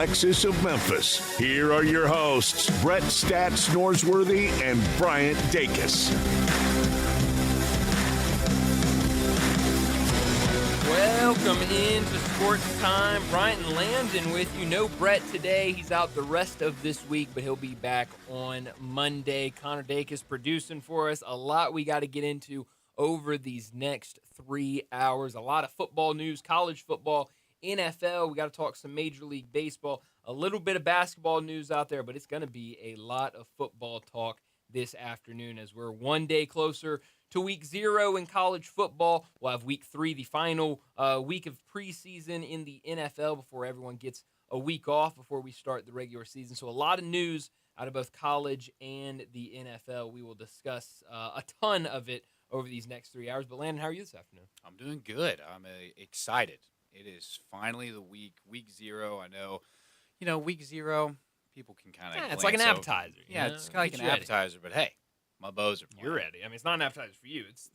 Texas of Memphis. Here are your hosts, Brett Stats Norsworthy and Bryant Dacus. Welcome into Sports Time. Bryant and Landon with you. No Brett today. He's out the rest of this week, but he'll be back on Monday. Connor Dacus producing for us. A lot we got to get into over these next 3 hours. A lot of football news, college football, NFL. We got to talk some Major League Baseball, a little bit of basketball news out there, but it's going to be a lot of football talk this afternoon as we're one day closer to week 0 in college football. We'll have week 3, the final week of preseason in the NFL before everyone gets a week off before we start the regular season. So a lot of news out of both college and the NFL. We will discuss a ton of it over these next 3 hours. But Landon, how are you this afternoon? I'm doing good. I'm excited. It is finally the week 0. I know, week 0, people can kind of it's like an appetizer. It's kind of like an appetizer, but hey, my bows are playing. You're ready. I mean, it's not an appetizer for you. It's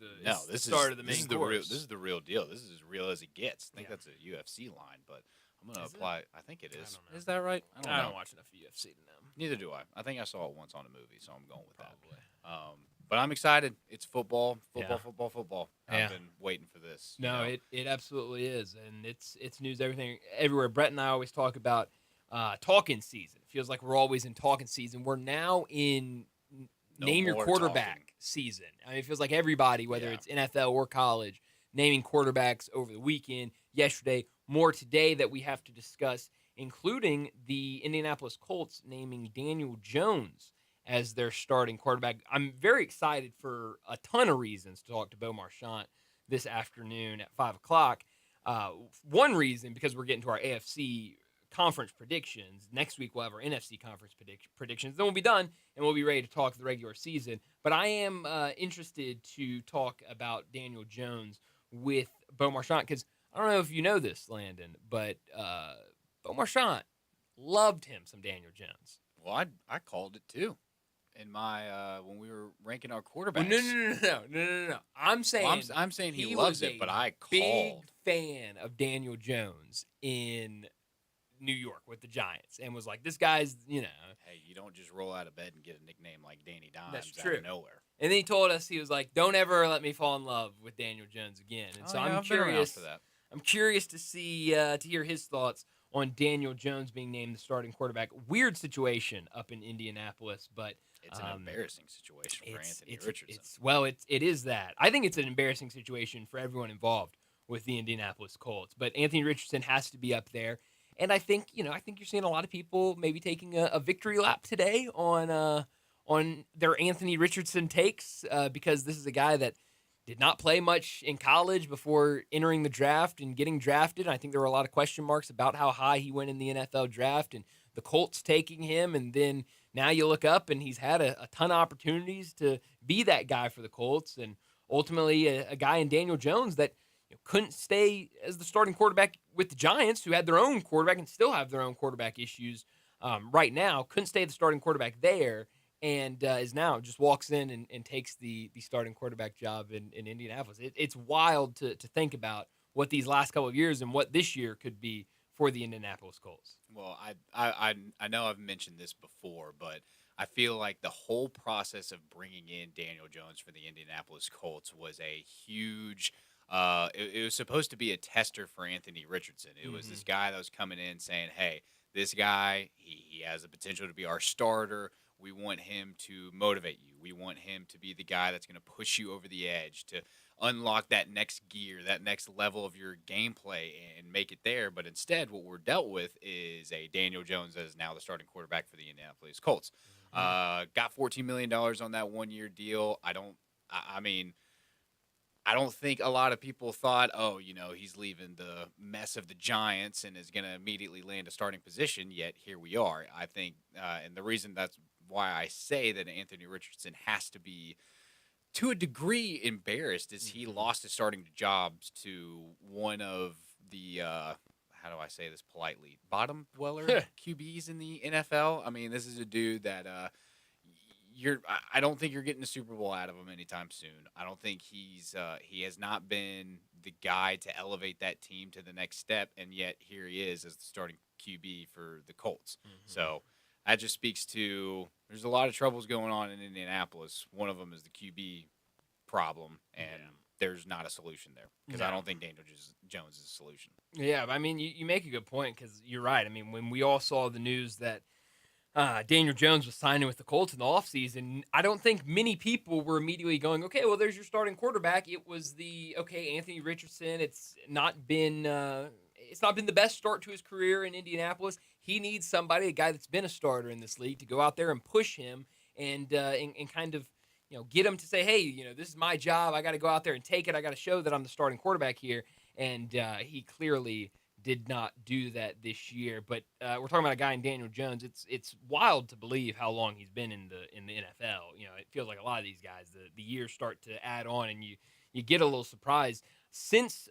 the start of the main course. This is the real deal. This is as real as it gets. I think that's a UFC line, but I'm going to apply. I think it is. Is that right? I don't watch enough UFC to know. Neither do I. I think I saw it once on a movie, so I'm going with that. But I'm excited. It's football. Football. I've been waiting for this. No, it absolutely is, and it's news everywhere. Brett and I always talk about talking season. It feels like we're always in talking season. We're now in name your quarterback season. I mean, it feels like everybody, whether it's NFL or college, naming quarterbacks over the weekend, yesterday, more today that we have to discuss, including the Indianapolis Colts naming Daniel Jones as their starting quarterback. I'm very excited for a ton of reasons to talk to Beau Marchant this afternoon at 5 o'clock. One reason, because we're getting to our AFC conference predictions. Next week, we'll have our NFC conference predictions. Then we'll be done, and we'll be ready to talk the regular season. But I am interested to talk about Daniel Jones with Beau Marchant, because I don't know if you know this, Landon, but Beau Marchant loved him some Daniel Jones. Well, I called it too. In my when we were ranking our quarterbacks. No. I'm saying I'm saying he loves it, but I called. Big fan of Daniel Jones in New York with the Giants, and was like, this guy's, Hey, you don't just roll out of bed and get a nickname like Danny Dimes That's out of nowhere. And then he told us, he was like, don't ever let me fall in love with Daniel Jones again. And I'm curious for that. I'm curious to see to hear his thoughts on Daniel Jones being named the starting quarterback. Weird situation up in Indianapolis, but it's an embarrassing situation for Anthony Richardson. It is that. I think it's an embarrassing situation for everyone involved with the Indianapolis Colts. But Anthony Richardson has to be up there. And I think you're seeing a lot of people maybe taking a victory lap today on their Anthony Richardson takes because this is a guy that did not play much in college before entering the draft and getting drafted. I think there were a lot of question marks about how high he went in the NFL draft and the Colts taking him. And then now you look up and he's had a ton of opportunities to be that guy for the Colts. And ultimately a guy in Daniel Jones that couldn't stay as the starting quarterback with the Giants, who had their own quarterback and still have their own quarterback issues right now, couldn't stay the starting quarterback there. And is now just walks in and takes the starting quarterback job in Indianapolis. It's wild to think about what these last couple of years and what this year could be for the Indianapolis Colts. Well, I know I've mentioned this before, but I feel like the whole process of bringing in Daniel Jones for the Indianapolis Colts was a huge it was supposed to be a tester for Anthony Richardson. It was this guy that was coming in saying, hey, this guy, he has the potential to be our starter. We want him to motivate you. We want him to be the guy that's going to push you over the edge, to unlock that next gear, that next level of your gameplay and make it there. But instead, what we're dealt with is a Daniel Jones that is now the starting quarterback for the Indianapolis Colts. Got $14 million on that one-year deal. I don't think a lot of people thought, he's leaving the mess of the Giants and is going to immediately land a starting position, yet here we are. I think, and the reason that's why I say that Anthony Richardson has to be, to a degree, embarrassed is he lost his starting jobs to one of the, how do I say this politely, bottom dweller QBs in the NFL. I mean, this is a dude that I don't think you're getting a Super Bowl out of him anytime soon. I don't think he has not been the guy to elevate that team to the next step, and yet here he is as the starting QB for the Colts. So that just speaks to there's a lot of troubles going on in Indianapolis. One of them is the QB problem, and there's not a solution there because I don't think Daniel Jones is a solution. Yeah, I mean, you make a good point because you're right. I mean, when we all saw the news that Daniel Jones was signing with the Colts in the offseason, I don't think many people were immediately going, okay, well, there's your starting quarterback. It was Anthony Richardson. It's not been the best start to his career in Indianapolis. He needs somebody, a guy that's been a starter in this league, to go out there and push him and kind of get him to say, hey, this is my job. I got to go out there and take it. I got to show that I'm the starting quarterback here. And he clearly did not do that this year. But we're talking about a guy in Daniel Jones. It's wild to believe how long he's been in the NFL. It feels like a lot of these guys, the years start to add on, and you get a little surprised. Since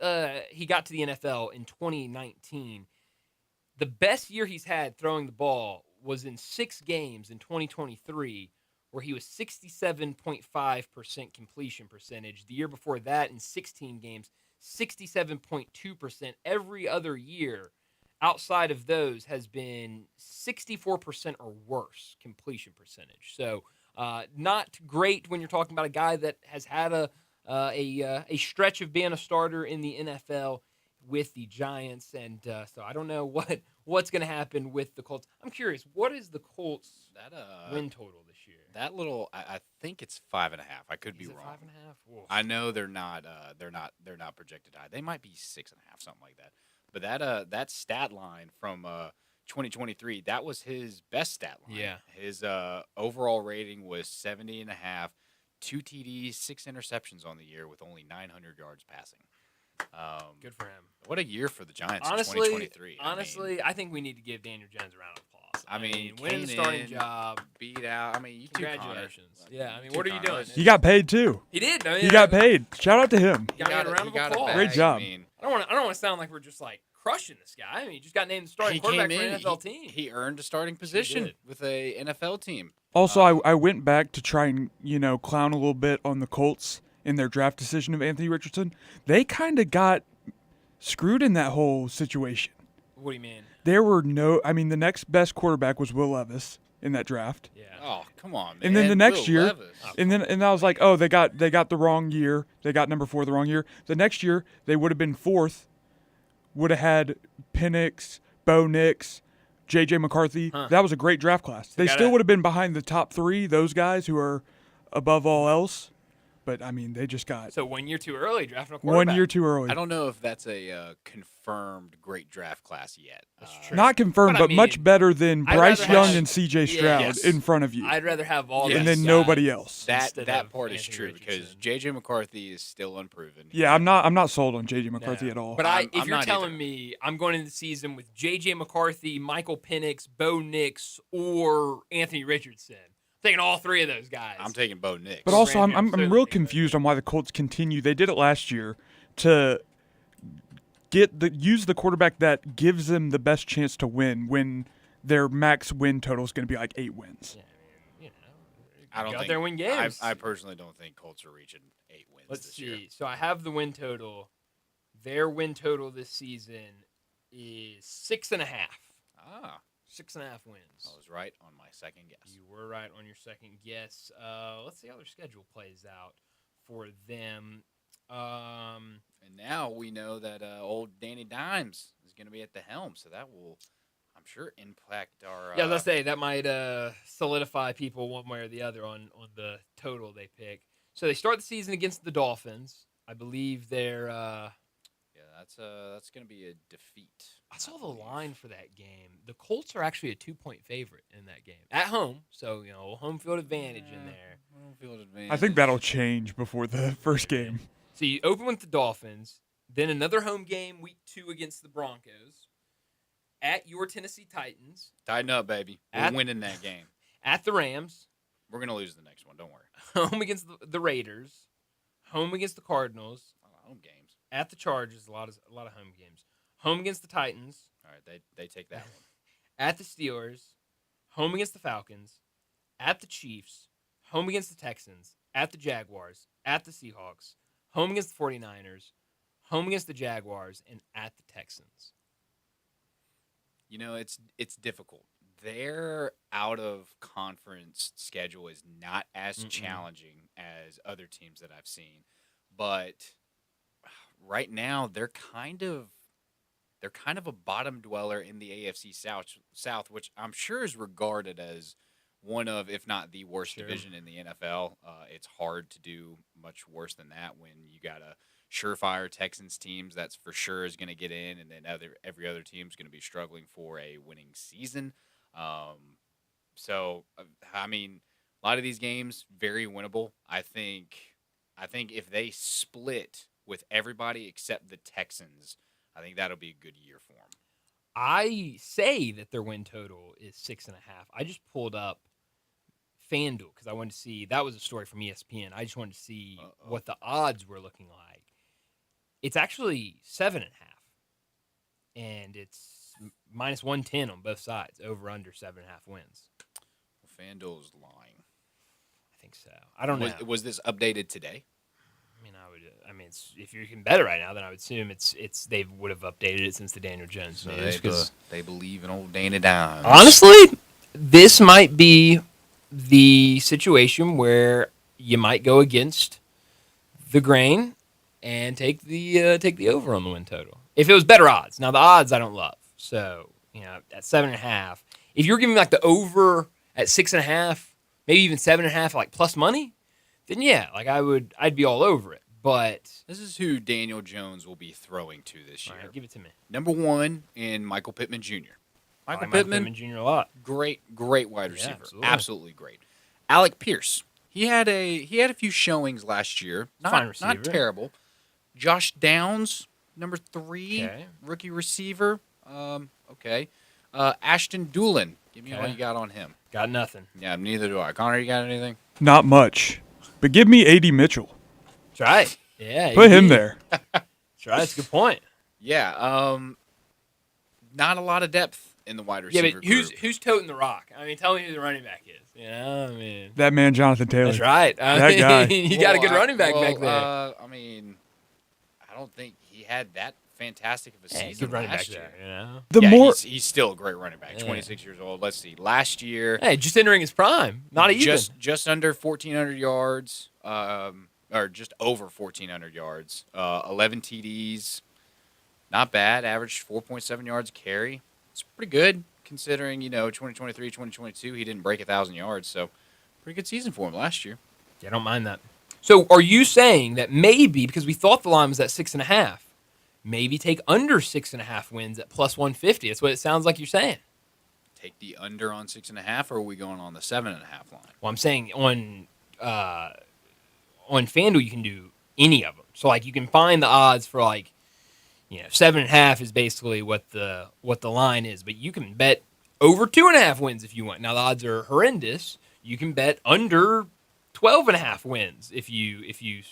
he got to the NFL in 2019, the best year he's had throwing the ball was in 6 games in 2023, where he was 67.5% completion percentage. The year before that, in 16 games, 67.2%. Every other year outside of those has been 64% or worse completion percentage. So not great when you're talking about a guy that has had a stretch of being a starter in the NFL with the Giants. And so I don't know what's going to happen with the Colts. I'm curious, what is the Colts win total this year? That little, I think it's 5.5. I could be wrong. 5.5? I know they're not projected high. They might be 6.5, something like that. But that stat line from 2023, that was his best stat line. Yeah. His overall rating was 70.5, 2 TDs, 6 interceptions on the year with only 900 yards passing. Good for him. What a year for the Giants Honestly, in 2023. I think we need to give Daniel Jones a round of applause. I mean, winning the starting job. beat out. I mean, you Congratulations. Connor. Yeah, I mean, what are you doing? He got paid too. He did. He got paid. Shout out to him. Got a round of applause. Great job. I mean, I don't want to sound like we're just like crushing this guy. I mean, he just got named the starting quarterback for an NFL team. He earned a starting position with a NFL team. Also, I went back to try and clown a little bit on the Colts in their draft decision of Anthony Richardson. They kind of got screwed in that whole situation. What do you mean? There were the next best quarterback was Will Levis in that draft. Yeah. Oh, come on, man. And then the next Will year, Levis. and I was like, oh, they got the wrong year. They got number 4 the wrong year. The next year, they would have been 4th. Would have had Penix, Bo Nix, J.J. McCarthy. Huh. That was a great draft class. They still would have been behind the top 3, those guys who are above all else. But, I mean, they just got... So 1 year too early drafting a quarterback. 1 year too early. I don't know if that's a confirmed great draft class yet. That's true. Not confirmed, but much better than Bryce Young and C.J. Stroud in front of you. I'd rather have all and these then guys nobody else. That part is Anthony true Richardson. because J.J. McCarthy is still unproven. Yeah, I'm not sold on J.J. McCarthy at all. But if I'm you're not telling either. me I'm going into the season with J.J. McCarthy, Michael Penix, Bo Nix, or Anthony Richardson, I'm taking all 3 of those guys. I'm taking Bo Nix. But also, Randy, I'm certainly real taking confused on why the Colts continue. They did it last year to use the quarterback that gives them the best chance to win when their max win total is going to be like 8 wins. Yeah, I don't go out think there and win games. I personally don't think Colts are reaching 8 wins Let's this see. year. So I have the win total. Their win total this season is 6.5. 6.5 wins. I was right on my second guess. You were right on your second guess. Let's see how their schedule plays out for them. And now we know that old Danny Dimes is going to be at the helm, so that will, I'm sure, impact our. Yeah, let's say that might solidify people one way or the other on the total they pick. So they start the season against the Dolphins. I believe they're. That's going to be a defeat. I saw the line for that game. The Colts are actually a 2-point favorite in that game at home. So home field advantage in there. Home field advantage. I think that'll change before the first game. So you open with the Dolphins, then another home game week 2 against the Broncos, at your Tennessee Titans, Tighten up, baby. We're winning that game. at the Rams, We're going to lose the next one. Don't worry. home against the Raiders, home against the Cardinals, Home games. at the Chargers, a lot of home games, home against the Titans, All right, they take that one. at the Steelers, home against the Falcons, at the Chiefs, home against the Texans, at the Jaguars, at the Seahawks, home against the 49ers, home against the Jaguars, and at the Texans. it's difficult. Their out of conference schedule is not as challenging as other teams that I've seen, but right now they're kind of a bottom dweller in the AFC South, which I'm sure is regarded as one of, if not the worst division in the NFL. It's hard to do much worse than that when you got a surefire Texans teams that's for sure is going to get in, and then every other team's going to be struggling for a winning season. I mean, a lot of these games very winnable. I think if they split with everybody except the Texans, I think that'll be a good year for them. I say that their win total is 6.5. I just pulled up FanDuel because I wanted to see. That was a story from ESPN. I just wanted to see what the odds were looking like. It's actually 7.5, and it's minus 110 on both sides. Over under 7.5 wins. Well, FanDuel's lying. I think so. I don't know. Was this updated today? If you can bet it right now, then I would assume it's they would have updated it since the Daniel Jones news. Because they believe in old Dana Dimes. Honestly, this might be the situation where you might go against the grain and take the over on the win total. If it was better odds. Now the odds I don't love. So at 7.5, if you're giving me like the over at 6.5, maybe even 7.5, like plus money, then yeah, like I'd be all over it. But this is who Daniel Jones will be throwing to this year. Right, give it to me. Number 1 in Michael Pittman Jr. Michael Pittman Jr. a lot. Great wide receiver. Absolutely. Absolutely great. Alec Pierce. He had a few showings last year. Fine receiver. Not terrible. Josh Downs, number 3, rookie receiver. Okay. Ashton Doolin. Give me what you got on him. Got nothing. Yeah, neither do I. Connor, you got anything? Not much. But give me A.D. Mitchell. That's right. Yeah. Put him there. That's right. That's a good point. Yeah. Not a lot of depth in the wide receiver group. Who's toting the rock? I mean, tell me who the running back is. That man, Jonathan Taylor. That's right. That guy. You got a good running back back there. I don't think he had that fantastic of a season good running last back year. there. He's still a great running back. 26 years old. Let's see. Last year, just entering his prime. Not even. Just under 1,400 yards. Or just over 1,400 yards. 11 TDs. Not bad. Averaged 4.7 yards a carry. It's pretty good considering, 2023, 2022, he didn't break 1,000 yards. So, pretty good season for him last year. Yeah, I don't mind that. So, are you saying that maybe, because we thought the line was at 6.5, maybe take under 6.5 wins at plus 150? That's what it sounds like you're saying. Take the under on 6.5, or are we going on the 7.5 line? Well, I'm saying on FanDuel, you can do any of them. So, like, you can find the odds for, 7.5 is basically what the line is. But you can bet over 2.5 wins if you want. Now, the odds are horrendous. You can bet under 12.5 wins if you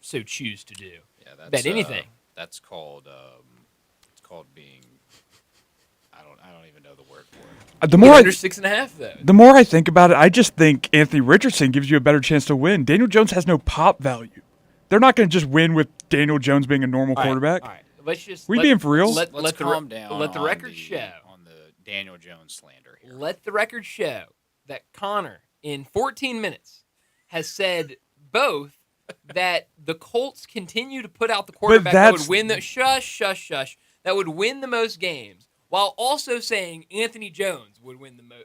so choose to do. Yeah, that's, bet anything. That's called it's called being. I don't even know the word for it. The more under 6.5 though. The more I think about it, I just think Anthony Richardson gives you a better chance to win. Daniel Jones has no pop value. They're not going to just win with Daniel Jones being a normal quarterback. All right. Let's being for real? Let's calm down. Let the record show on the Daniel Jones slander here. Let the record show that Connor in 14 minutes has said both that the Colts continue to put out the quarterback that would win the that would win the most games, while also saying Anthony Jones would win the most.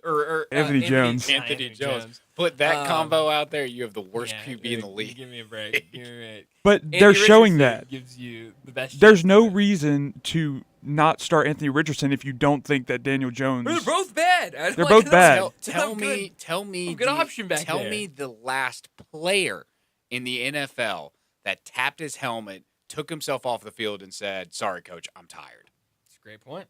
Anthony Jones. Put that combo out there. You have the worst QB in the league. Give me a break. But Anthony they're showing Richardson that gives you the best. there's no reason to not start Anthony Richardson if you don't think that Daniel Jones. They're both bad. They're both bad. Tell me. Good option back Tell there. me the last player in the NFL that tapped his helmet, took himself off the field, and said, "Sorry, coach, I'm tired." That's a great point.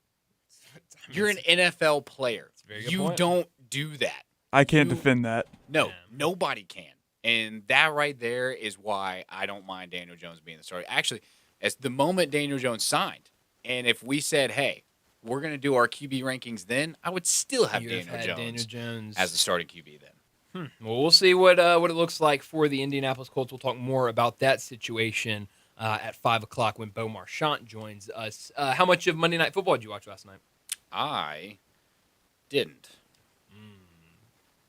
You're an NFL player. Very good You point. don't do that. I can't defend that. No, Yeah. nobody can. And that right there is why I don't mind Daniel Jones being the starter. Actually, as the moment Daniel Jones signed, and if we said, hey, we're going to do our QB rankings then, I would still have Daniel Jones as the starting QB then. Well, we'll see what it looks like for the Indianapolis Colts. We'll talk more about that situation at 5 o'clock when Beau Marchant joins us. How much of Monday Night Football did you watch last night? I didn't.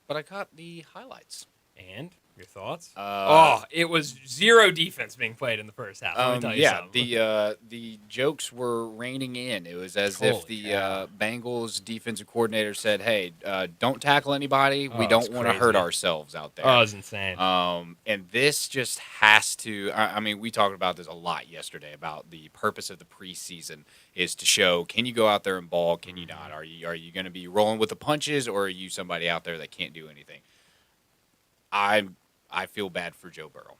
But I caught the highlights. And your thoughts? Uh, It was zero defense being played in the first half. Let me tell you yeah, something. the jokes were raining in. It was as if Holy the cow. Bengals defensive coordinator said, "Hey, don't tackle anybody. We Oh, it's don't want to hurt crazy. ourselves out there." Oh, it was insane. And this just has to. I mean, we talked about this a lot yesterday about the purpose of the preseason is to show, can you go out there and ball? Can you not? Are you going to be rolling with the punches, or are you somebody out there that can't do anything? I feel bad for Joe Burrow.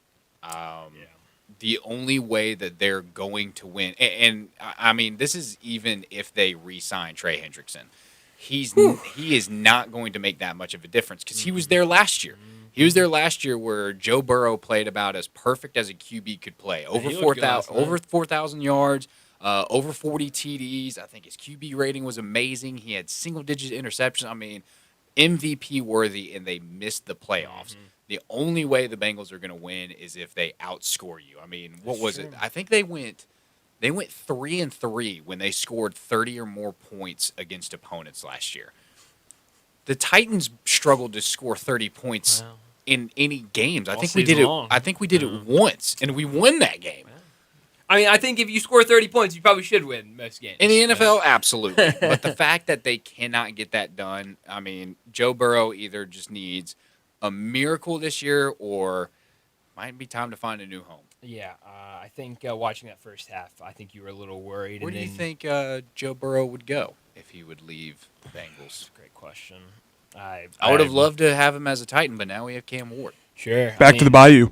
The only way that they're going to win, and I mean, this is even if they re-sign Trey Hendrickson, he is not going to make that much of a difference because he was there last year. He was there last year where Joe Burrow played about as perfect as a QB could play. Over he looked good last night. 4,000 yards, over 40 TDs. I think his QB rating was amazing. He had single-digit interceptions. I mean, MVP worthy, and they missed the playoffs. The only way the Bengals are going to win is if they outscore you. I mean, what was it? I think they went 3-3 when they scored 30 or more points against opponents last year. The Titans struggled to score 30 points in any games. I think we did it. long. I think we did it once, and we won that game. I mean, I think if you score 30 points, you probably should win most games. In the NFL, absolutely. But the fact that they cannot get that done, I mean, Joe Burrow either just needs a miracle this year or might be time to find a new home. Yeah, I think watching that first half, I think you were a little worried. Where and do you then- think Joe Burrow would go if he would leave the Bengals? Great question. I would have loved to have him as a Titan, but now we have Cam Ward. Sure. Back to the Bayou.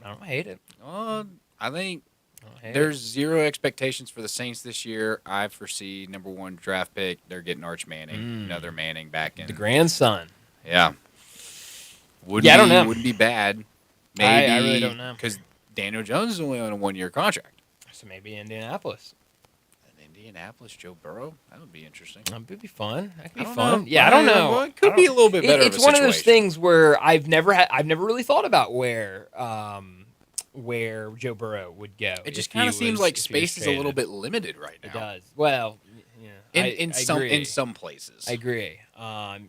I don't hate it. I think I don't hate there's zero expectations for the Saints this year. I foresee number 1 draft pick. They're getting Arch Manning, another Manning back in. the grandson. Yeah. I don't know. Wouldn't be bad. I Maybe really don't know. because Daniel Jones is only on a 1-year contract. So maybe Indianapolis. Indianapolis, Joe Burrow. That would be interesting. That would be fun. That could I be don't fun. know. Yeah, I don't know. Well, it could be a little bit better. It's one of those things where I've never really thought about where Joe Burrow would go. It just kind of seems like space is a little bit limited right now. It does. Well, yeah, In some places. I agree.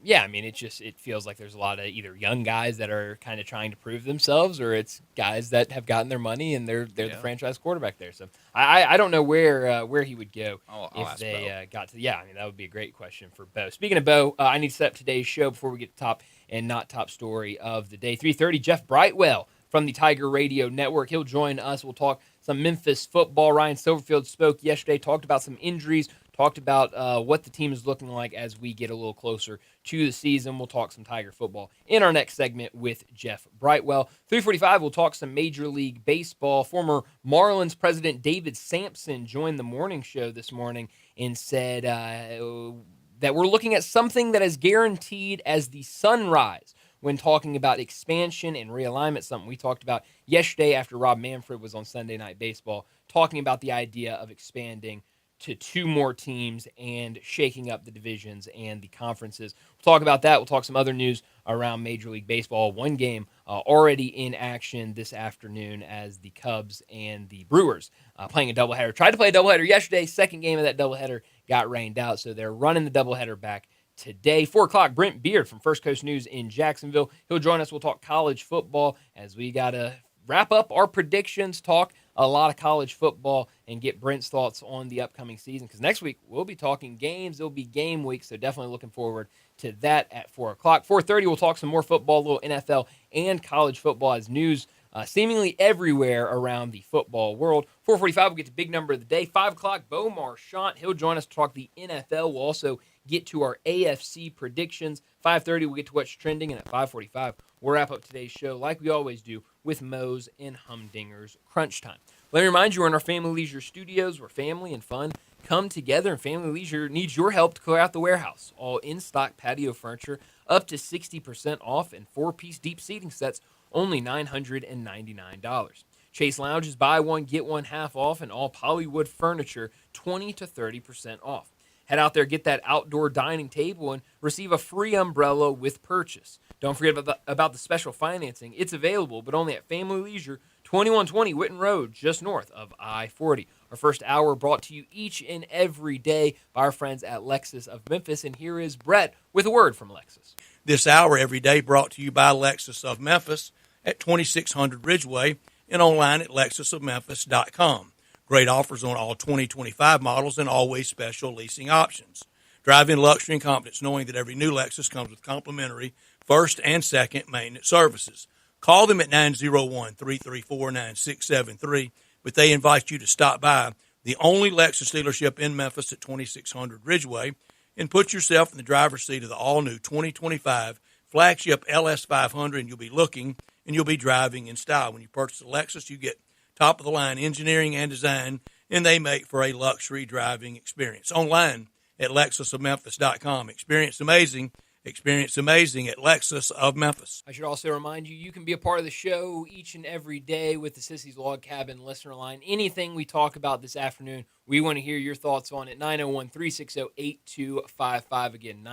Yeah, I mean, it feels like there's a lot of either young guys that are kind of trying to prove themselves, or it's guys that have gotten their money and they're the franchise quarterback there. So I don't know where he would go I'll if ask they Bo. got to. Yeah, I mean that would be a great question for Bo. Speaking of Bo, I need to set up today's show before we get to top and not top story of the day. 3:30, Jeff Brightwell from the Tiger Radio Network. He'll join us. We'll talk some Memphis football. Ryan Silverfield spoke yesterday, talked about some injuries, talked about what the team is looking like as we get a little closer to the season. We'll talk some Tiger football in our next segment with Jeff Brightwell. 3:45, we'll talk some Major League Baseball. Former Marlins president David Sampson joined the morning show this morning and said that we're looking at something that is guaranteed as the sunrise when talking about expansion and realignment, something we talked about yesterday after Rob Manfred was on Sunday Night Baseball, talking about the idea of expanding to 2 more teams and shaking up the divisions and the conferences. We'll talk about that. We'll talk some other news around Major League Baseball. One game already in action this afternoon as the Cubs and the Brewers playing a doubleheader. Tried to play a doubleheader yesterday. Second game of that doubleheader got rained out, so they're running the doubleheader back today. 4 o'clock, Brent Beard from First Coast News in Jacksonville. He'll join us. We'll talk college football as we got to wrap up our predictions, talk a lot of college football, and get Brent's thoughts on the upcoming season. Because next week, we'll be talking games. It'll be game week, so definitely looking forward to that at 4 o'clock. 4:30, we'll talk some more football, a little NFL and college football as news seemingly everywhere around the football world. 4:45, we'll get to big number of the day. 5 o'clock, Bo Marchant. He'll join us to talk the NFL. We'll also get to our AFC predictions. 5:30, we'll get to what's trending. And at 5:45, we'll wrap up today's show like we always do with Moe's and Humdinger's Crunch Time. Let me remind you, we're in our Family Leisure studios where family and fun come together, and Family Leisure needs your help to clear out the warehouse. All in-stock patio furniture up to 60% off, and 4-piece deep seating sets only $999. Chase Lounges, buy one, get one half off, and all Polywood furniture 20 to 30% off. Head out there, get that outdoor dining table, and receive a free umbrella with purchase. Don't forget about the special financing. It's available, but only at Family Leisure, 2120 Witten Road, just north of I-40. Our first hour brought to you each and every day by our friends at Lexus of Memphis. And here is Brett with a word from Lexus. This hour every day brought to you by Lexus of Memphis at 2600 Ridgeway and online at lexusofmemphis.com. Great offers on all 2025 models and always special leasing options. Drive in luxury and confidence knowing that every new Lexus comes with complimentary first and second maintenance services. Call them at 901-334-9673, but they invite you to stop by the only Lexus dealership in Memphis at 2600 Ridgeway and put yourself in the driver's seat of the all-new 2025 flagship LS500, and you'll be looking and you'll be driving in style. When you purchase a Lexus, you get top-of-the-line engineering and design, and they make for a luxury driving experience. Online at lexusofmemphis.com. Experience amazing at Lexus of Memphis. I should also remind you, you can be a part of the show each and every day with the Sissy's Log Cabin listener line. Anything we talk about this afternoon, we want to hear your thoughts on it. 901-360-8255. Again,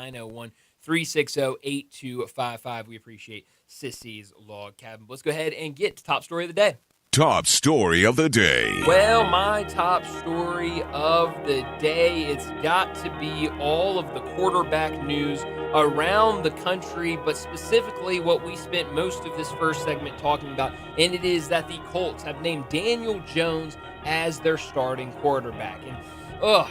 901-360-8255. We appreciate Sissy's Log Cabin. Let's go ahead and get to top story of the day. Top story of the day. Well, my top story of the day, it's got to be all of the quarterback news around the country, but specifically what we spent most of this first segment talking about, and it is that the Colts have named Daniel Jones as their starting quarterback. And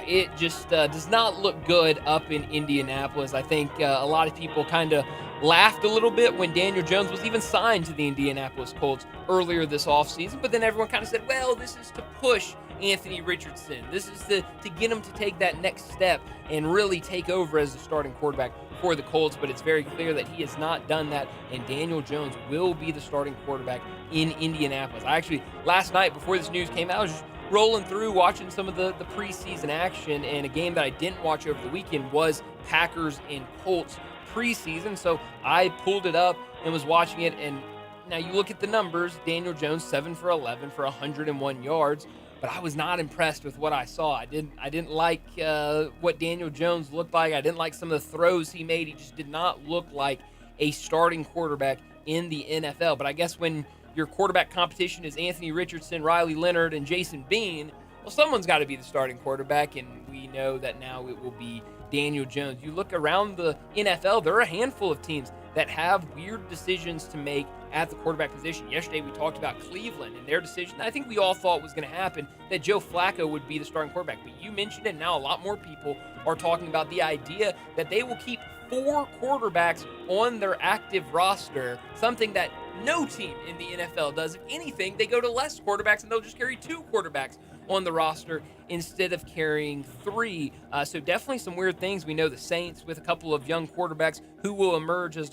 it just does not look good up in Indianapolis. I think a lot of people kind of laughed a little bit when Daniel Jones was even signed to the Indianapolis Colts earlier this offseason, but then everyone kind of said, well, this is to push Anthony Richardson. This is to get him to take that next step and really take over as the starting quarterback for the Colts, but it's very clear that he has not done that, and Daniel Jones will be the starting quarterback in Indianapolis. I actually, last night before this news came out, I was just rolling through watching some of the preseason action, and a game that I didn't watch over the weekend was Packers and Colts preseason, so I pulled it up and was watching it. And now you look at the numbers, Daniel Jones 7 for 11 for 101 yards, but I was not impressed with what I saw. I didn't like what Daniel Jones looked like. I didn't like some of the throws he made. He just did not look like a starting quarterback in the NFL. But I guess when your quarterback competition is Anthony Richardson, Riley Leonard, and Jason Bean, well, someone's got to be the starting quarterback, and we know that now it will be Daniel Jones. You look around the NFL, there are a handful of teams that have weird decisions to make at the quarterback position. Yesterday we talked about Cleveland and their decision I think we all thought was going to happen, that Joe Flacco would be the starting quarterback. But you mentioned it, now a lot more people are talking about the idea that they will keep 4 quarterbacks on their active roster, something that no team in the NFL does. If anything, they go to less quarterbacks and they'll just carry 2 quarterbacks on the roster instead of carrying 3. So definitely some weird things. We know the Saints with a couple of young quarterbacks who will emerge as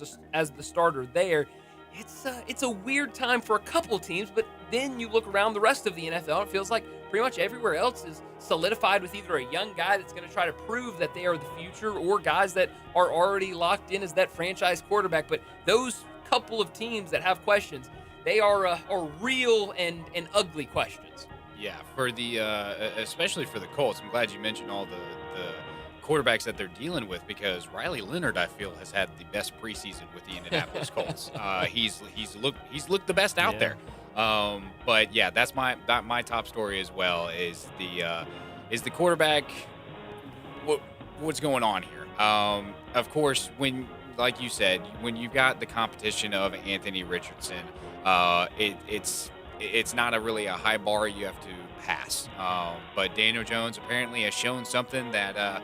the starter there. It's a weird time for a couple teams, but then you look around the rest of the NFL, and it feels like pretty much everywhere else is solidified with either a young guy that's going to try to prove that they are the future, or guys that are already locked in as that franchise quarterback. But those couple of teams that have questions, they are real and ugly questions. Yeah, for the especially for the Colts, I'm glad you mentioned all the quarterbacks that they're dealing with, because Riley Leonard, I feel, has had the best preseason with the Indianapolis Colts. He's looked the best out there. But yeah, that's my top story as well. Is the quarterback. What's going on here? Of course, when, like you said, when you've got the competition of Anthony Richardson, it's not really a high bar you have to pass. But Daniel Jones apparently has shown something that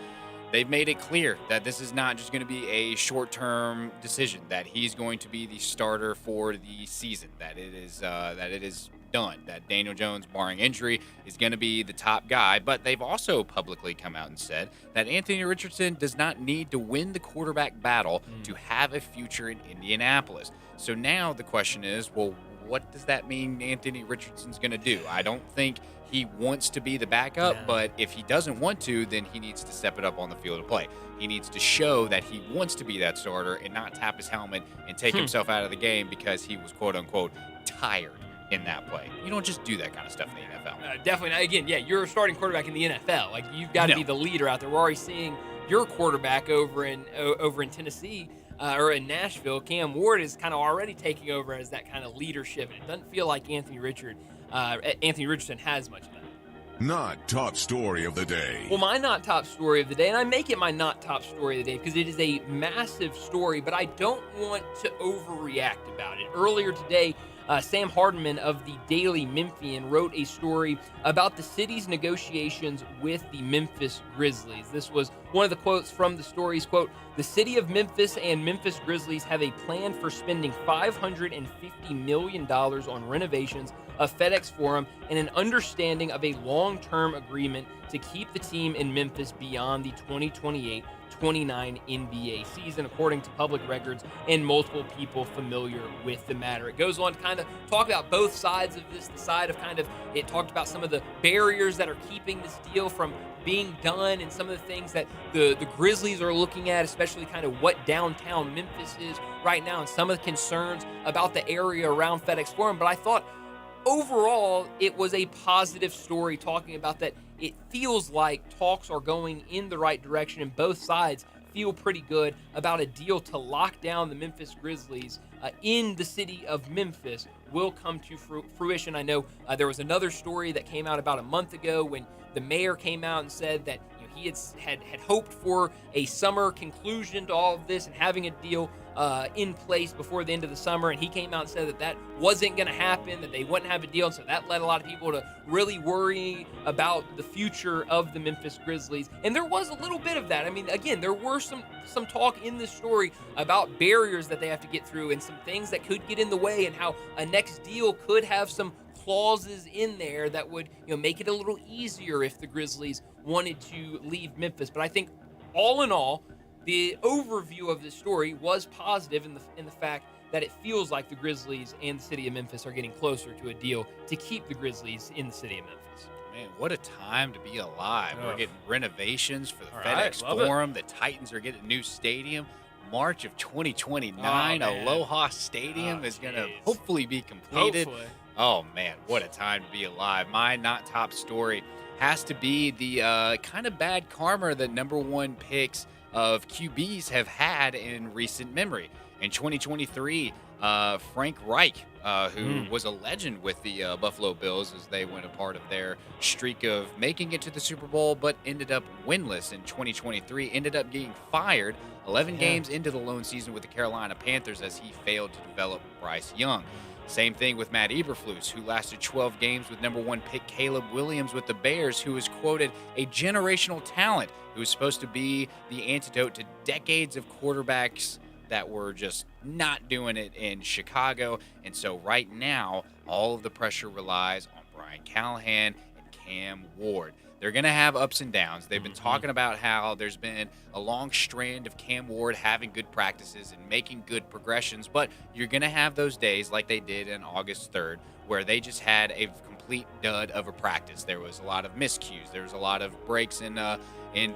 they've made it clear that this is not just going to be a short-term decision, that he's going to be the starter for the season, that it is done, that Daniel Jones, barring injury, is going to be the top guy. But they've also publicly come out and said that Anthony Richardson does not need to win the quarterback battle to have a future in Indianapolis. So now the question is, well, what does that mean Anthony Richardson's going to do? I don't think he wants to be the backup, but if he doesn't want to, then he needs to step it up on the field of play. He needs to show that he wants to be that starter and not tap his helmet and take himself out of the game because he was, quote-unquote, tired in that play. You don't just do that kind of stuff in the NFL. Definitely not. Again, yeah, you're a starting quarterback in the NFL. Like, you've got to be the leader out there. We're already seeing your quarterback over in Tennessee or in Nashville. Cam Ward is kind of already taking over as that kind of leadership, and it doesn't feel like Anthony Richardson has much of that. not top story of the day. Well, my not top story of the day, and I make it my not top story of the day because it is a massive story, but I don't want to overreact about it. Earlier today, Sam Hardiman of the Daily Memphian wrote a story about the city's negotiations with the Memphis Grizzlies. This was one of the quotes from the story's quote, "The city of Memphis and Memphis Grizzlies have a plan for spending $550 million on renovations of FedEx Forum and an understanding of a long-term agreement to keep the team in Memphis beyond the 2028-29 NBA season," according to public records and multiple people familiar with the matter. It goes on to kind of talk about both sides of this, the side of kind of, it talked about some of the barriers that are keeping this deal from being done and some of the things that the Grizzlies are looking at, especially kind of what downtown Memphis is right now and some of the concerns about the area around FedEx Forum. But I thought overall it was a positive story talking about that. It feels like talks are going in the right direction and both sides feel pretty good about a deal to lock down the Memphis Grizzlies in the city of Memphis will come to fruition. I know there was another story that came out about a month ago when the mayor came out and said that he had hoped for a summer conclusion to all of this and having a deal in place before the end of the summer, and he came out and said that wasn't going to happen, that they wouldn't have a deal, and so that led a lot of people to really worry about the future of the Memphis Grizzlies. And there was a little bit of that. I mean, again, there were some talk in this story about barriers that they have to get through and some things that could get in the way and how a next deal could have some clauses in there that would make it a little easier if the Grizzlies wanted to leave Memphis. But I think all in all, the overview of this story was positive in the fact that it feels like the Grizzlies and the city of Memphis are getting closer to a deal to keep the Grizzlies in the city of Memphis. Man, what a time to be alive. We're getting renovations for the All FedEx right, Forum. The Titans are getting a new stadium. March of 2029, Aloha Stadium is going to hopefully be completed. Hopefully. Oh, man, what a time to be alive. My not top story has to be the kind of bad karma that number one picks of QBs have had in recent memory. In 2023, Frank Reich, who was a legend with the Buffalo Bills as they went a part of their streak of making it to the Super Bowl, but ended up winless in 2023, ended up getting fired 11 games into the lone season with the Carolina Panthers as he failed to develop Bryce Young. Same thing with Matt Eberflus, who lasted 12 games with number one pick Caleb Williams with the Bears, who is quoted a generational talent who was supposed to be the antidote to decades of quarterbacks that were just not doing it in Chicago. And so right now, all of the pressure relies on Brian Callahan and Cam Ward. They're going to have ups and downs. They've been talking about how there's been a long strand of Cam Ward having good practices and making good progressions, but you're going to have those days like they did on August 3rd where they just had a complete dud of a practice. There was a lot of miscues. There was a lot of breaks in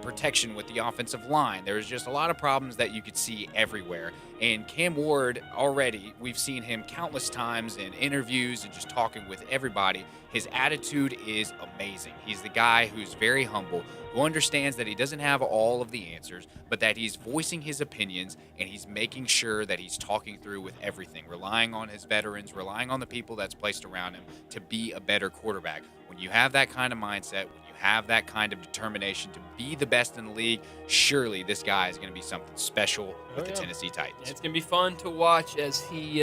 protection with the offensive line. There was just a lot of problems that you could see everywhere. And Cam Ward, already, we've seen him countless times in interviews and just talking with everybody. His attitude is amazing. He's the guy who's very humble, who understands that he doesn't have all of the answers, but that he's voicing his opinions and he's making sure that he's talking through with everything, relying on his veterans, relying on the people that's placed around him to be a better quarterback. When you have that kind of mindset, when you have that kind of determination to be the best in the league, surely this guy is going to be something special with the Tennessee Titans. It's going to be fun to watch as he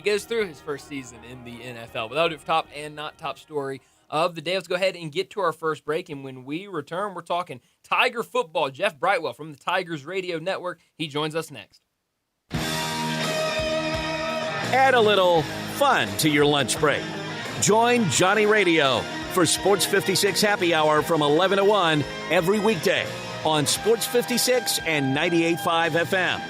goes through his first season in the NFL. But that'll do it for top and not top story of the day. Let's go ahead and get to our first break. And when we return, we're talking Tiger football. Jeff Brightwell from the Tigers Radio Network. He joins us next. Add a little fun to your lunch break. Join Johnny Radio for Sports 56 Happy Hour from 11 to 1 every weekday on Sports 56 and 98.5 FM.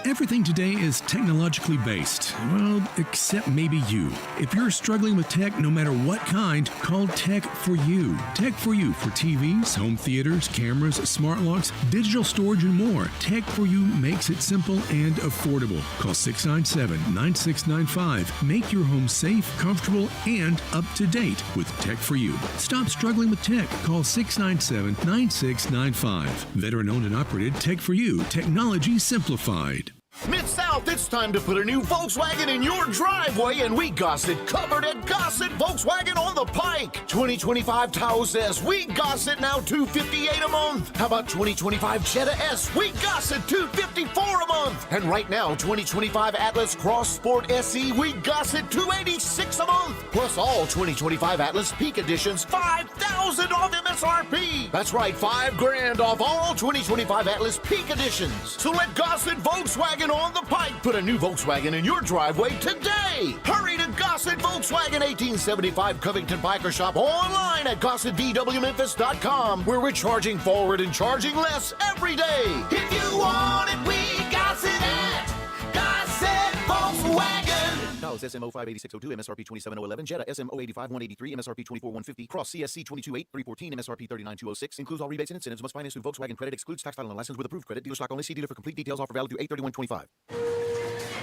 Everything today is technologically based. Well, except maybe you. If you're struggling with tech, no matter what kind, call Tech For You. Tech For You for TVs, home theaters, cameras, smart locks, digital storage, and more. Tech For You makes it simple and affordable. Call 697-9695. Make your home safe, comfortable, and up to date with Tech For You. Stop struggling with tech. Call 697-9695. Veteran owned and operated Tech For You. Technology simplified. Mid-South South, it's time to put a new Volkswagen in your driveway, and we got it covered at Gossett Volkswagen on the Pike. 2025 Taos S, we Gossett now $258 a month. How about 2025 Jetta S, we Gossett $254 a month. And right now, 2025 Atlas Cross Sport SE, we Gossett $286 a month. Plus all 2025 Atlas Peak Editions, $5,000 off MSRP. That's right, $5,000 off all 2025 Atlas Peak Editions. So let Gossett Volkswagen on the Pike put a new Volkswagen in your driveway today. Hurry to Gossett Volkswagen, 1875 Covington Biker Shop, online at GossettVWMemphis.com, where we're charging forward and charging less every day. If you want it, we Gossett at Gossett Volkswagen. Taos SMO 58602, MSRP 27011, Jetta SMO 85183, MSRP 24150, Cross CSC 228 MSRP 39206. Includes all rebates and incentives. Must finance through Volkswagen Credit. Excludes tax title and license with approved credit. Dealer stock only. See dealer for complete details. Offer valid through 8/31/25.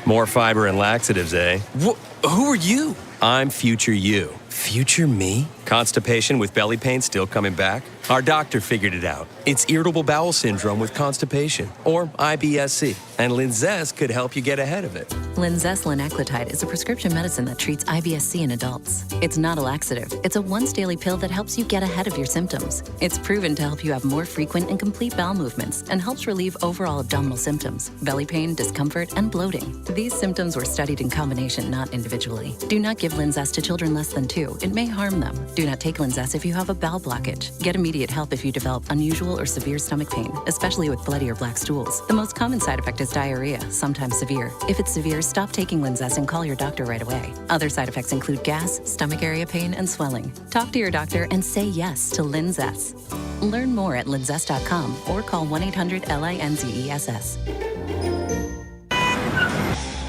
More fiber and laxatives, eh? Who are you? I'm future you. Future me? Constipation with belly pain still coming back? Our doctor figured it out. It's irritable bowel syndrome with constipation, or IBS-C, and Linzess could help you get ahead of it. Linzess linaclotide is a prescription medicine that treats IBS-C in adults. It's not a laxative. It's a once-daily pill that helps you get ahead of your symptoms. It's proven to help you have more frequent and complete bowel movements and helps relieve overall abdominal symptoms, belly pain, discomfort, and bloating. These symptoms were studied in combination, not individually. Do not give Linzess to children less than 2. It may harm them. Do not take Linzess if you have a bowel blockage. Get immediate help if you develop unusual or severe stomach pain, especially with bloody or black stools. The most common side effect is diarrhea, sometimes severe. If it's severe, stop taking Linzess and call your doctor right away. Other side effects include gas, stomach area pain, and swelling. Talk to your doctor and say yes to Linzess. Learn more at linzess.com or call 1-800-LINZESS.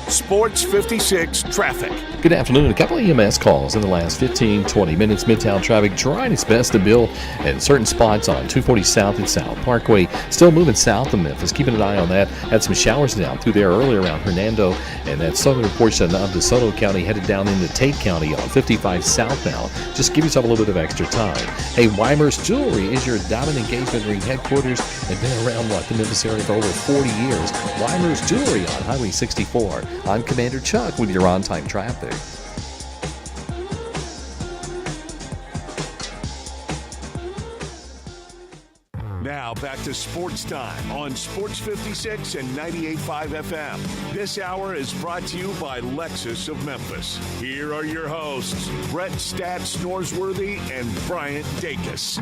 Sports 56 traffic. Good afternoon. A couple of EMS calls in the last 15-20 minutes. Midtown traffic trying its best to build in certain spots on 240 South and South Parkway. Still moving south of Memphis. Keeping an eye on that. Had some showers down through there earlier around Hernando and that southern portion of DeSoto County headed down into Tate County on 55 southbound. Just give yourself a little bit of extra time. Hey, Weimer's Jewelry is your diamond engagement ring headquarters and been around, the Memphis area for over 40 years. Weimer's Jewelry on Highway 64. I'm Commander Chuck with your on-time traffic. Now back to Sports Time on Sports 56 and 98.5 FM. This hour is brought to you by Lexus of Memphis. Here are your hosts, Brett Stats Norsworthy and Bryant Dacus.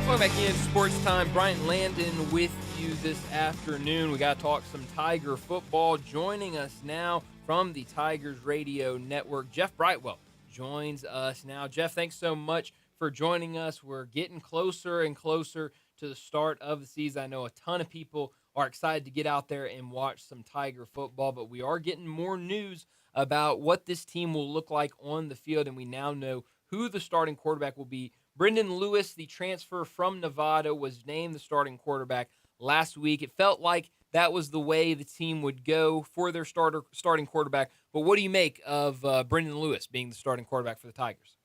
Welcome back in Sports Time. Bryant Landon with you this afternoon. We got to talk some Tiger football. Joining us now from the Tigers Radio Network, Jeff Brightwell joins us now. Jeff, thanks so much for joining us. We're getting closer and closer to the start of the season. I know a ton of people are excited to get out there and watch some Tiger football, but we are getting more news about what this team will look like on the field, and we now know who the starting quarterback will be. Brendan Lewis, the transfer from Nevada, was named the starting quarterback last week. It felt like that was the way the team would go for their starting quarterback. But what do you make of Brendan Lewis being the starting quarterback for the Tigers?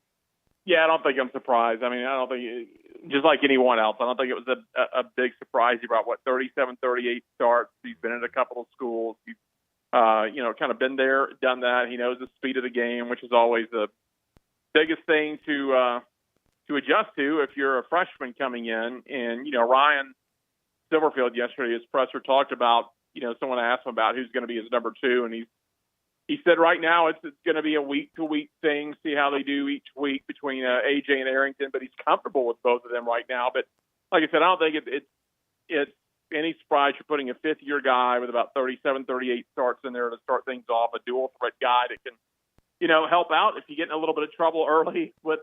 Yeah, I don't think I'm surprised. I mean, I don't think, just like anyone else, I don't think it was a big surprise. He brought, 37, 38 starts. He's been in a couple of schools. He's, kind of been there, done that. He knows the speed of the game, which is always the biggest thing to adjust to if you're a freshman coming in. And, Ryan Silverfield yesterday, his presser talked about, someone asked him about who's going to be his number 2, and he said right now it's going to be a week-to-week thing, see how they do each week between AJ and Arrington, but he's comfortable with both of them right now. But like I said, I don't think it's any surprise you're putting a fifth-year guy with about 37, 38 starts in there to start things off, a dual-threat guy that can, help out if you get in a little bit of trouble early with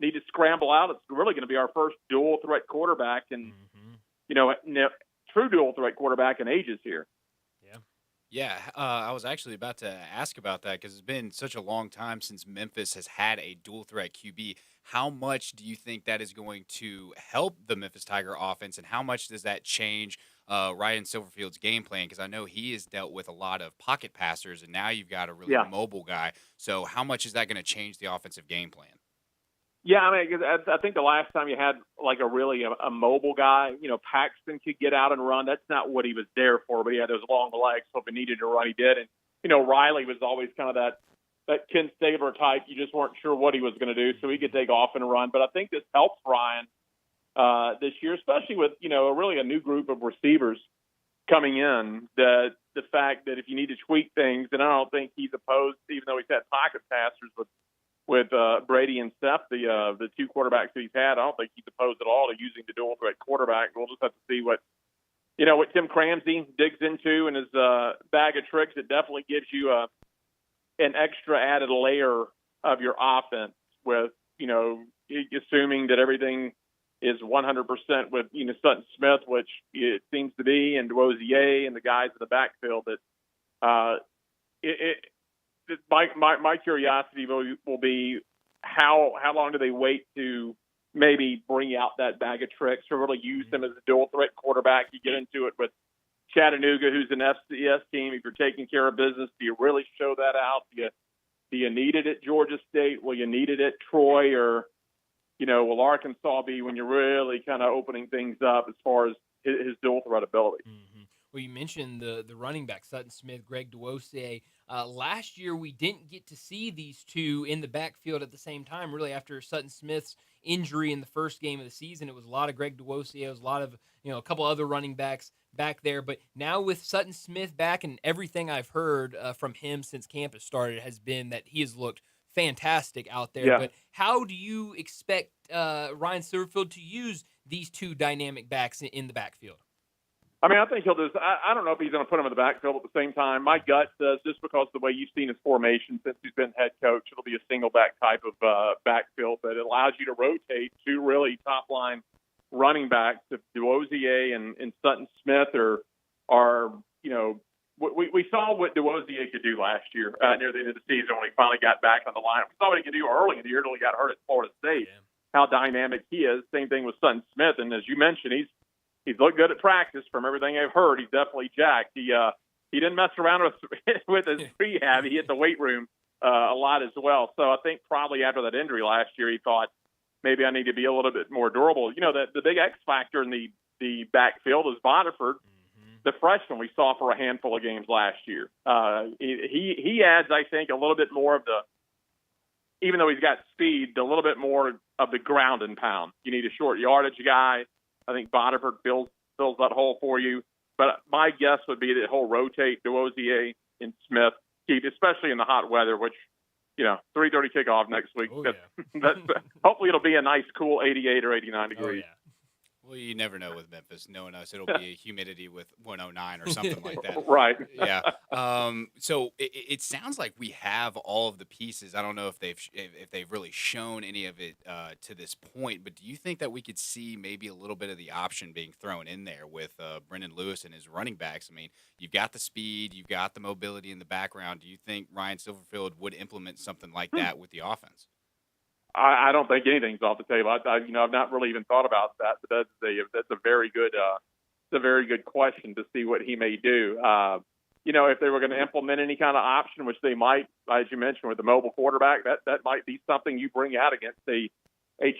need to scramble out. It's really going to be our first dual-threat quarterback and, true dual-threat quarterback in ages here. Yeah, I was actually about to ask about that because it's been such a long time since Memphis has had a dual-threat QB. How much do you think that is going to help the Memphis Tiger offense, and how much does that change Ryan Silverfield's game plan? Because I know he has dealt with a lot of pocket passers, and now you've got a really mobile guy. So how much is that going to change the offensive game plan? Yeah, I mean, 'cause I think the last time you had like a mobile guy, Paxton could get out and run. That's not what he was there for, but he had those long legs, so if he needed to run, he did. And Riley was always kind of that Ken Stabler type. You just weren't sure what he was going to do, so he could take off and run. But I think this helps Ryan this year, especially with really a new group of receivers coming in. The fact that if you need to tweak things, and I don't think he's opposed, even though he's had pocket passers with Brady and Steph, the two quarterbacks that he's had, I don't think he's opposed at all to using the dual threat quarterback. We'll just have to see what Tim Cramsey digs into in his bag of tricks. It definitely gives you an extra added layer of your offense with, assuming that everything is 100% with, Sutton Smith, which it seems to be, and Duozier and the guys in the backfield. That my curiosity will be how long do they wait to maybe bring out that bag of tricks or really use them as a dual threat quarterback? You get into it with Chattanooga, who's an FCS team. If you're taking care of business, do you really show that out? Do you need it at Georgia State? Will you need it at Troy? Or, will Arkansas be when you're really kind of opening things up as far as his dual threat ability? Mm-hmm. Well, you mentioned the running back, Sutton Smith, Greg Duozier. Last year, we didn't get to see these two in the backfield at the same time. Really, after Sutton Smith's injury in the first game of the season, it was a lot of Greg Duozier. It was a lot of, a couple other running backs back there. But now with Sutton Smith back, and everything I've heard from him since camp has started has been that he has looked fantastic out there. Yeah. But how do you expect Ryan Silverfield to use these two dynamic backs in the backfield? I mean, I think he'll just – I don't know if he's going to put him in the backfield at the same time. My gut says just because of the way you've seen his formation since he's been head coach, it'll be a single-back type of backfield, but it allows you to rotate two really top-line running backs. If Duozier and Sutton Smith are we saw what Duozier could do last year near the end of the season when he finally got back on the line. We saw what he could do early in the year until he got hurt at Florida State, how dynamic he is. Same thing with Sutton Smith, and as you mentioned, He's looked good at practice from everything I've heard. He's definitely jacked. He didn't mess around with his rehab. He hit the weight room a lot as well. So I think probably after that injury last year, he thought maybe I need to be a little bit more durable. The big X factor in the backfield is Bodiford, the freshman we saw for a handful of games last year. He adds, I think, a little bit more of even though he's got speed, a little bit more of the ground and pound. You need a short yardage guy. I think Bodiford fills that hole for you. But my guess would be that he'll rotate Duozier and Smith, especially in the hot weather, which, 3:30 kickoff next week. Oh, yeah. Hopefully it'll be a nice, cool 88 or 89 degrees. Oh, yeah. Well, you never know with Memphis. Knowing us, it'll be a humidity with 109 or something like that. Right. Yeah. So it sounds like we have all of the pieces. I don't know if they've really shown any of it to this point, but do you think that we could see maybe a little bit of the option being thrown in there with Brendan Lewis and his running backs? I mean, you've got the speed, you've got the mobility in the background. Do you think Ryan Silverfield would implement something like that with the offense? I don't think anything's off the table. I've not really even thought about that, but that's a very good question to see what he may do. If they were going to implement any kind of option, which they might, as you mentioned, with the mobile quarterback, that might be something you bring out against a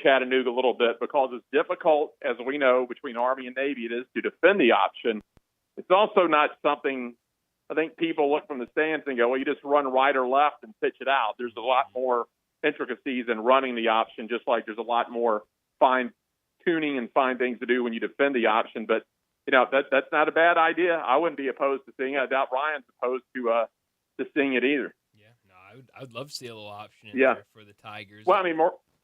Chattanooga a little bit, because it's difficult, as we know, between Army and Navy, it is to defend the option. It's also not something I think people look from the stands and go, well, you just run right or left and pitch it out. There's a lot more intricacies in running the option, just like there's a lot more fine tuning and fine things to do when you defend the option. But that's not a bad idea. I wouldn't be opposed to seeing it. I doubt Ryan's opposed to seeing it either. Yeah, no, I would love to see a little option in there for the Tigers. Well, I mean,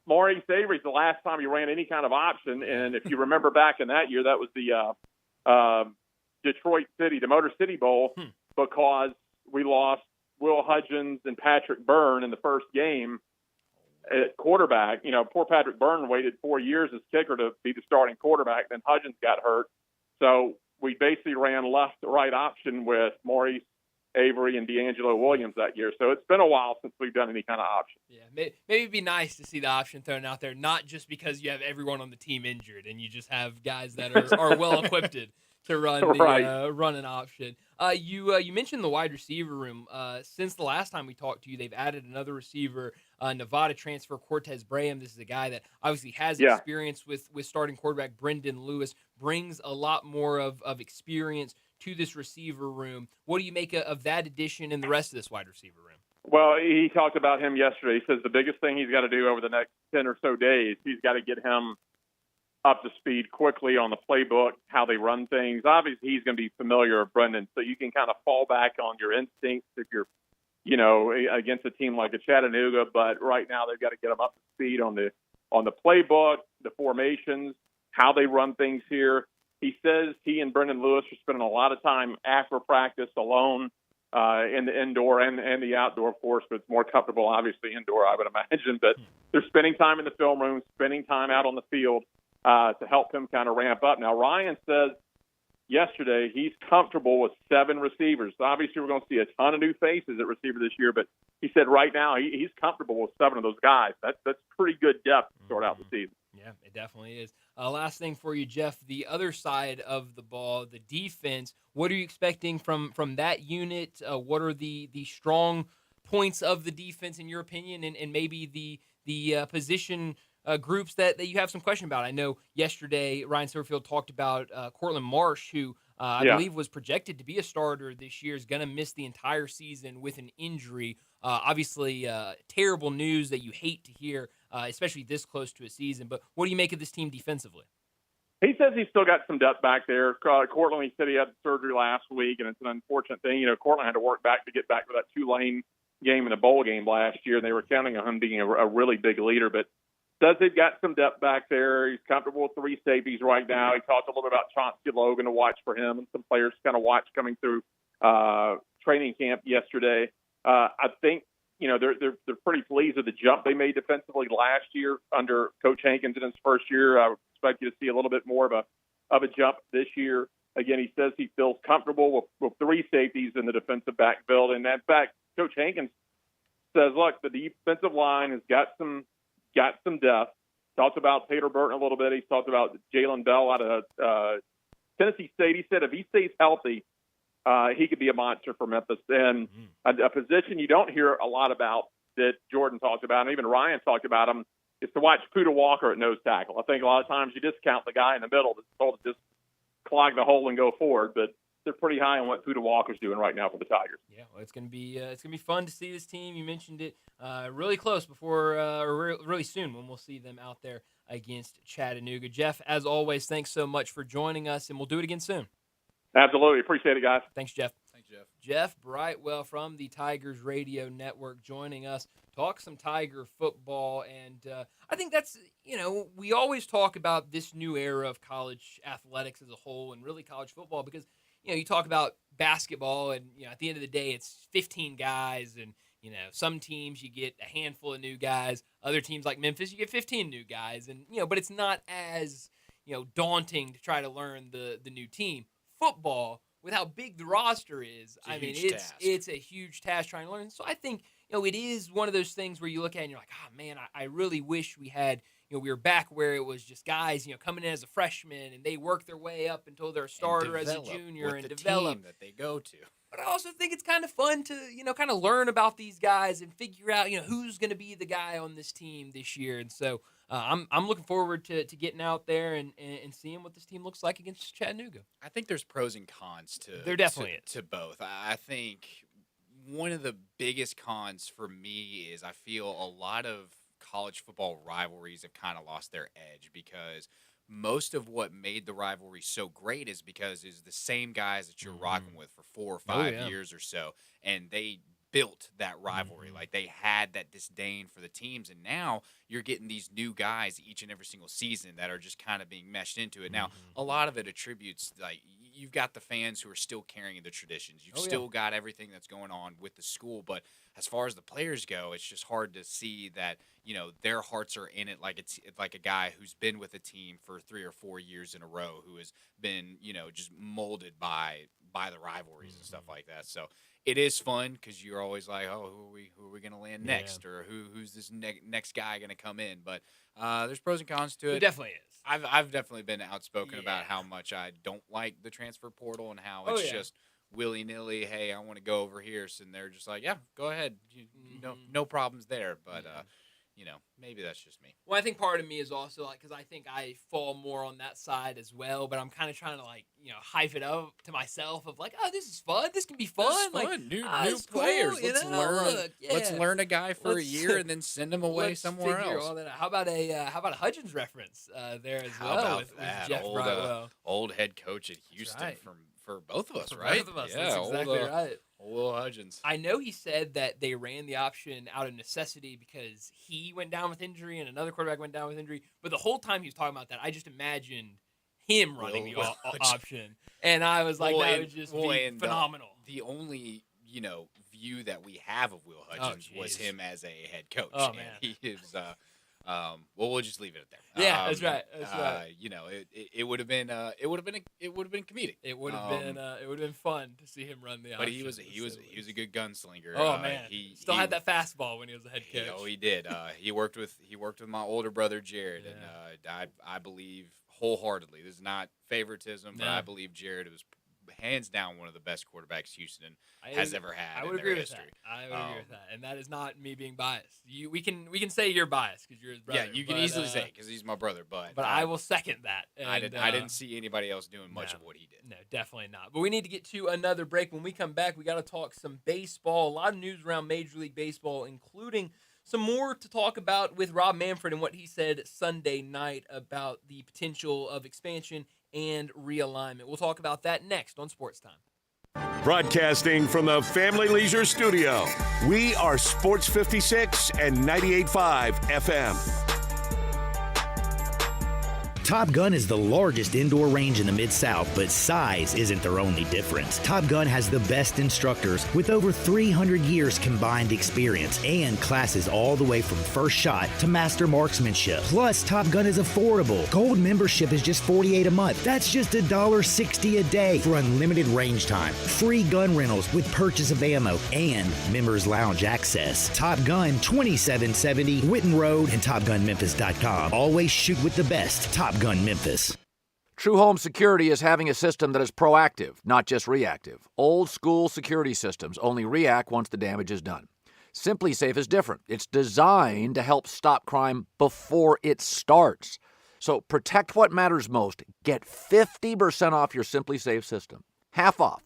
Maurice Avery's the last time he ran any kind of option, and if you remember back in that year, that was the Detroit City, the Motor City Bowl, because we lost Will Hudgens and Patrick Byrne in the first game at quarterback. Poor Patrick Byrne waited 4 years as kicker to be the starting quarterback. Then Hudgens got hurt. So we basically ran left to right option with Maurice Avery and D'Angelo Williams that year. So it's been a while since we've done any kind of option. Yeah, maybe it'd be nice to see the option thrown out there, not just because you have everyone on the team injured and you just have guys that are well equipped to run run an option. You mentioned the wide receiver room. Since the last time we talked to you, they've added another receiver, Nevada transfer Cortez Braham. This is a guy that obviously has experience with starting quarterback Brendan Lewis, brings a lot more of experience to this receiver room. What do you make of that addition and the rest of this wide receiver room? Well, he talked about him yesterday. He says the biggest thing he's got to do over the next 10 or so days, he's got to get him up to speed quickly on the playbook, how they run things. Obviously, he's going to be familiar with Brendan, so you can kind of fall back on your instincts if you're, against a team like a Chattanooga. But right now, they've got to get him up to speed on the playbook, the formations, how they run things here. He says he and Brendan Lewis are spending a lot of time after practice alone in the indoor and the outdoor, of course, but it's more comfortable, obviously, indoor, I would imagine. But they're spending time in the film room, spending time out on the field to help him kind of ramp up. Now, Ryan says yesterday he's comfortable with 7 receivers. So obviously, we're going to see a ton of new faces at receiver this year, but he said right now he's comfortable with 7 of those guys. That's pretty good depth to start out the season. Yeah, it definitely is. Last thing for you, Jeff, the other side of the ball, the defense, what are you expecting from that unit? What are the strong points of the defense, in your opinion, and maybe the position groups that you have some question about? I know yesterday Ryan Silverfield talked about Cortland Marsh, who I believe was projected to be a starter this year, is going to miss the entire season with an injury. Obviously, terrible news that you hate to hear, especially this close to a season. But what do you make of this team defensively? He says he's still got some depth back there. Cortland, he said he had surgery last week, and it's an unfortunate thing. Cortland had to work back to get back to that Tulane game in the bowl game last year, and they were counting on him being a really big leader. But says they've got some depth back there. He's comfortable with 3 safeties right now. He talked a little bit about Chauncey Logan to watch for him, and some players to kind of watch coming through training camp yesterday. I think they're pretty pleased with the jump they made defensively last year under Coach Hankins in his first year. I would expect you to see a little bit more of a jump this year. Again, he says he feels comfortable with 3 safeties in the defensive backfield. And in fact, Coach Hankins says, look, the defensive line has got some depth. Talked about Taylor Burton a little bit. He's talked about Jalen Bell out of Tennessee State. He said if he stays healthy, he could be a monster for Memphis. And a position you don't hear a lot about that Jordan talked about, and even Ryan talked about him, is to watch Puda Walker at nose tackle. I think a lot of times you discount the guy in the middle that's told to just clog the hole and go forward, but they're pretty high on what Puda Walker's doing right now for the Tigers. Yeah, well, it's gonna be fun to see this team. You mentioned it really close before, or really soon when we'll see them out there against Chattanooga. Jeff, as always, thanks so much for joining us, and we'll do it again soon. Absolutely. Appreciate it, guys. Thanks, Jeff. Thanks, Jeff. Jeff Brightwell from the Tigers Radio Network joining us, talk some Tiger football. And I think that's, we always talk about this new era of college athletics as a whole and really college football because, you talk about basketball and, at the end of the day, it's 15 guys and, some teams you get a handful of new guys. Other teams like Memphis, you get 15 new guys. And, but it's not as, daunting to try to learn the new team. Football, with how big the roster is, it's a huge task trying to learn. So I think, it is one of those things where you look at it and you're like, oh, man, I really wish we had, we were back where it was just guys, coming in as a freshman and they work their way up until they're a starter as a junior and develop team that they go to. But I also think it's kind of fun to, kind of learn about these guys and figure out, who's going to be the guy on this team this year. And so I'm looking forward to getting out there and seeing what this team looks like against Chattanooga. I think there's pros and cons to both. I think one of the biggest cons for me is I feel a lot of college football rivalries have kind of lost their edge because most of what made the rivalry so great is because it's the same guys that you're rocking with for 4 or 5 years or so, and they built that rivalry. Like they had that disdain for the teams, and now you're getting these new guys each and every single season that are just kind of being meshed into it. Now, a lot of it attributes, like, you've got the fans who are still carrying the traditions. You've still got everything that's going on with the school, but as far as the players go, it's just hard to see that, their hearts are in it like it's like a guy who's been with a team for 3 or 4 years in a row who has been, just molded by the rivalries and stuff like that. So it is fun because you're always like, oh, who are we going to land next, or who's this next guy going to come in? But there's pros and cons to it. It definitely is. I've definitely been outspoken about how much I don't like the transfer portal and how it's just willy-nilly, hey, I want to go over here. So they're just like, yeah, go ahead. No problems there. But, maybe that's just me. Well, I think part of me is also like, because I think I fall more on that side as well, but I'm kind of trying to hype it up to myself of like, oh, this is fun. This can be fun. This is fun. Like, New Cool, players. Let's learn a guy for a year and then send him away somewhere else. All that out. How about a Hudgens reference there as How well about with that? Jeff Brightwell. Old head coach at Houston right. for both of us, For right? both of us. Yeah, That's exactly right. Old Hudgens. I know he said that they ran the option out of necessity because he went down with injury and another quarterback went down with injury. But the whole time he was talking about that, I just imagined him running the option. And I was like, that would just be phenomenal. The only, view that we have of Will Hudgens was him as a head coach. Oh, man. He is, we'll just leave it at that. Yeah, that's right. That's right. It would have been comedic. It would have been fun to see him run the option. But he was a good gunslinger. Oh man, he still had that fastball when he was a head coach. He did. He worked with my older brother Jared, and I believe wholeheartedly. This is not favoritism, but I believe Jared was hands down one of the best quarterbacks Houston has ever had in their history. I would agree with that, and that is not me being biased. We can say you're biased because you're his brother. Yeah, you can easily say because he's my brother, but I will second that. And, I didn't see anybody else doing much of what he did. No, definitely not. But we need to get to another break. When we come back, we got to talk some baseball. A lot of news around Major League Baseball, including some more to talk about with Rob Manfred and what he said Sunday night about the potential of expansion and realignment. We'll talk about that next on Sports Time. Broadcasting from the Family Leisure Studio, we are Sports 56 and 98.5 FM. Top Gun is the largest indoor range in the Mid-South, but size isn't their only difference. Top Gun has the best instructors with over 300 years combined experience and classes all the way from first shot to master marksmanship. Plus, Top Gun is affordable. Gold membership is just $48 a month. That's just $1.60 a day for unlimited range time, free gun rentals with purchase of ammo, and members lounge access. Top Gun 2770 Witten Road and TopGunMemphis.com. Always shoot with the best. Top Gun Memphis. True Home Security is having a system that is proactive, not just reactive. Old school security systems only react once the damage is done. SimpliSafe is different. It's designed to help stop crime before it starts. So protect what matters most. Get 50% off your SimpliSafe system. Half off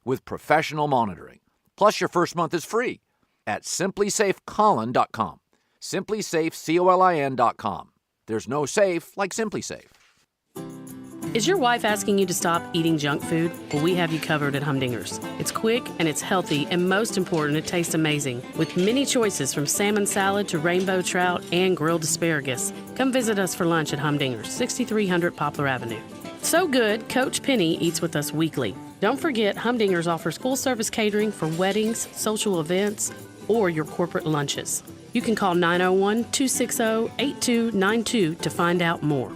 with professional monitoring. Plus your first month is free at simplysafecolin.com. simplysafecolin.com. There's no safe like SimpliSafe. Is your wife asking you to stop eating junk food? Well, we have you covered at Humdinger's. It's quick and it's healthy, and most important, it tastes amazing. With many choices from salmon salad to rainbow trout and grilled asparagus. Come visit us for lunch at Humdinger's, 6300 Poplar Avenue. So good, Coach Penny eats with us weekly. Don't forget, Humdinger's offers full-service catering for weddings, social events, or your corporate lunches. You can call 901-260-8292 to find out more.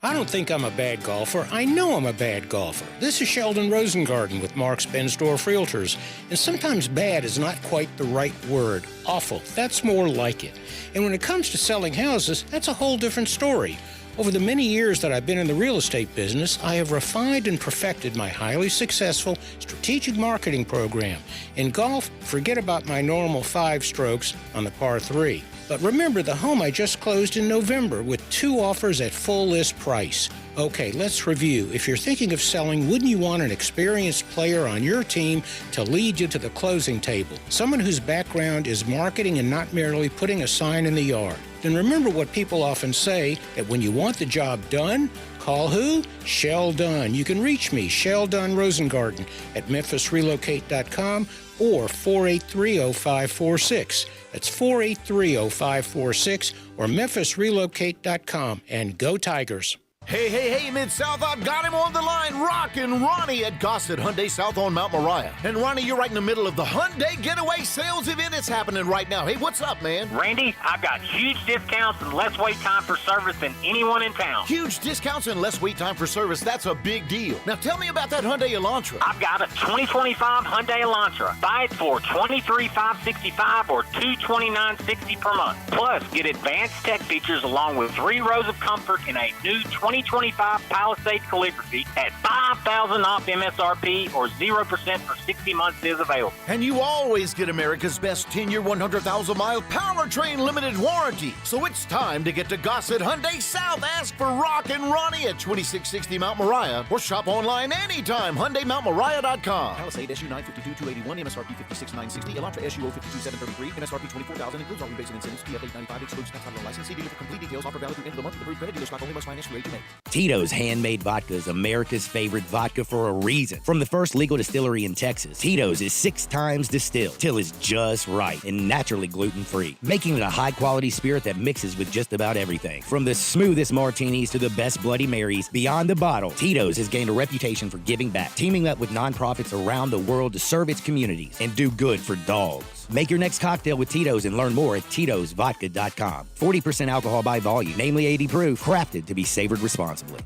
I don't think I'm a bad golfer. I know I'm a bad golfer. This is Sheldon Rosengarten with Mark's Bensdorf Realtors. And sometimes bad is not quite the right word. Awful, that's more like it. And when it comes to selling houses, that's a whole different story. Over the many years that I've been in the real estate business, I have refined and perfected my highly successful strategic marketing program. In golf, forget about my normal 5 strokes on the par 3. But remember the home I just closed in November with 2 offers at full list price. Okay, let's review. If you're thinking of selling, wouldn't you want an experienced player on your team to lead you to the closing table? Someone whose background is marketing and not merely putting a sign in the yard. Then remember what people often say, that when you want the job done, call who? Shell Dunn. You can reach me, Shell Dunn Rosengarten, at MemphisRelocate.com or 483-0546. That's 483-0546 or MemphisRelocate.com. And go Tigers. Hey, Mid-South, I've got him on the line. Rockin' Ronnie at Gossett Hyundai South on Mount Moriah. And Ronnie, you're right in the middle of the Hyundai Getaway sales event. It's happening right now. Hey, what's up, man? Randy, I've got huge discounts and less wait time for service than anyone in town. Huge discounts and less wait time for service. That's a big deal. Now tell me about that Hyundai Elantra. I've got a 2025 Hyundai Elantra. Buy it for $23,565 or $229.60 per month. Plus, get advanced tech features along with 3 rows of comfort in a new 2025 Palisade calligraphy at $5,000 off MSRP or 0% for 60 months is available. And you always get America's best 10-year, 100,000-mile powertrain limited warranty. So it's time to get to Gossett Hyundai South. Ask for Rockin' Ronnie at 2660 Mount Moriah or shop online anytime. HyundaiMountMoriah.com. Palisade SU 952-281, MSRP 56,960. Elantra SU 052-733, MSRP 24,000. Includes all rebates and incentives. PF 895 excludes tax on license. See dealer for complete details. Offer valid through end of the month. Approved credit dealer stock only. Must finance through May. Tito's Handmade Vodka is America's favorite vodka for a reason. From the first legal distillery in Texas, Tito's is 6 times distilled till it's just right and naturally gluten-free, making it a high-quality spirit that mixes with just about everything. From the smoothest martinis to the best Bloody Marys, beyond the bottle, Tito's has gained a reputation for giving back, teaming up with nonprofits around the world to serve its communities and do good for dogs. Make your next cocktail with Tito's and learn more at Tito'sVodka.com. 40% alcohol by volume, namely 80 proof, crafted to be savored responsibly.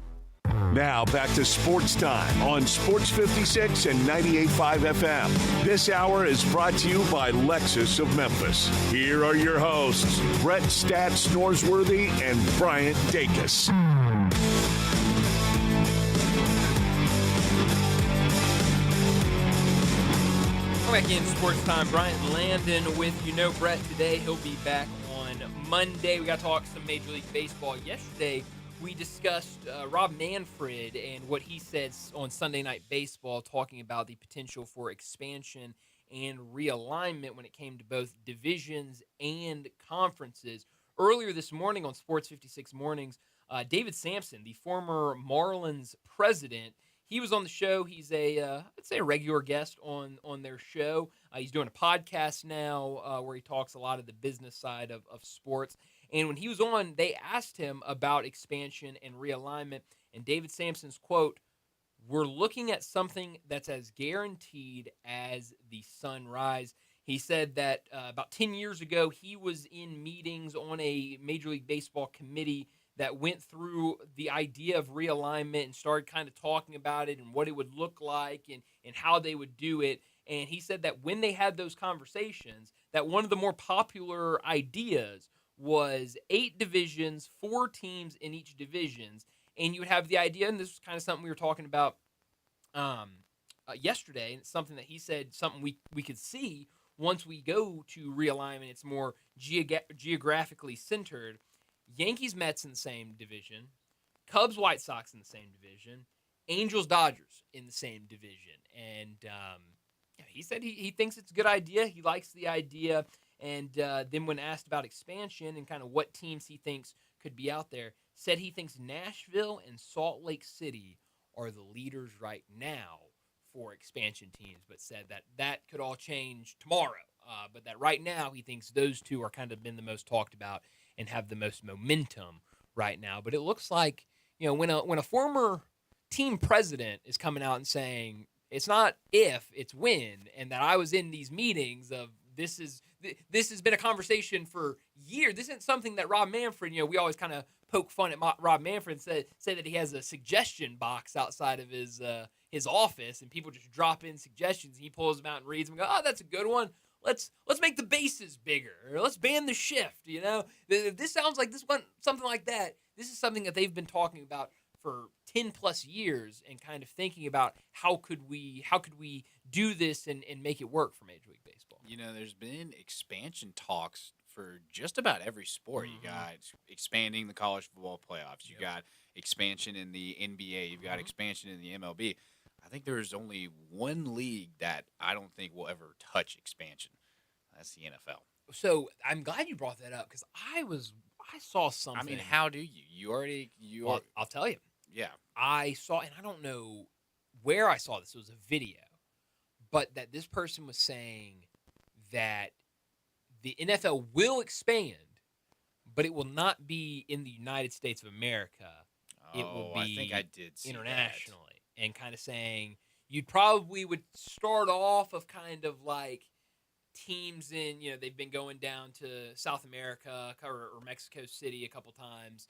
Now back to Sports Time on Sports 56 and 98.5 FM. This hour is brought to you by Lexus of Memphis. Here are your hosts, Brett Stats Norsworthy and Bryant Dacus. Welcome back in Sports Time. Bryant Landon with you. Know Brett today. He'll be back on Monday. We got to talk some Major League Baseball. Yesterday, we discussed Rob Manfred and what he said on Sunday Night Baseball, talking about the potential for expansion and realignment when it came to both divisions and conferences. Earlier this morning on Sports 56 Mornings, David Sampson, the former Marlins president, he was on the show. He's I'd say a regular guest on their show. He's doing a podcast now where he talks a lot of the business side of sports. And when he was on, they asked him about expansion and realignment. And David Sampson's quote, "We're looking at something that's as guaranteed as the sunrise." He said that about 10 years ago, he was in meetings on a Major League Baseball committee that went through the idea of realignment and started kind of talking about it and what it would look like and how they would do it. And he said that when they had those conversations, that one of the more popular ideas was 8 divisions, 4 teams in each divisions. And you would have the idea, and this was kind of something we were talking about yesterday, and it's something that he said, something we could see once we go to realignment. It's more geographically centered. Yankees, Mets in the same division, Cubs, White Sox in the same division, Angels, Dodgers in the same division. And he said he thinks it's a good idea. He likes the idea. And then when asked about expansion and kind of what teams he thinks could be out there, said he thinks Nashville and Salt Lake City are the leaders right now for expansion teams, but said that could all change tomorrow. But that right now he thinks those two are kind of been the most talked about and have the most momentum right now. But it looks like, when a former team president is coming out and saying it's not if, it's when, and that I was in these meetings of this has been a conversation for years. This isn't something that Rob Manfred, we always kind of poke fun at Rob Manfred and say that he has a suggestion box outside of his office and people just drop in suggestions and he pulls them out and reads them and go, oh, that's a good one. Let's make the bases bigger. Or let's ban the shift. This sounds like this one, something like that. This is something that they've been talking about for 10 plus years and kind of thinking about how could we do this and make it work for Major League Baseball. There's been expansion talks for just about every sport. Mm-hmm. You got expanding the college football playoffs. You got expansion in the NBA. You've got expansion in the MLB. I think there's only one league that I don't think will ever touch expansion. That's the NFL. So I'm glad you brought that up because I saw something. I mean, how do you? Well, I'll tell you. Yeah. I saw, and I don't know where I saw this. It was a video, but that this person was saying that the NFL will expand, but it will not be in the United States of America. it will be I think I did see internationally, and kind of saying you'd probably would start off of kind of like teams in, they've been going down to South America or Mexico City a couple times,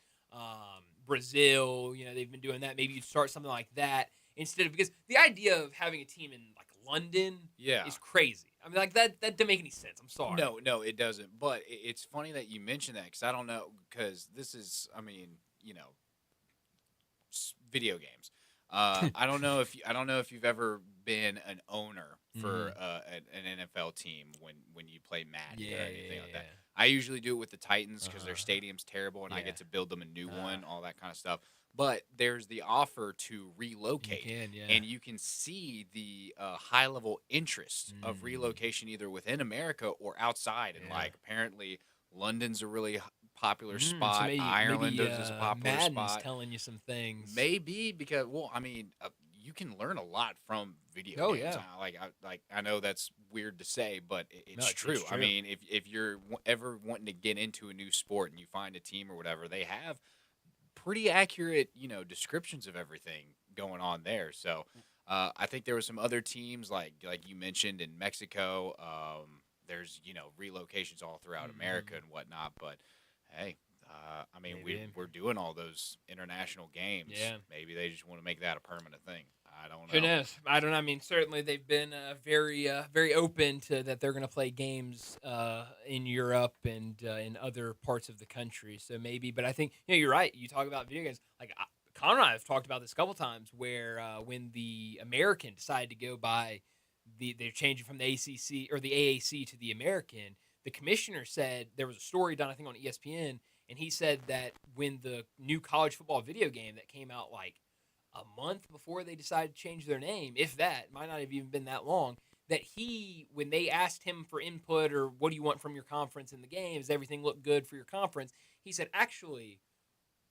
Brazil, they've been doing that. Maybe you'd start something like that instead of, because the idea of having a team in like London is crazy. I mean, like that doesn't make any sense. I'm sorry. No, it doesn't. But it's funny that you mentioned that, because I don't know, because this is, video games. I don't know if you've ever been an owner for an NFL team when you play Madden or anything like that. I usually do it with the Titans because their stadium's terrible and I get to build them a new one, all that kind of stuff. But there's the offer to relocate, and you can see the high-level interest of relocation either within America or outside. And like apparently, London's a really popular spot. So Ireland is a popular Madden's spot. telling you some things. Maybe because, you can learn a lot from video games. I know that's weird to say, but it's true. It's true. I mean, if you're ever wanting to get into a new sport and you find a team or whatever, they have pretty accurate, descriptions of everything going on there. So I think there were some other teams like you mentioned in Mexico. There's relocations all throughout America and whatnot. But hey, we're doing all those international games. Yeah. Maybe they just want to make that a permanent thing. I don't know. Who knows? I don't know. I mean, certainly they've been very open to that they're going to play games in Europe and in other parts of the country. So maybe, but I think you're right. You talk about video games. Like Connor and I have talked about this a couple times, where when the American decided to go by they're changing from the ACC or the AAC to the American. The commissioner said there was a story done, I think, on ESPN, and he said that when the new college football video game that came out like a month before they decided to change their name, if that, might not have even been that long, that when they asked him for input or what do you want from your conference in the game, does everything look good for your conference, he said, actually,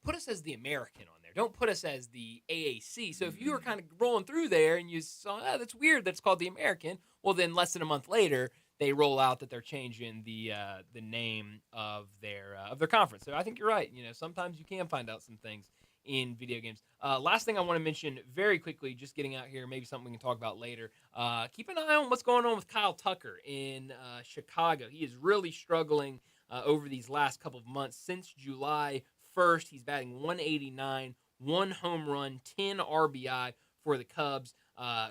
put us as the American on there. Don't put us as the AAC. So if you were kind of rolling through there and you saw, that's weird that's called the American, well, then less than a month later, they roll out that they're changing the name of their conference. So I think you're right. Sometimes you can find out some things in video games. Last thing I want to mention very quickly, just getting out here, maybe something we can talk about later. Keep an eye on what's going on with Kyle Tucker in Chicago. He is really struggling over these last couple of months. Since July 1st, he's batting 189, 1 home run, 10 RBI for the Cubs.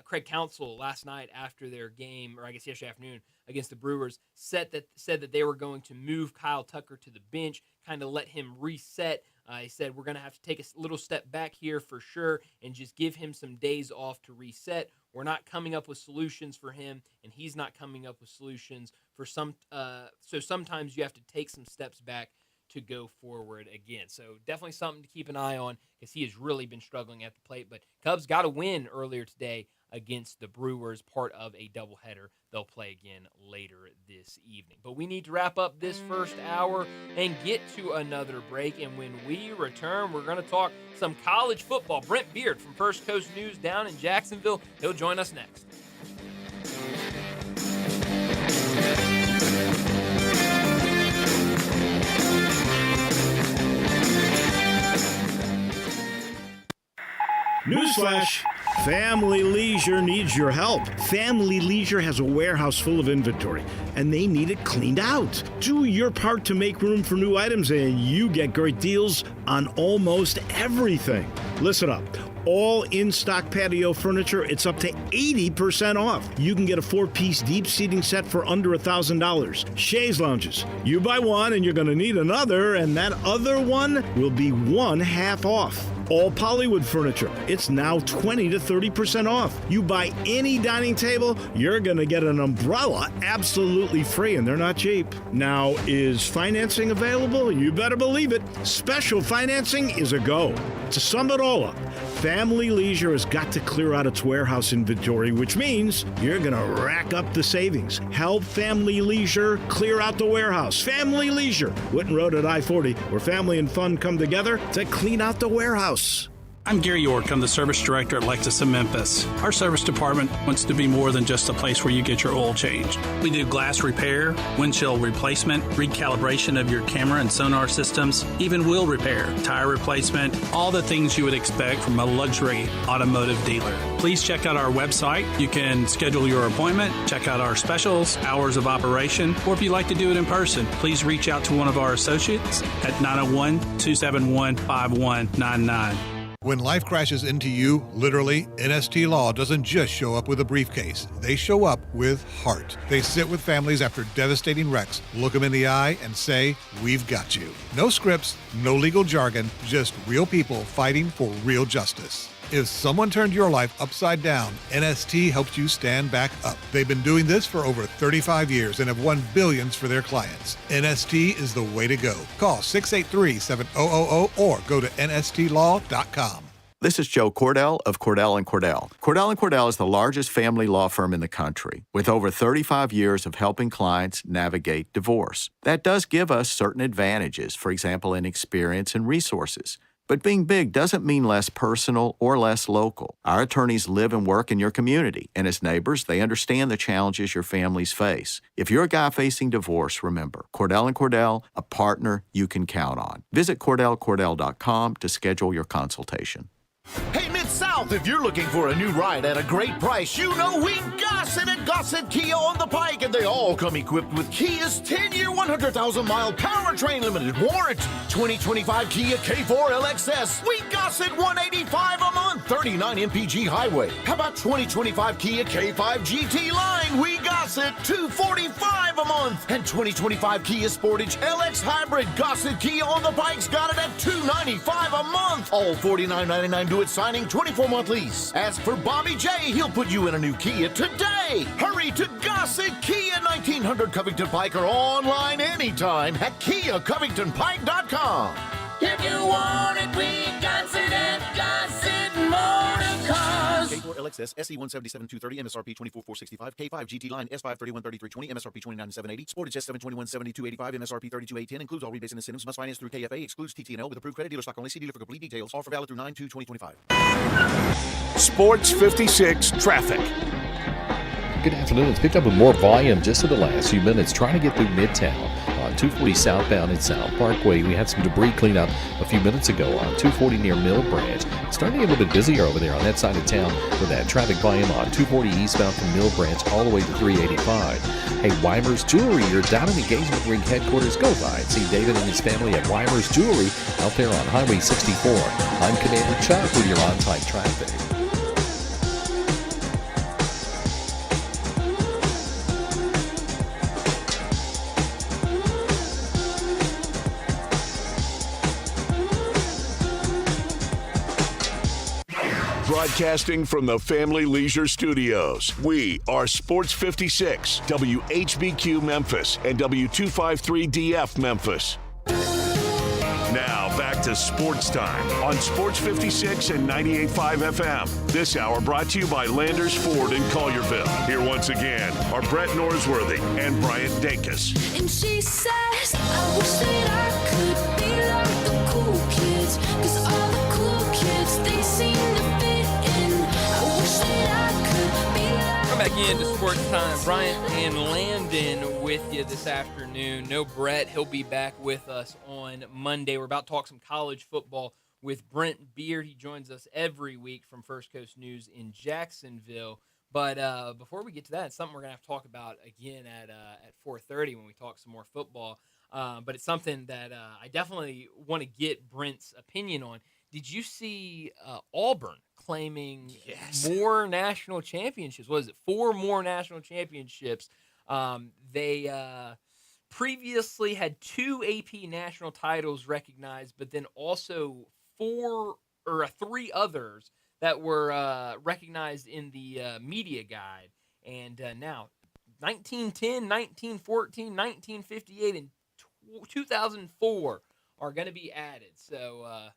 Craig Counsell last night after their game, or I guess yesterday afternoon, against the Brewers, said that they were going to move Kyle Tucker to the bench, kind of let him reset. He said, we're going to have to take a little step back here for sure and just give him some days off to reset. We're not coming up with solutions for him, and he's not coming up with solutions for some. So sometimes you have to take some steps back to go forward again. So definitely something to keep an eye on because he has really been struggling at the plate. But Cubs got a win earlier today against the Brewers, part of a doubleheader. They'll play again later this evening. But we need to wrap up this first hour and get to another break. And when we return, we're going to talk some college football. Brent Beard from First Coast News down in Jacksonville. He'll join us next. Newsflash! Family Leisure needs your help. Family Leisure has a warehouse full of inventory, and they need it cleaned out. Do your part to make room for new items, and you get great deals on almost everything. Listen up. All in-stock patio furniture, it's up to 80% off. You can get a 4-piece deep seating set for under $1,000. Chaise lounges. You buy one and you're going to need another, and that other one will be one half off. All Pollywood furniture, it's now 20 to 30% off. You buy any dining table, you're going to get an umbrella absolutely free, and they're not cheap. Now, is financing available? You better believe it. Special financing is a go. To sum it all up, Family Leisure has got to clear out its warehouse inventory, which means you're going to rack up the savings. Help Family Leisure clear out the warehouse. Family Leisure, Whitten Road at I-40, where family and fun come together to clean out the warehouse. I'm Gary York. I'm the service director at Lexus of Memphis. Our service department wants to be more than just a place where you get your oil changed. We do glass repair, windshield replacement, recalibration of your camera and sonar systems, even wheel repair, tire replacement, all the things you would expect from a luxury automotive dealer. Please check out our website. You can schedule your appointment, check out our specials, hours of operation, or if you'd like to do it in person, please reach out to one of our associates at 901-271-5199. When life crashes into you, literally, NST Law doesn't just show up with a briefcase. They show up with heart. They sit with families after devastating wrecks, look them in the eye, and say, "We've got you." No scripts, no legal jargon, just real people fighting for real justice. If someone turned your life upside down, NST helps you stand back up. They've been doing this for over 35 years and have won billions for their clients. NST is the way to go. Call 683-7000 or go to nstlaw.com. This is Joe Cordell of Cordell & Cordell. Cordell & Cordell is the largest family law firm in the country with over 35 years of helping clients navigate divorce. That does give us certain advantages, for example, in experience and resources. But being big doesn't mean less personal or less local. Our attorneys live and work in your community, and as neighbors, they understand the challenges your families face. If you're a guy facing divorce, remember, Cordell & Cordell, a partner you can count on. Visit CordellCordell.com to schedule your consultation. Hey, Mid-South, if you're looking for a new ride at a great price, you know we Gossett at Gossett Kia on the Pike, and they all come equipped with Kia's 10-year, 100,000-mile powertrain limited warranty. 2025 Kia K4 LXS, we Gossett $185 a month, 39 MPG highway. How about 2025 Kia K5 GT line, we Gossett $245 a month, and 2025 Kia Sportage LX Hybrid, Gossett Kia on the Pike's got it at $295 a month. All $49.99 do it signing, 24-month lease. Ask for Bobby J. He'll put you in a new Kia today. Hurry to Gossett Kia, 1900 Covington Pike, or online anytime at KiaCovingtonPike.com. If you want it, we Gossett at Gossett Motor Cars. K4 LXS SE 177,230 MSRP 24,465. K5 GT line S5 31,3320 MSRP 29,780. Sportage S7 21,7285 MSRP 32,810. Includes all rebates and incentives. Must finance through KFA. Excludes TTNL with approved credit. Dealer stock only. See dealer for complete details. Offer valid through 9/2/2025. Sports 56 traffic. Good afternoon. It's picked up with more volume just in the last few minutes trying to get through Midtown. On 240 southbound at South Parkway, we had some debris cleanup a few minutes ago on 240 near Mill Branch. Starting to get a little bit busier over there on that side of town with that traffic volume on 240 eastbound from Mill Branch all the way to 385. Hey, Weimer's Jewelry, you're down in Engagement Ring headquarters. Go by and see David and his family at Weimer's Jewelry out there on Highway 64. I'm Commander Chuck with your on-time traffic. Broadcasting from the Family Leisure Studios, we are Sports 56, WHBQ Memphis, and W253DF Memphis. Now back to Sports Time on Sports 56 and 98.5 FM. This hour brought to you by Landers Ford in Collierville. Here once again are Brett Norsworthy and Bryant Dacus. And she says, I wish that I could be like the cool kids, 'cause all the cool kids, they seem to fit in. I wish that I could be like. Come back into Sports Time. Bryant and Landon with you this afternoon. No Brett. He'll be back with us on Monday. We're about to talk some college football with Brent Beard. He joins us every week from First Coast News in Jacksonville. But before we get to that, it's something we're going to have to talk about again at 4:30 when we talk some more football. But it's something that I definitely want to get Brent's opinion on. Did you see Auburn claiming more national championships? What is it? 4 more national championships. They previously had 2 AP national titles recognized, but then also 3 others that were recognized in the media guide. And now 1910, 1914, 1958, and 2004 are going to be added. So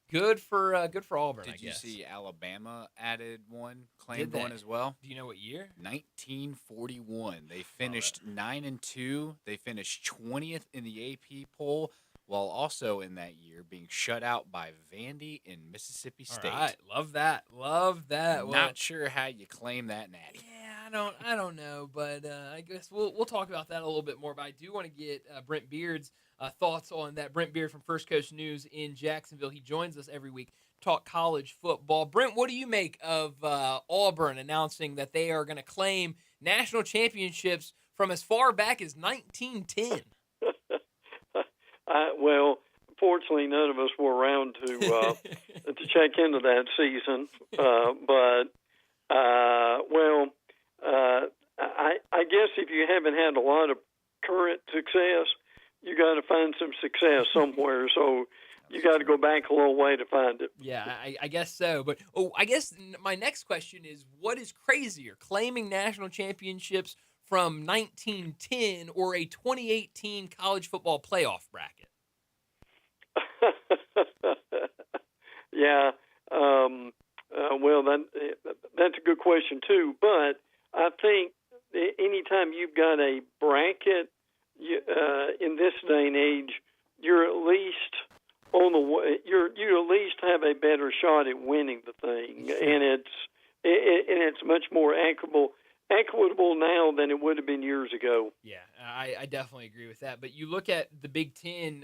good for Auburn, I guess. Did you see Alabama added one, claimed one as well? Do you know what year? 1941. They finished 9-2. They finished 20th in the AP poll while also in that year being shut out by Vandy and Mississippi State. All right, love that. Love that. Not sure how you claim that natty. Yeah, I don't know, but I guess we'll talk about that a little bit more. But I do want to get Brent Beard's thoughts on that. Brent Beard from First Coast News in Jacksonville. He joins us every week to talk college football. Brent, what do you make of Auburn announcing that they are going to claim national championships from as far back as 1910? Well, fortunately, none of us were around to check into that season. I guess if you haven't had a lot of current success, you got to find some success somewhere. So you got to go back a little way to find it. Yeah, I guess so. But I guess my next question is, what is crazier, claiming national championships from 1910 or a 2018 college football playoff bracket? Yeah. Well, that's a good question too. But I think anytime you've got a bracket in this day and age, you're at least on the way. You at least have a better shot at winning the thing, and it's much more equitable now than it would have been years ago. Yeah, I definitely agree with that. But you look at the Big Ten,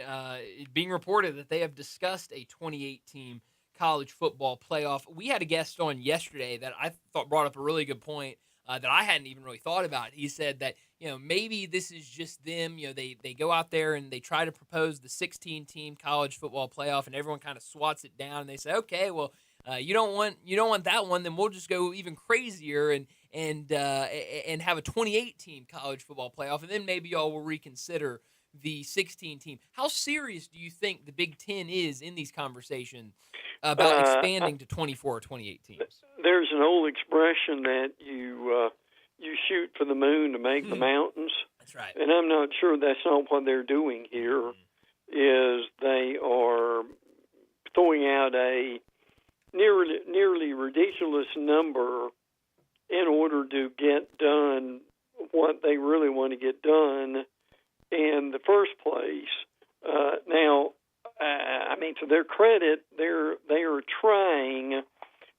being reported that they have discussed a 2018 college football playoff. We had a guest on yesterday that I thought brought up a really good point that I hadn't even really thought about. He said that, maybe this is just them. They go out there and they try to propose the 16-team college football playoff, and everyone kind of swats it down, and they say, okay, well, you don't want that one, then we'll just go even crazier and have a 28-team college football playoff, and then maybe y'all will reconsider the 16-team. How serious do you think the Big Ten is in these conversations about expanding to 24 or 28 teams? There's an old expression that you shoot for the moon to make the mountains. That's right. And I'm not sure that's not what they're doing here. Is they are throwing out a nearly ridiculous number in order to get done what they really want to get done in the first place. Now, to their credit, they are trying,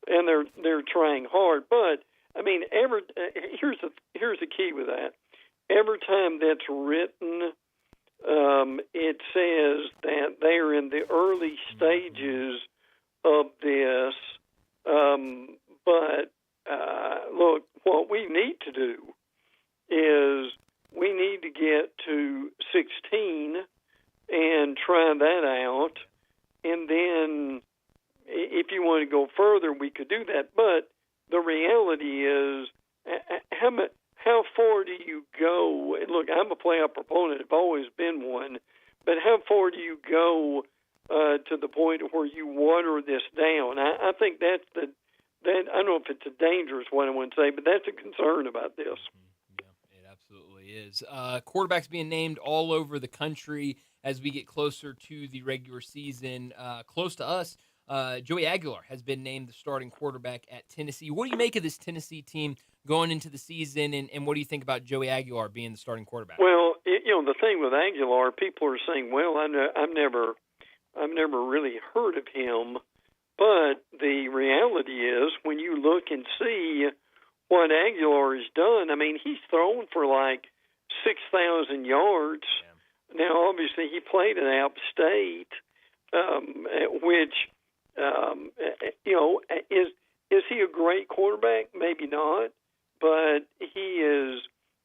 and they're trying hard. But here's the key with that. Every time that's written, it says that they are in the early stages of this. But look, what we need to do is we need to get to 16 and try that out. And then if you want to go further, we could do that. But the reality is, how far do you go? And look, I'm a playoff proponent. I've always been one. But how far do you go to the point where you water this down? I think that I don't know if it's a dangerous one I want to say, but that's a concern about this. Yeah, it absolutely is. Quarterbacks being named all over the country as we get closer to the regular season. Close to us, Joey Aguilar has been named the starting quarterback at Tennessee. What do you make of this Tennessee team going into the season, and what do you think about Joey Aguilar being the starting quarterback? Well, the thing with Aguilar, people are saying, well, I've never really heard of him. But the reality is, when you look and see what Aguilar has done, he's thrown for like 6,000 yards. Yeah. Now, obviously, he played at App State, which, is he a great quarterback? Maybe not. But he is,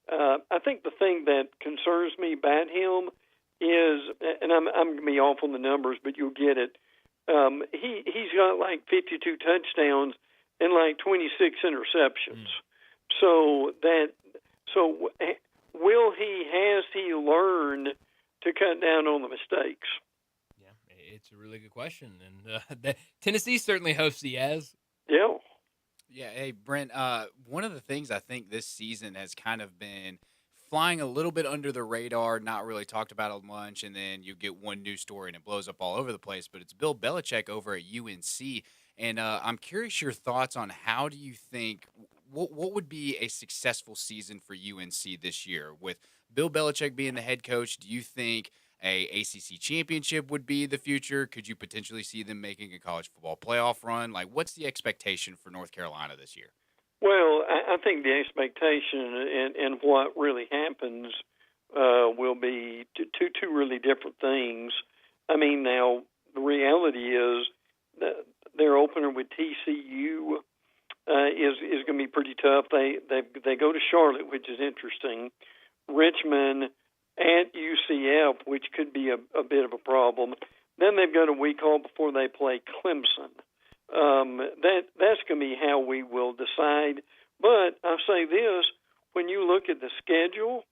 I think the thing that concerns me about him is, and I'm going to be off on the numbers, but you'll get it. He's got like 52 touchdowns and like 26 interceptions. Has he learned to cut down on the mistakes? Yeah, it's a really good question, and Tennessee certainly hopes he has. Yeah. Yeah. Hey, Brent. One of the things I think this season has kind of been flying a little bit under the radar, not really talked about much, and then you get one news story and it blows up all over the place. But it's Bill Belichick over at UNC, and I'm curious your thoughts on how do you think what would be a successful season for UNC this year with Bill Belichick being the head coach? Do you think a ACC championship would be the future? Could you potentially see them making a college football playoff run? Like, what's the expectation for North Carolina this year? Well, I think the expectation and what really happens will be two really different things. I mean, now the reality is that their opener with TCU is going to be pretty tough. They go to Charlotte, which is interesting. Richmond at UCF, which could be a bit of a problem. Then they've got a week off before they play Clemson. That's going to be how we will decide. But I'll say this, when you look at the schedule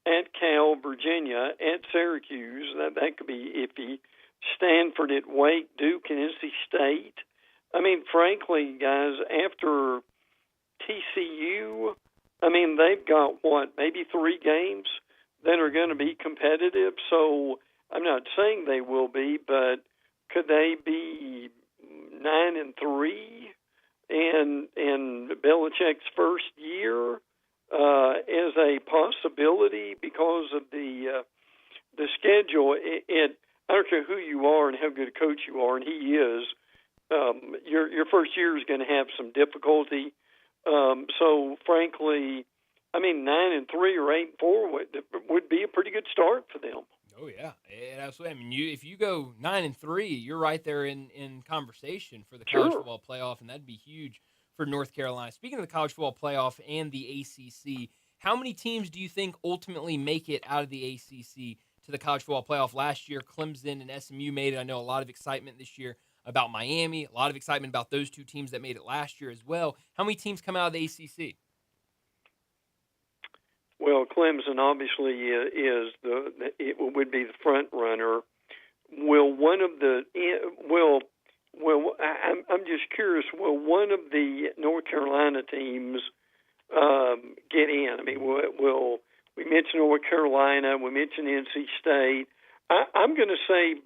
at Cal, Virginia, at Syracuse, that could be iffy. Stanford at Wake, Duke, and NC State. I mean, frankly, guys, after TCU, I mean, they've got, maybe 3 games that are going to be competitive. So I'm not saying they will be, but could they be 9-3 in Belichick's first year as a possibility because of the schedule? I don't care who you are and how good a coach you are, and he is. Your first year is going to have some difficulty. So, frankly, I mean, 9-3 or 8-4 would be a pretty good start for them. Oh yeah, and absolutely. I mean, if you go 9-3, you're right there in conversation for the college football playoff, and that'd be huge for North Carolina. Speaking of the college football playoff and the ACC, how many teams do you think ultimately make it out of the ACC to the college football playoff? Last year, Clemson and SMU made it. I know a lot of excitement this year about Miami, a lot of excitement about those 2 teams that made it last year as well. How many teams come out of the ACC? Well, Clemson obviously would be the front runner. Will one of the I'm just curious. Will one of the North Carolina teams get in? I mean, will we mentioned North Carolina? We mentioned NC State. I'm going to say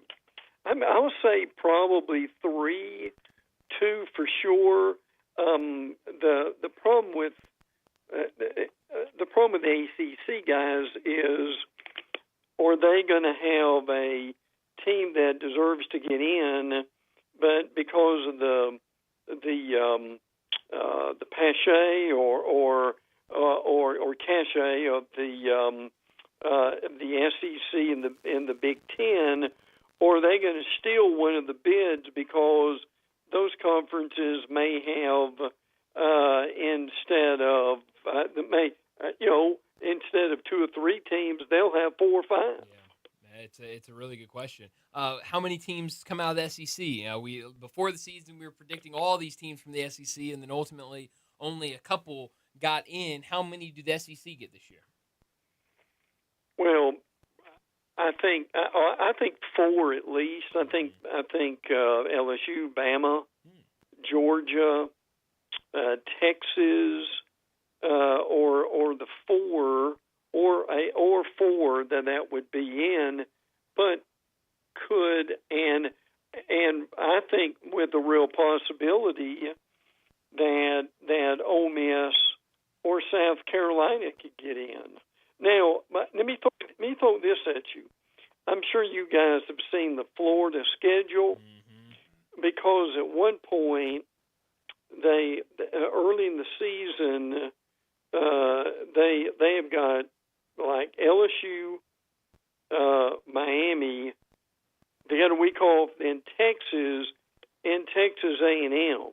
I'll say probably 3, 2 for sure. The problem with the ACC guys is, are they going to have a team that deserves to get in, but because of the cachet or cachet of the SEC and the Big Ten, or are they going to steal one of the bids because those conferences may have instead of instead of 2 or 3 teams, they'll have 4 or 5. Yeah, it's a really good question. How many teams come out of the SEC? We before the season we were predicting all these teams from the SEC, and then ultimately only a couple got in. How many did the SEC get this year? Well, I think 4 at least. I think LSU, Bama, Georgia, Texas, or the 4 or 4 that would be in, but could and I think with a real possibility that Ole Miss or South Carolina could get in. Now, let me throw this at you. I'm sure you guys have seen the Florida schedule, because at one point they early in the season they have got like LSU, Miami. They got a week off in Texas and Texas A&M.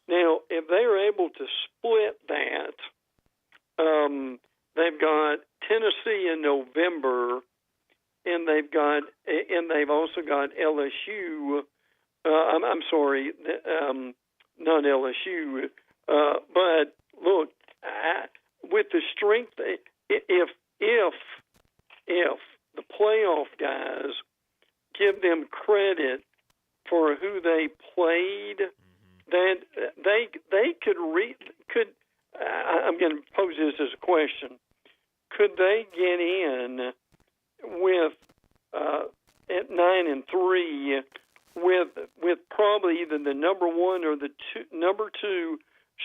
Now, if they are able to split that, they've got Tennessee in November, and they've also got LSU. I'm sorry, not LSU. But look, with the strength, if the playoff guys give them credit for who they played, then they could. I'm going to pose this as a question: could they get in with at 9-3 with probably either the number 1 or the number 2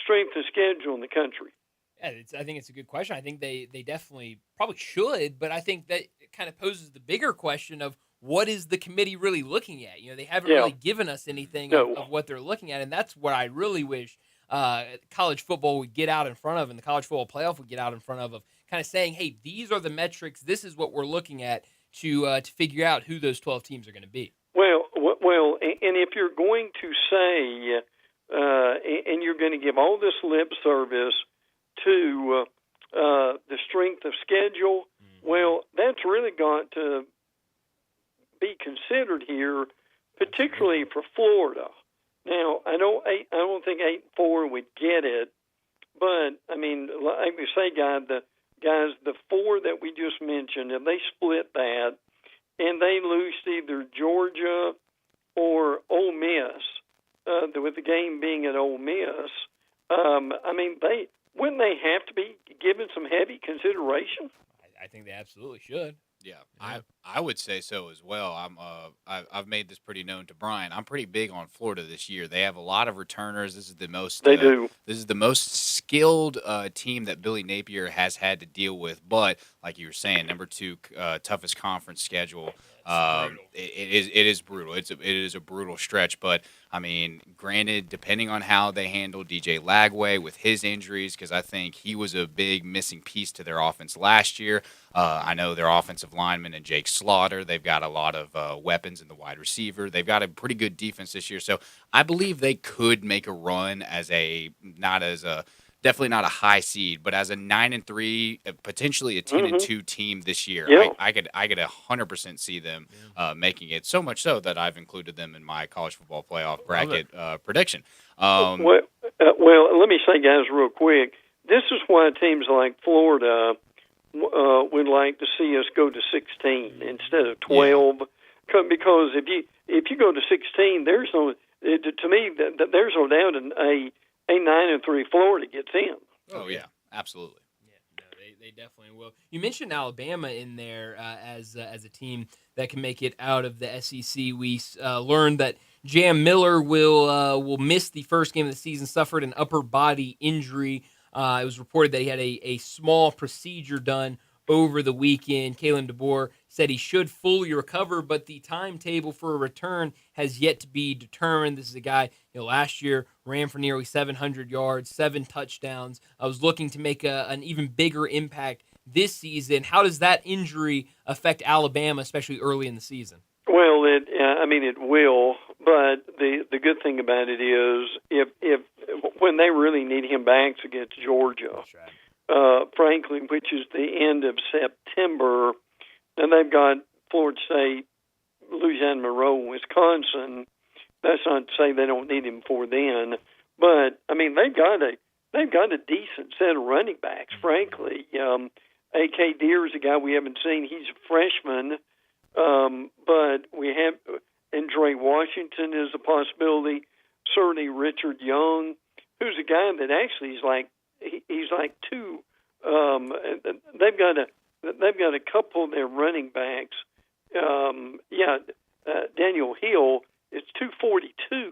strength of schedule in the country? Yeah, I think it's a good question. I think they definitely probably should, but I think that kind of poses the bigger question of what is the committee really looking at? They haven't Yeah. really given us anything of what they're looking at, and that's what I really wish college football would get out in front of, and the college football playoff would get out in front of kind of saying, hey, these are the metrics. This is what we're looking at to figure out who those 12 teams are going to be. Well, and if you're going to say, and you're going to give all this lip service to the strength of schedule, well, that's really got to be considered here, particularly for Florida. Now, I don't think 8-4 would get it, but I mean, like we say, guys, the four that we just mentioned, if they split that and they lose to either Georgia or Ole Miss, with the game being at Ole Miss, I mean, wouldn't they have to be given some heavy consideration? I think they absolutely should. Yeah, I would say so as well. I've made this pretty known to Brian. I'm pretty big on Florida this year. They have a lot of returners. This is the most they do. This is the most skilled team that Billy Napier has had to deal with. But like you were saying, number 2 toughest conference schedule. It is brutal. It is a brutal stretch. But I mean, granted, depending on how they handle DJ Lagway with his injuries, because I think he was a big missing piece to their offense last year. I know their offensive lineman and Jake Slaughter. They've got a lot of weapons in the wide receiver. They've got a pretty good defense this year. So I believe they could make a run as definitely not a high seed, but as a 9-3, potentially a 10-2 team this year. Yeah. I could 100% see them making it. So much so that I've included them in my college football playoff bracket prediction. Well, let me say, guys, real quick. This is why teams like Florida would like to see us go to 16 instead of 12. Yeah. Because if you go to 16, there's no doubt a 9-3 Florida gets in. Oh yeah, absolutely. Yeah, no, they definitely will. You mentioned Alabama in there as a team that can make it out of the SEC. We learned that Jam Miller will miss the first game of the season. Suffered an upper body injury. It was reported that he had a small procedure done over the weekend. Kalen DeBoer said he should fully recover, but the timetable for a return has yet to be determined. This is a guy, last year ran for nearly 700 yards, 7 touchdowns. I was looking to make an even bigger impact this season. How does that injury affect Alabama, especially early in the season? Well, it will. But the good thing about it is, if when they really need him back, it's against Georgia. That's right. Frankly, which is the end of September, and they've got Florida State, Louisiana Monroe, and Wisconsin. That's not to say they don't need him for then, but I mean they've got a decent set of running backs. Frankly, A.K. Deere is a guy we haven't seen. He's a freshman, but we have Andre Washington is a possibility. Certainly Richard Young, who's a guy that actually is like. He's like two. They've got a couple of their running backs. Daniel Hill is 242.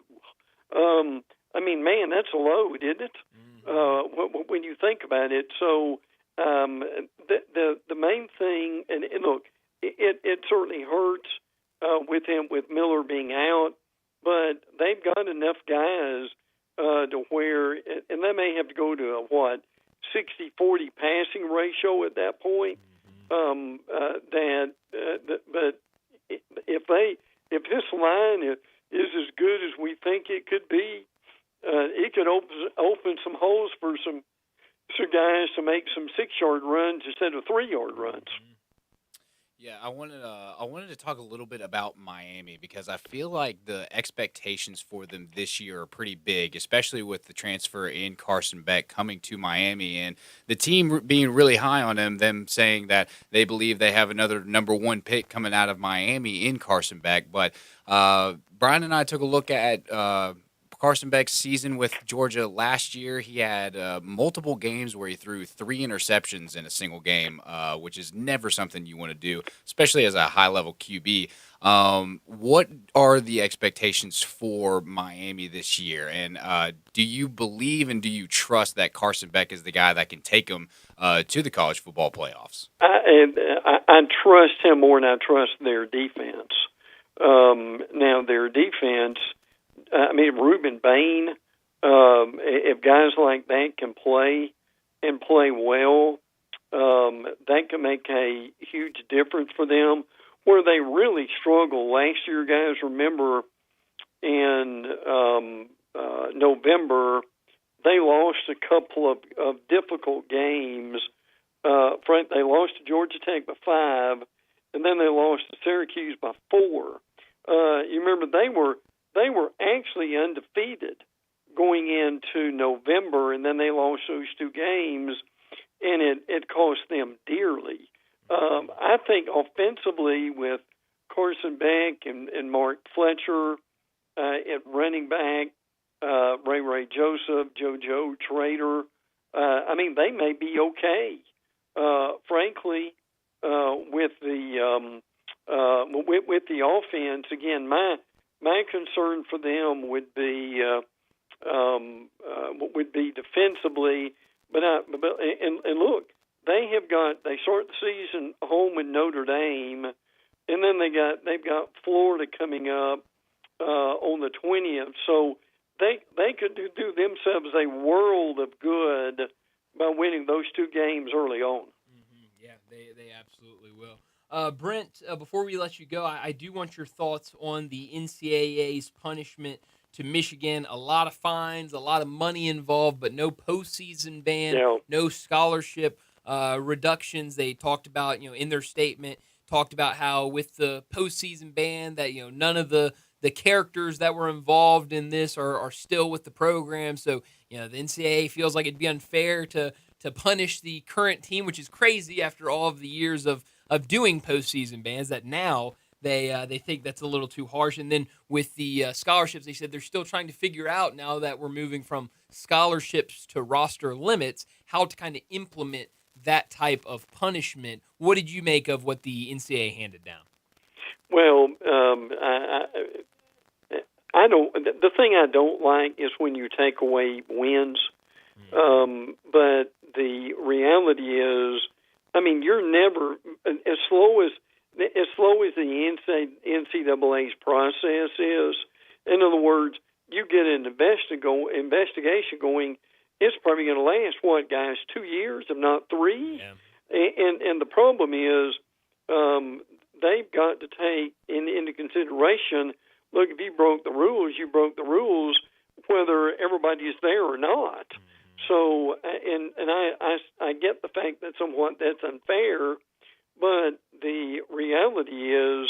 I mean, man, that's a load, isn't it? When you think about it. So the main thing, and look, it certainly hurts with Miller being out, but they've got enough guys. To where, and they may have to go to a 60-40 passing ratio at that point. But if this line is as good as we think it could be, it could open some holes for some guys to make some 6-yard runs instead of 3-yard runs. Yeah, I wanted to talk a little bit about Miami because I feel like the expectations for them this year are pretty big, especially with the transfer in Carson Beck coming to Miami and the team being really high on him, them saying that they believe they have another number 1 pick coming out of Miami in Carson Beck. But Brian and I took a look at Carson Beck's season with Georgia last year, he had multiple games where he threw 3 interceptions in a single game, which is never something you want to do, especially as a high-level QB. What are the expectations for Miami this year? And do you believe and do you trust that Carson Beck is the guy that can take them to the college football playoffs? I trust him more than I trust their defense. Now, their defense, Reuben Bain, if guys like that can play and play well, that can make a huge difference for them. Where they really struggled last year, guys, remember in November, they lost a couple of difficult games. Frank, they lost to Georgia Tech by 5, and then they lost to Syracuse by 4. You remember they were actually undefeated going into November, and then they lost those 2 games, and it cost them dearly. I think offensively with Carson Beck and Mark Fletcher at running back, Ray Joseph, JoJo Trader, they may be okay. Frankly, with the offense, again, my concern for them would be defensively. But look, they start the season home with Notre Dame, and then they've got Florida coming up on the 20th. So they could do themselves a world of good by winning those 2 games early on. Mm-hmm. Yeah, they absolutely will. Brent, before we let you go, I do want your thoughts on the NCAA's punishment to Michigan. A lot of fines, a lot of money involved, but no postseason ban, no scholarship reductions. They talked about, in their statement, talked about how with the postseason ban that, none of the characters that were involved in this are still with the program. So, the NCAA feels like it'd be unfair to punish the current team, which is crazy after all of the years of doing postseason bans, that now they think that's a little too harsh. And then with the scholarships, they said they're still trying to figure out, now that we're moving from scholarships to roster limits, how to kind of implement that type of punishment. What did you make of what the NCAA handed down? Well, I don't. The thing I don't like is when you take away wins. But the reality is, you're never as slow as the NCAA's process is. In other words, you get an investigation going. It's probably going to last, 2 years, if not 3? Yeah. And the problem is they've got to take into consideration, look, if you broke the rules, you broke the rules, whether everybody's there or not. Mm-hmm. So, and I get the fact that somewhat that's unfair, but the reality is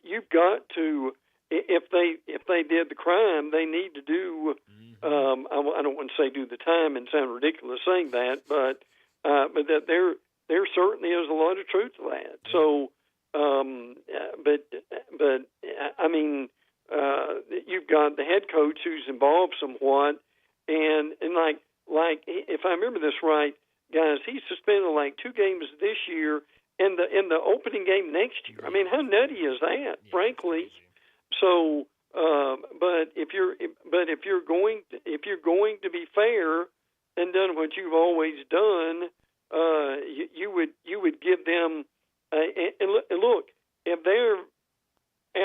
you've got to, if they did the crime, they need to do. I don't want to say do the time and sound ridiculous saying that, but that there certainly is a lot of truth to that. So, you've got the head coach who's involved somewhat, and like if I remember this right, guys, he's suspended 2 games this year and in the opening game next year. How nutty is that, frankly? So, but if you're going to be fair and done what you've always done, you would give them. And look, if they're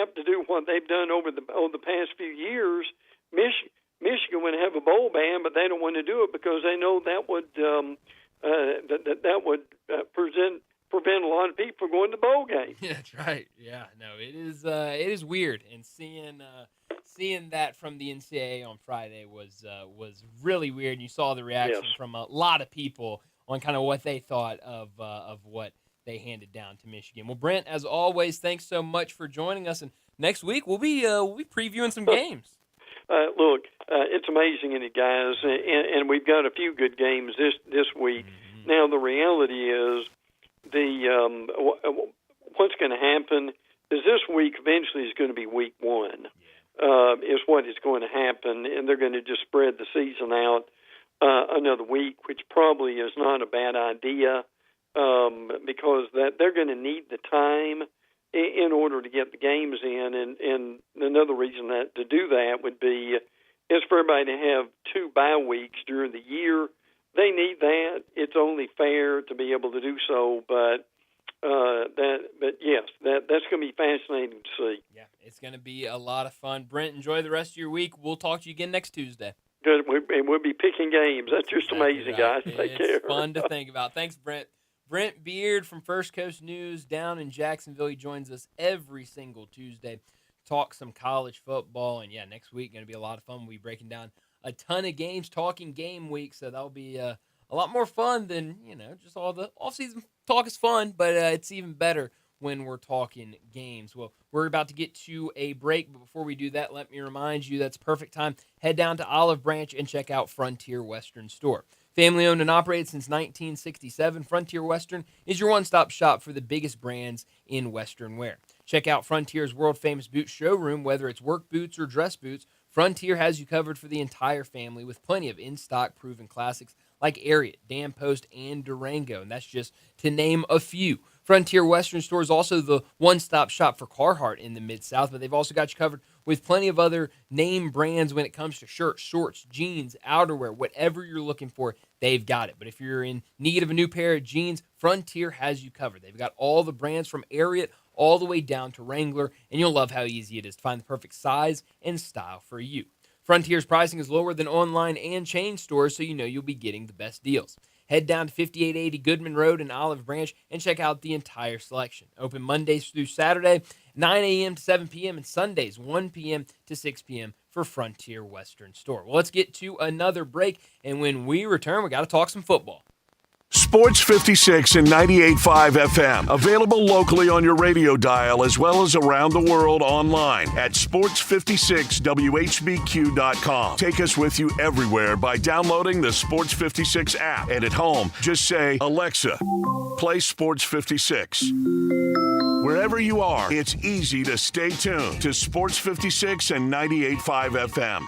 apt to do what they've done over the past few years, Michigan would have a bowl ban, but they don't want to do it because they know that would prevent a lot of people from going to bowl games. Yeah, that's right. Yeah, no, it is weird, and seeing that from the NCAA on Friday was really weird. And you saw the reaction from a lot of people on kind of what they thought of what they handed down to Michigan. Well, Brent, as always, thanks so much for joining us. And next week we'll be previewing some games. Look, it's amazing, isn't it, guys? And we've got a few good games this week. Mm-hmm. Now the reality is what's going to happen is this week eventually is going to be week 1. is what is going to happen, and they're going to just spread the season out another week, which probably is not a bad idea because that they're going to need the time in order to get the games in. And another reason that to do that would be is for everybody to have 2 bye weeks during the year. They need that. It's only fair to be able to do so, but yes, that's going to be fascinating to see. Yeah, it's going to be a lot of fun. Brent, enjoy the rest of your week. We'll talk to you again next Tuesday. Good, and we'll be picking games. That's just amazing, guys. Take care. It's fun to think about. Thanks, Brent. Brent Beard from First Coast News down in Jacksonville. He joins us every single Tuesday. Talk some college football, and yeah, next week going to be a lot of fun. We'll be breaking down a ton of games, talking game week, so that'll be a lot more fun than, just all the off-season talk is fun, but it's even better when we're talking games. Well, we're about to get to a break, but before we do that, let me remind you that's perfect time. Head down to Olive Branch and check out Frontier Western Store. Family owned and operated since 1967, Frontier Western is your one-stop shop for the biggest brands in Western wear. Check out Frontier's world-famous boot showroom. Whether it's work boots or dress boots, Frontier has you covered for the entire family with plenty of in-stock proven classics like Ariat, Dan Post, and Durango, and that's just to name a few. Frontier Western Store is also the one-stop shop for Carhartt in the Mid-South, but they've also got you covered with plenty of other name brands when it comes to shirts, shorts, jeans, outerwear, whatever you're looking for, they've got it. But if you're in need of a new pair of jeans, Frontier has you covered. They've got all the brands from Ariat all the way down to Wrangler, and you'll love how easy it is to find the perfect size and style for you. Frontier's pricing is lower than online and chain stores, so you know you'll be getting the best deals. Head down to 5880 Goodman Road in Olive Branch and check out the entire selection. Open Mondays through Saturday, 9 a.m. to 7 p.m., and Sundays, 1 p.m. to 6 p.m. for Frontier Western Store. Well, let's get to another break, and when we return, we got to talk some football. Sports 56 and 98.5 FM. Available locally on your radio dial as well as around the world online at sports56whbq.com. Take us with you everywhere by downloading the Sports 56 app. And at home, just say, Alexa, play Sports 56. Wherever you are, it's easy to stay tuned to Sports 56 and 98.5 FM.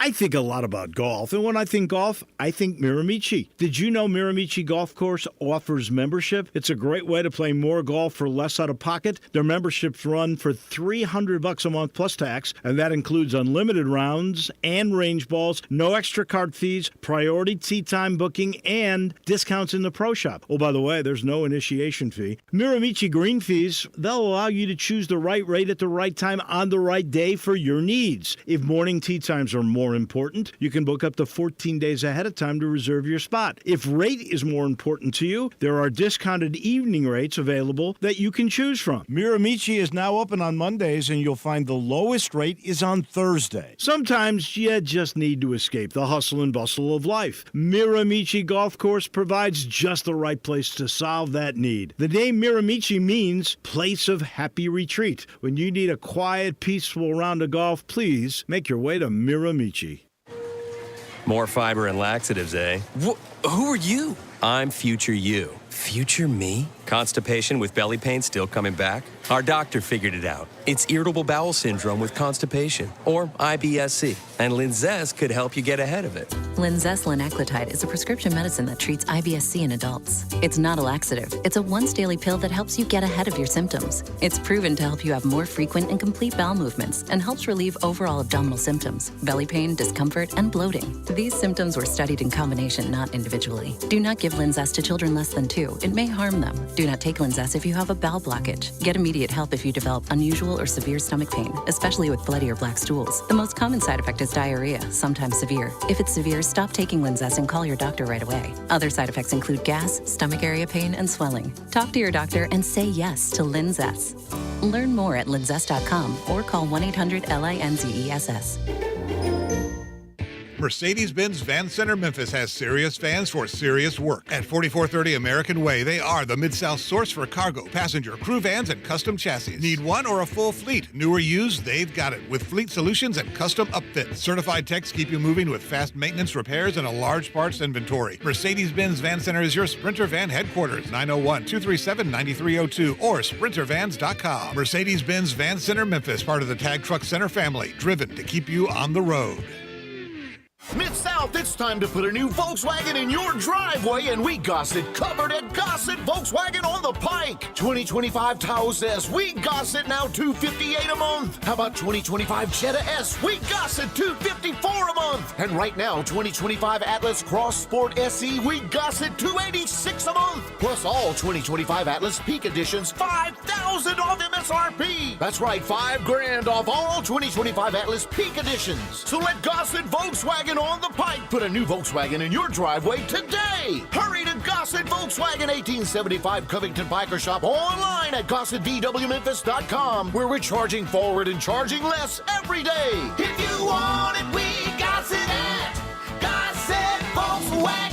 I think a lot about golf, and when I think golf, I think Miramichi. Did you know Miramichi Golf Course offers membership? It's a great way to play more golf for less out of pocket. Their memberships run for $300 a month plus tax, and that includes unlimited rounds and range balls, no extra card fees, priority tee time booking, and discounts in the pro shop. Oh, by the way, there's no initiation fee. Miramichi green fees, they'll allow you to choose the right rate at the right time on the right day for your needs. If morning tee times are more important, you can book up to 14 days ahead of time to reserve your spot. If rate is more important to you, there are discounted evening rates available that you can choose from. Miramichi is now open on Mondays, and you'll find the lowest rate is on Thursday. Sometimes you just need to escape the hustle and bustle of life. Miramichi Golf Course provides just the right place to solve that need. The name Miramichi means place of happy retreat. When you need a quiet, peaceful round of golf, please make your way to Miramichi. More fiber and laxatives, eh? Who are you? I'm future you. Future me? Constipation with belly pain still coming back? Our doctor figured it out. It's irritable bowel syndrome with constipation, or IBS-C, and Linzess could help you get ahead of it. Linzess linaclotide is a prescription medicine that treats IBS-C in adults. It's not a laxative. It's a once-daily pill that helps you get ahead of your symptoms. It's proven to help you have more frequent and complete bowel movements and helps relieve overall abdominal symptoms, belly pain, discomfort, and bloating. These symptoms were studied in combination, not individually. Do not give Linzess to children less than 2. It may harm them. Do not take Linzess if you have a bowel blockage. Get immediate help if you develop unusual or severe stomach pain, especially with bloody or black stools. The most common side effect is diarrhea, sometimes severe. If it's severe, stop taking Linzess and call your doctor right away. Other side effects include gas, stomach area pain, and swelling. Talk to your doctor and say yes to Linzess. Learn more at linzess.com or call 1-800-LINZESS. Mercedes-Benz Van Center Memphis has serious vans for serious work. At 4430 American Way, they are the Mid-South source for cargo, passenger, crew vans, and custom chassis. Need one or a full fleet? New or used, they've got it with fleet solutions and custom upfits. Certified techs keep you moving with fast maintenance, repairs, and a large parts inventory. Mercedes-Benz Van Center is your Sprinter Van headquarters, 901-237-9302 or sprintervans.com. Mercedes-Benz Van Center Memphis, part of the Tag Truck Center family, driven to keep you on the road. Mid-South, it's time to put a new Volkswagen in your driveway, and we Gossett covered at Gossett Volkswagen on the Pike. 2025 Taos S, we Gossett now $258 a month. How about 2025 Jetta S, we Gossett $254 a month. And right now, 2025 Atlas Cross Sport SE, we Gossett $286 a month. Plus all 2025 Atlas Peak Editions, $5,000 off MSRP. That's right, $5,000 off all 2025 Atlas Peak Editions. So let Gossett Volkswagen on the Pike put a new Volkswagen in your driveway today. Hurry to Gossett Volkswagen, 1875 Covington Biker Shop, online at GossettVWMemphis.com, where we're charging forward and charging less every day. If you want it, we Gossett at Gossett Volkswagen.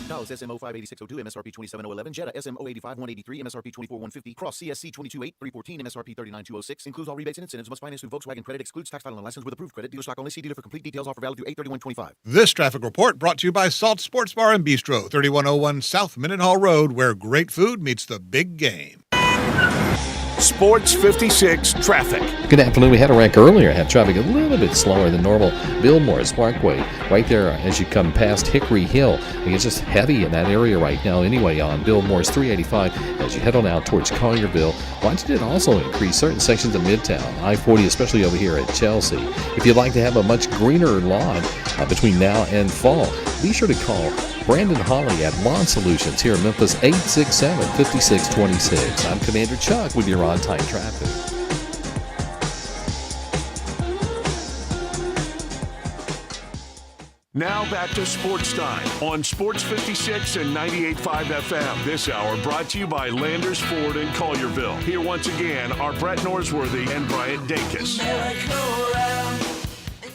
Taos SMO 58602, MSRP 27011, Jetta SMO 85183, MSRP 24150, Cross CSC 228 MSRP 39206. Includes all rebates and incentives. Must finance through Volkswagen Credit. Excludes tax title and license with approved credit. Dealer stock only. See dealer for complete details. Offer valid through 8/31/25. This traffic report brought to you by Salt Sports Bar and Bistro, 3101 South Mendenhall Road, where great food meets the big game. Sports 56 traffic. Good afternoon. We had a wreck earlier. Had traffic a little bit slower than normal. Bill Morris Parkway, right there as you come past Hickory Hill. It's just heavy in that area right now anyway on Bill Morris 385 as you head on out towards Collierville. Watch it also increase certain sections of Midtown, I-40, especially over here at Chelsea. If you'd like to have a much greener lawn between now and fall, be sure to call Brandon Holly at Lawn Solutions here in Memphis, 867-5626. I'm Commander Chuck with your on-time traffic. Now back to Sports Time on Sports 56 and 98.5 FM. This hour brought to you by Landers Ford in Collierville. Here once again are Brett Norsworthy and Bryant Dacus.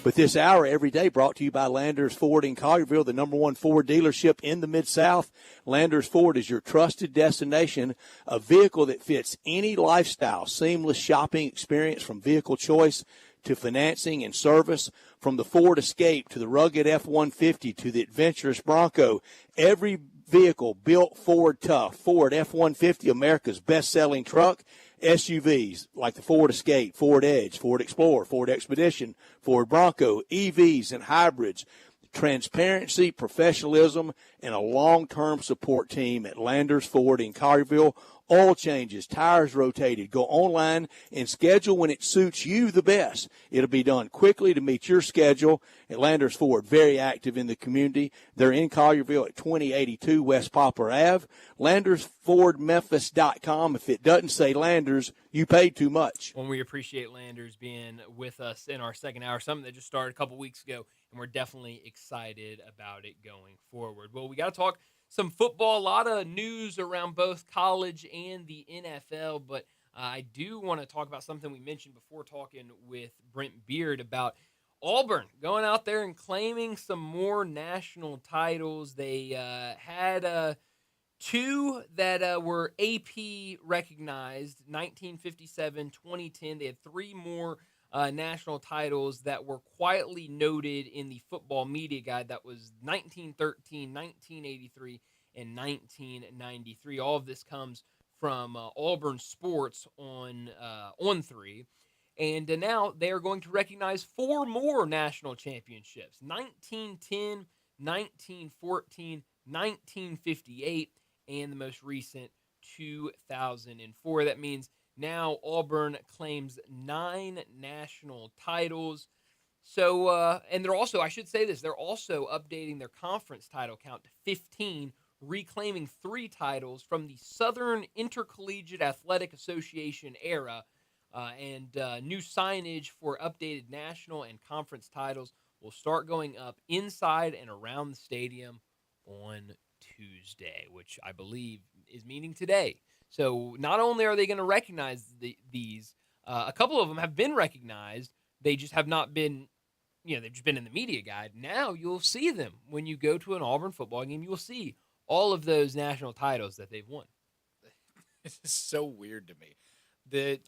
But this hour every day brought to you by Landers Ford in Collierville, the #1 Ford dealership in the Mid-South. Landers Ford is your trusted destination, a vehicle that fits any lifestyle, seamless shopping experience from vehicle choice to financing and service, from the Ford Escape to the rugged F-150 to the adventurous Bronco. Every vehicle built Ford tough. Ford F-150, America's best-selling truck. SUVs like the Ford Escape, Ford Edge, Ford Explorer, Ford Expedition, Ford Bronco, EVs and hybrids. Transparency, professionalism, and a long-term support team at Landers Ford in Collierville. Oil changes, tires rotated. Go online and schedule when it suits you the best. It'll be done quickly to meet your schedule. At Landers Ford, very active in the community. They're in Collierville at 2082 West Poplar Ave. LandersFordMemphis.com. If it doesn't say Landers, you paid too much. Well, we appreciate Landers being with us in our second hour, something that just started a couple weeks ago, and we're definitely excited about it going forward. Well, we got to talk some football, a lot of news around both college and the NFL, but I do want to talk about something we mentioned before talking with Brent Beard about Auburn going out there and claiming some more national titles. They had two that were AP recognized, 1957, 2010. They had three more national titles that were quietly noted in the football media guide. That was 1913, 1983, and 1993. All of this comes from Auburn Sports on 3. And now they are going to recognize four more national championships, 1910, 1914, 1958, and the most recent, 2004. That means now Auburn claims 9 national titles. So, and they're also, I should say this, they're also updating their conference title count to 15, reclaiming 3 titles from the Southern Intercollegiate Athletic Association era, and new signage for updated national and conference titles will start going up inside and around the stadium on Tuesday, which I believe is meaning today. So not only are they going to recognize these, a couple of them have been recognized. They just have not been they've just been in the media guide. Now you'll see them when you go to an Auburn football game. You will see all of those national titles that they've won. This is so weird to me.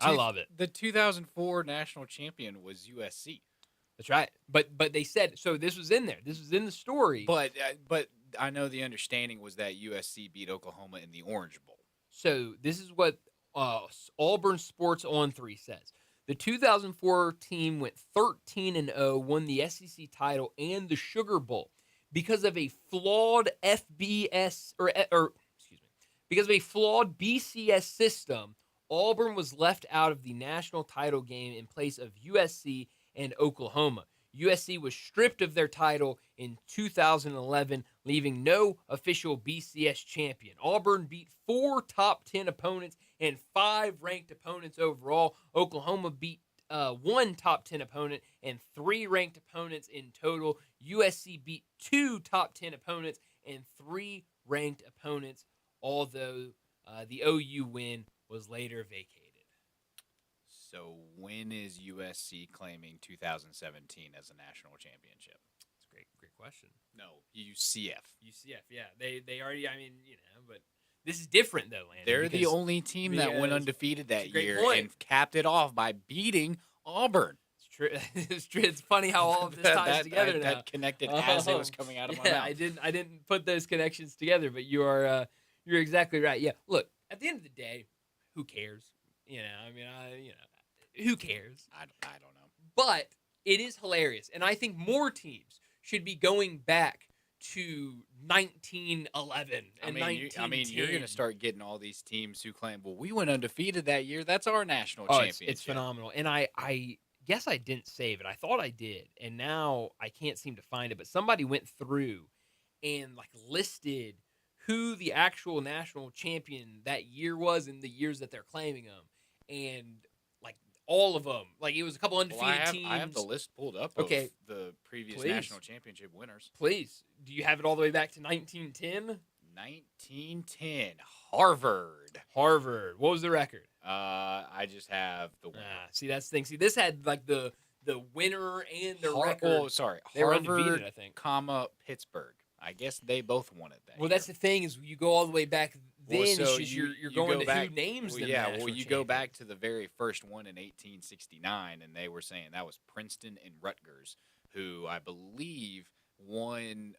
I love it. The 2004 national champion was USC. That's right. But they said so. This was in there. This was in the story. But I know the understanding was that USC beat Oklahoma in the Orange Bowl. So this is what Auburn Sports On 3 says. The 2004 team went 13-0, won the SEC title and the Sugar Bowl because of a flawed FBS because of a flawed BCS system. Auburn was left out of the national title game in place of USC and Oklahoma. USC was stripped of their title in 2011, leaving no official BCS champion. Auburn beat 4 top 10 opponents and 5 ranked opponents overall. Oklahoma beat 1 top 10 opponent and 3 ranked opponents in total. USC beat 2 top 10 opponents and 3 ranked opponents, although the OU win was later vacated. So when is USC claiming 2017 as a national championship? That's a great question. No, UCF. UCF, yeah. They already, but this is different though, Landon. They're the only team that went undefeated that year and capped it off by beating Auburn. It's true. It's true. It's funny how all of this ties together now. That connected as it was coming out of my mouth. I didn't put those connections together, but you're exactly right. Yeah. Look, at the end of the day, who cares? Who cares? I don't know. But it is hilarious, and I think more teams should be going back to 1911 and 1910. You're going to start getting all these teams who claim, well, we went undefeated that year. That's our national championship. It's phenomenal. And I guess I didn't save it. I thought I did, and now I can't seem to find it. But somebody went through and listed who the actual national champion that year was and the years that they're claiming them, and all of them. It was a couple undefeated teams. I have the list pulled up of the previous national championship winners. Please. Do you have it all the way back to 1910? 1910. Harvard. What was the record? I just have the winner. See, that's the thing. See, this had the winner and the record. Oh, sorry. They were Harvard, undefeated, I think. Pittsburgh. I guess they both won it that year. Well, that's the thing is you go all the way back then. Well, so it's just you're going to who names them. Yeah, well, you go back to the very first one in 1869, and they were saying that was Princeton and Rutgers, who I believe won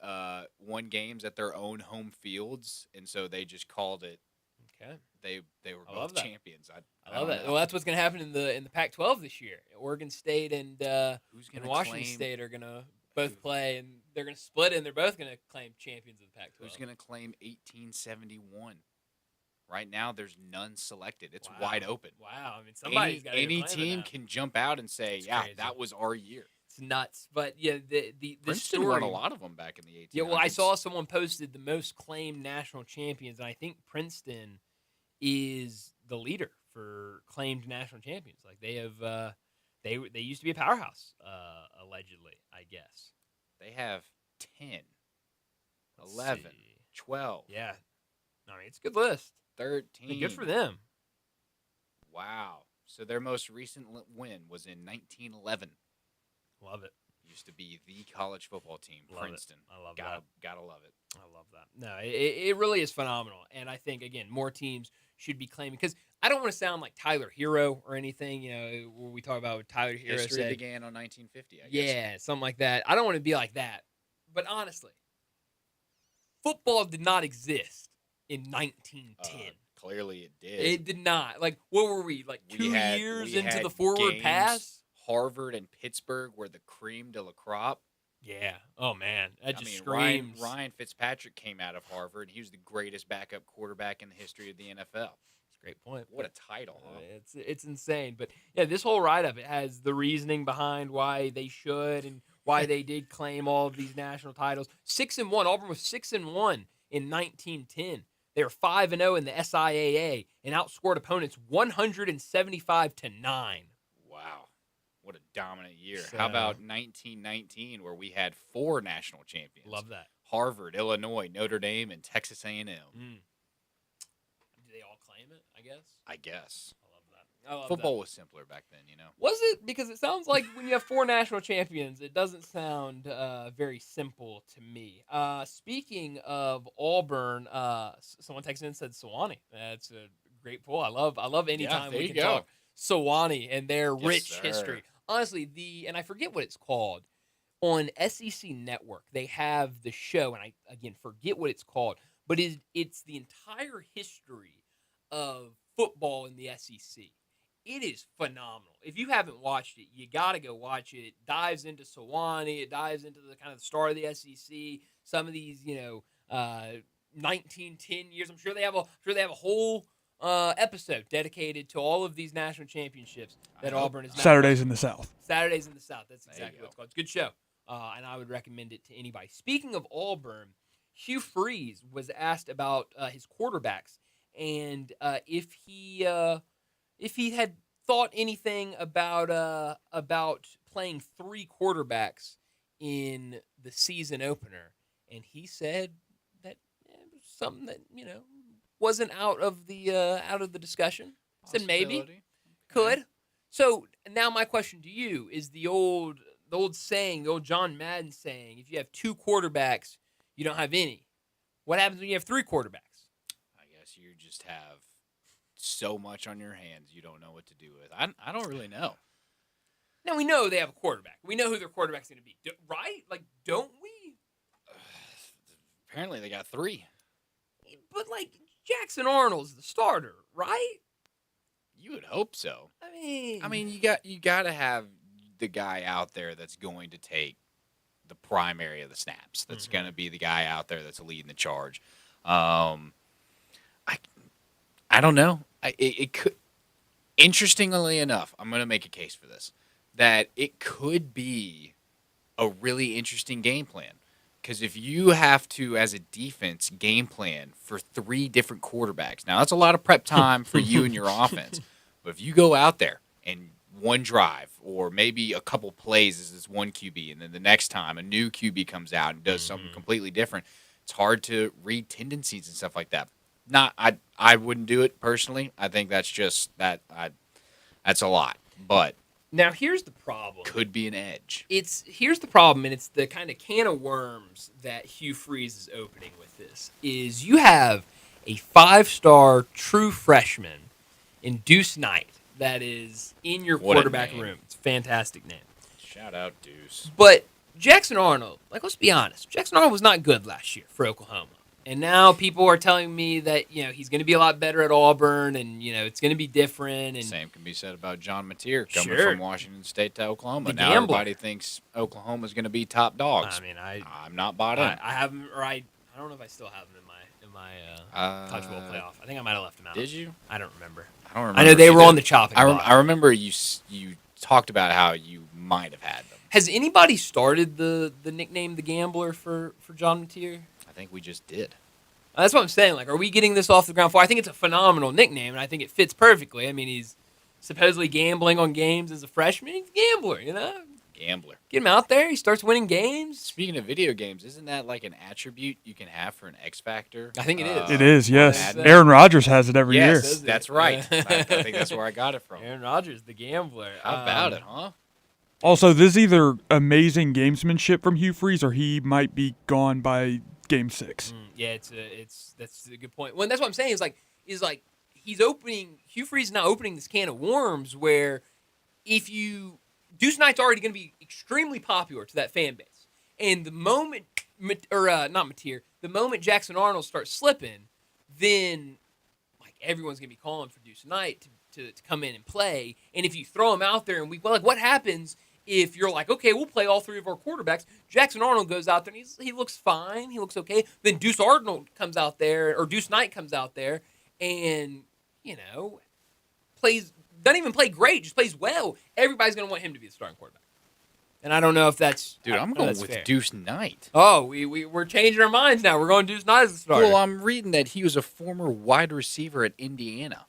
games at their own home fields, and so they just called it. Okay. They were both champions. I love that. Well, that's what's going to happen in the Pac-12 this year. Oregon State and Washington State are going to both play, and they're going to split, and they're both going to claim champions of the Pac-12. Who's going to claim 1871? Right now, there's none selected. It's wide open. Wow. Somebody's got to any team can jump out and say, crazy. That was our year. It's nuts. But, yeah, the Princeton story, won a lot of them back in the 1800s. Yeah, well, I saw someone posted the most claimed national champions, and I think Princeton is the leader for claimed national champions. They have they used to be a powerhouse, allegedly, I guess. They have 10, 11, 12. Yeah. It's a good list. 13. Good for them. Wow. So their most recent win was in 1911. Love it. Used to be the college football team, Princeton. I love that. Gotta love it. I love that. No, it really is phenomenal. And I think, again, more teams should be claiming, because I don't want to sound like Tyler Hero or anything, where we talk about what Tyler Hero History said. began on 1950, I guess. Yeah, something like that. I don't want to be like that. But honestly, football did not exist in 1910. Clearly it did. It did not. What were we, 2 years into the forward games, pass? Harvard and Pittsburgh were the cream de la crop. Yeah. Oh, man. That just screams. Ryan Fitzpatrick came out of Harvard, and he was the greatest backup quarterback in the history of the NFL. That's a great point. What a title, huh? It's insane. But, yeah, this whole write-up, it has the reasoning behind why they should and why they did claim all of these national titles. 6-1. Auburn was 6-1 in 1910. They were 5-0 in the SIAA and outscored opponents 175-9. Wow. What a dominant year. How about 1919, where we had 4 national champions? Love that. Harvard, Illinois, Notre Dame, and Texas A&M. Do they all claim it, I guess? I guess. I love I love Football that. was simpler back then, you know. Was it? Because it sounds like when you have 4 national champions, it doesn't sound very simple to me. Speaking of Auburn, someone texted in and said Sewanee. That's a great pull. I love any time there we you can go. talk Sewanee and their Yes, rich sir. history. Honestly, and I forget what it's called. On SEC Network, they have the show, and I again forget what it's called, but it's the entire history of football in the SEC. It is phenomenal. If you haven't watched it, you got to go watch it. It dives into Sewanee. It dives into the kind of the start of the SEC. Some of these, 1910 years. I'm sure they have a whole episode dedicated to all of these national championships that Auburn is now Saturdays in the South. Saturdays in the South. That's exactly what it's called. It's a good show, and I would recommend it to anybody. Speaking of Auburn, Hugh Freeze was asked about his quarterbacks and if he had thought anything about playing 3 quarterbacks in the season opener, and he said that it was something that wasn't out of the discussion. Said maybe could. So now my question to you is the old saying, the old John Madden saying: if you have 2 quarterbacks, you don't have any. What happens when you have 3 quarterbacks? I guess you just have so much on your hands you don't know what to do with. I don't really know. Now we know they have a quarterback. We know who their quarterback's going to be, right? Like, don't we? Apparently they got 3. But like Jackson Arnold's the starter, right? You would hope so. I mean, you got to have the guy out there that's going to take the primary of the snaps. That's going to be the guy out there that's leading the charge. I don't know. It could. Interestingly enough, I'm going to make a case for this, that it could be a really interesting game plan. Because if you have to, as a defense, game plan for 3 different quarterbacks, now that's a lot of prep time for you and your offense. But if you go out there and one drive or maybe a couple plays as this one QB, and then the next time a new QB comes out and does something completely different, it's hard to read tendencies and stuff like that. I wouldn't do it personally. I think that's just that's a lot. But now here's the problem. Could be an edge. Here's the problem, and it's the kind of can of worms that Hugh Freeze is opening with this. Is you have a 5-star true freshman in Deuce Knight that is in your What a quarterback name. room. It's a fantastic name. Shout out Deuce. But Jackson Arnold, let's be honest. Jackson Arnold was not good last year for Oklahoma. And now people are telling me that, he's going to be a lot better at Auburn and, it's going to be different. And Same can be said about John Mateer coming Sure. from Washington State to Oklahoma. The Now gambler. everybody thinks Oklahoma's going to be top dogs. I mean, I'm not bought in. I have him, or I don't know if I still have him in my Touchable playoff. I think I might have left him out. Did you? I don't remember. I don't remember. I know they were either. on the chopping block. I remember you talked about how you might have had them. Has anybody started the nickname the Gambler for John Mateer? I think we just did. That's what I'm saying. Like, are we getting this off the ground floor? I think it's a phenomenal nickname, and I think it fits perfectly. I mean, he's supposedly gambling on games as a freshman. He's a gambler, Gambler. Get him out there. He starts winning games. Speaking of video games, isn't that like an attribute you can have for an X Factor? I think it is. It is, yes. Madden? Aaron Rodgers has it every year. Yes, that's right. I think that's where I got it from. Aaron Rodgers, the Gambler. How about it, huh? Also, this is either amazing gamesmanship from Hugh Freeze or he might be gone by Game 6. Yeah, that's a good point. Well, that's what I'm saying. Hugh Freeze is now opening this can of worms where Deuce Knight's already going to be extremely popular to that fan base, and the moment the moment Jackson Arnold starts slipping, then everyone's going to be calling for Deuce Knight to come in and play. And if you throw him out there and what happens if you're like, okay, we'll play all 3 of our quarterbacks? Jackson Arnold goes out there and he looks fine. He looks okay. Then Deuce Knight comes out there and, doesn't even play great, just plays well. Everybody's going to want him to be the starting quarterback. And I don't know if that's... Dude, I'm going with Deuce Knight. Oh, we're changing our minds now. We're going Deuce Knight as the starter. Well, I'm reading that he was a former wide receiver at Indiana.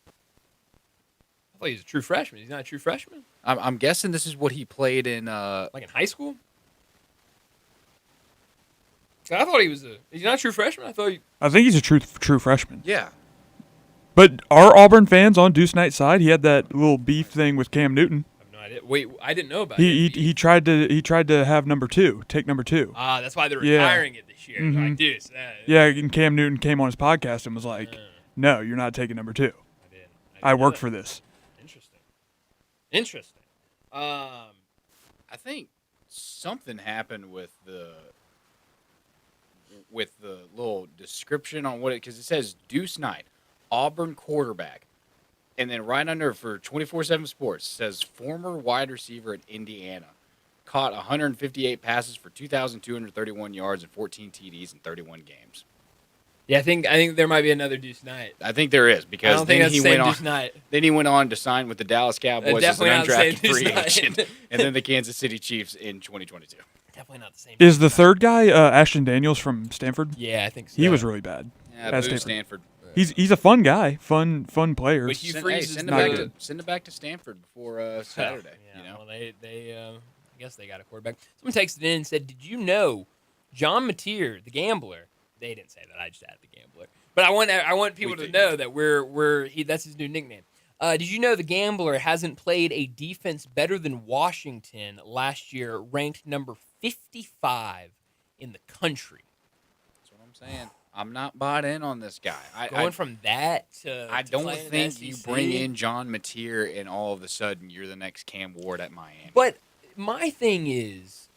I thought he was a true freshman. He's not a true freshman? I'm guessing this is what he played in... like in high school? I thought he was is he not a true freshman? I think he's a true freshman. Yeah. But are Auburn fans on Deuce Knight's side? He had that little beef thing with Cam Newton. I have no idea. Wait, I didn't know about He it. he tried to have take number 2. That's why they're retiring it this year. Mhm. Like, Deuce. Yeah, and Cam Newton came on his podcast and was like, "No, you're not taking number 2. I work for this." Interesting. I think something happened with the little description on what because it says Deuce Knight, Auburn quarterback, and then right under for 24/7 Sports says former wide receiver at Indiana, caught 158 passes for 2,231 yards and 14 TDs in 31 games. Yeah, I think there might be another Deuce Knight. I think there is because I don't think then that's he the same went on. Deuce Knight. Then he went on to sign with the Dallas Cowboys as an definitely not the same undrafted Deuce free Knight. agent, and then the Kansas City Chiefs in 2022. Definitely not the same. Is the third guy Ashton Daniels from Stanford? Yeah, I think so. He was really bad. Yeah, at boo Stanford. Stanford. He's a fun guy, fun player. But Hugh Send, Freeze hey, is send, not it good. send it back to Stanford before Saturday. Yeah, you know? well, they I guess they got a quarterback. Someone texted in and said, "Did you know John Mateer, the gambler?" They didn't say that. I just added the gambler. But I want people to know that that's his new nickname. Did you know the gambler hasn't played a defense better than Washington last year, ranked number 55 in the country? That's what I'm saying. I'm not bought in on this guy. Going from that to I to don't playing in think the you SEC? bring in John Mateer and all of a sudden you're the next Cam Ward at Miami. But my thing is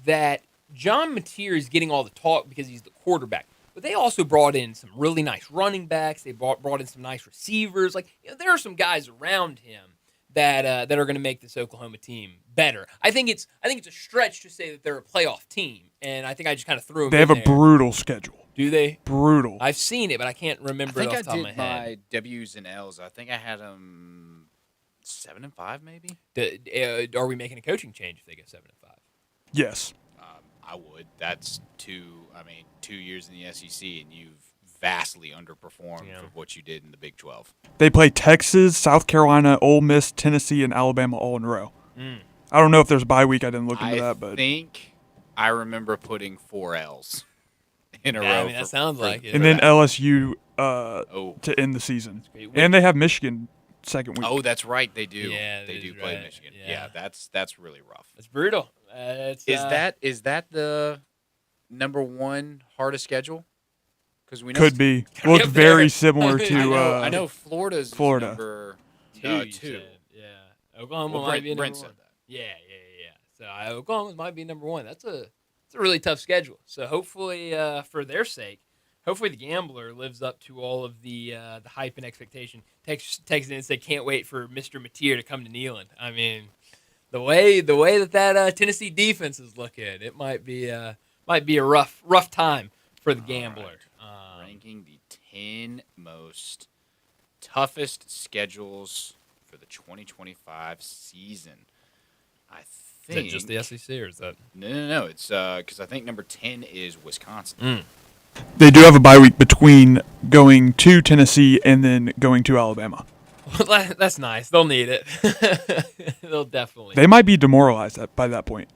that John Mateer is getting all the talk because he's the quarterback. But they also brought in some really nice running backs. They brought in some nice receivers. Like, there are some guys around him that are going to make this Oklahoma team better. I think it's a stretch to say that they're a playoff team, and I think I just kind of threw them. They have a brutal schedule. Do they? Brutal. I've seen it, but I can't remember it off the top of my head. I did my W's and L's. I think I had them 7-5, maybe. Are we making a coaching change if they get 7-5? Yes. I would. That's 2 years in the SEC, and you've vastly underperformed for what you did in the Big 12. They play Texas, South Carolina, Ole Miss, Tennessee, and Alabama all in a row. I don't know if there's a bye week. I didn't look into that, but I think I remember putting 4 L's in a row. I mean, that sounds like it. And then LSU to end the season. And they have Michigan second week. Oh, that's right. They do. Yeah, they do play Michigan. Yeah, that's really rough. It's brutal. Is that the number 1 hardest schedule? Because we know could be. Looked very similar to. I know Florida's Florida. Number 2. Yeah, Oklahoma might be number 1. Yeah. So Oklahoma might be number 1. That's a really tough schedule. So hopefully, for their sake, hopefully the gambler lives up to all of the hype and expectation. Texted in and said, "Can't wait for Mr. Mateer to come to Neyland." I mean, the way that Tennessee defense is looking, it might be a rough time for the gambler. Right. Ranking the 10 most toughest schedules for the 2025 season. I think. Is that just the SEC or is that? No. It's because I think number 10 is Wisconsin. They do have a bye week between going to Tennessee and then going to Alabama. Well, that's nice. They'll need it. They'll definitely. They might be demoralized by that point.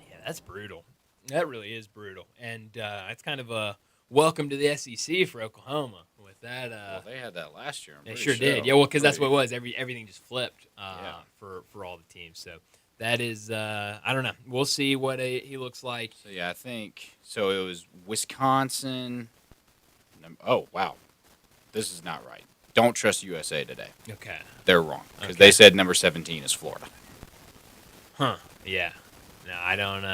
Yeah, that's brutal. That really is brutal, and it's kind of a welcome to the SEC for Oklahoma with that. Well, they had that last year. They sure did. Yeah, well, because that's what it was. Everything just flipped for all the teams. So that is, I don't know. We'll see what he looks like. So yeah, I think so. It was Wisconsin. Oh wow, this is not right. Don't trust USA Today. Okay, they're wrong because they said number 17 is Florida. Huh? Yeah. No, I don't.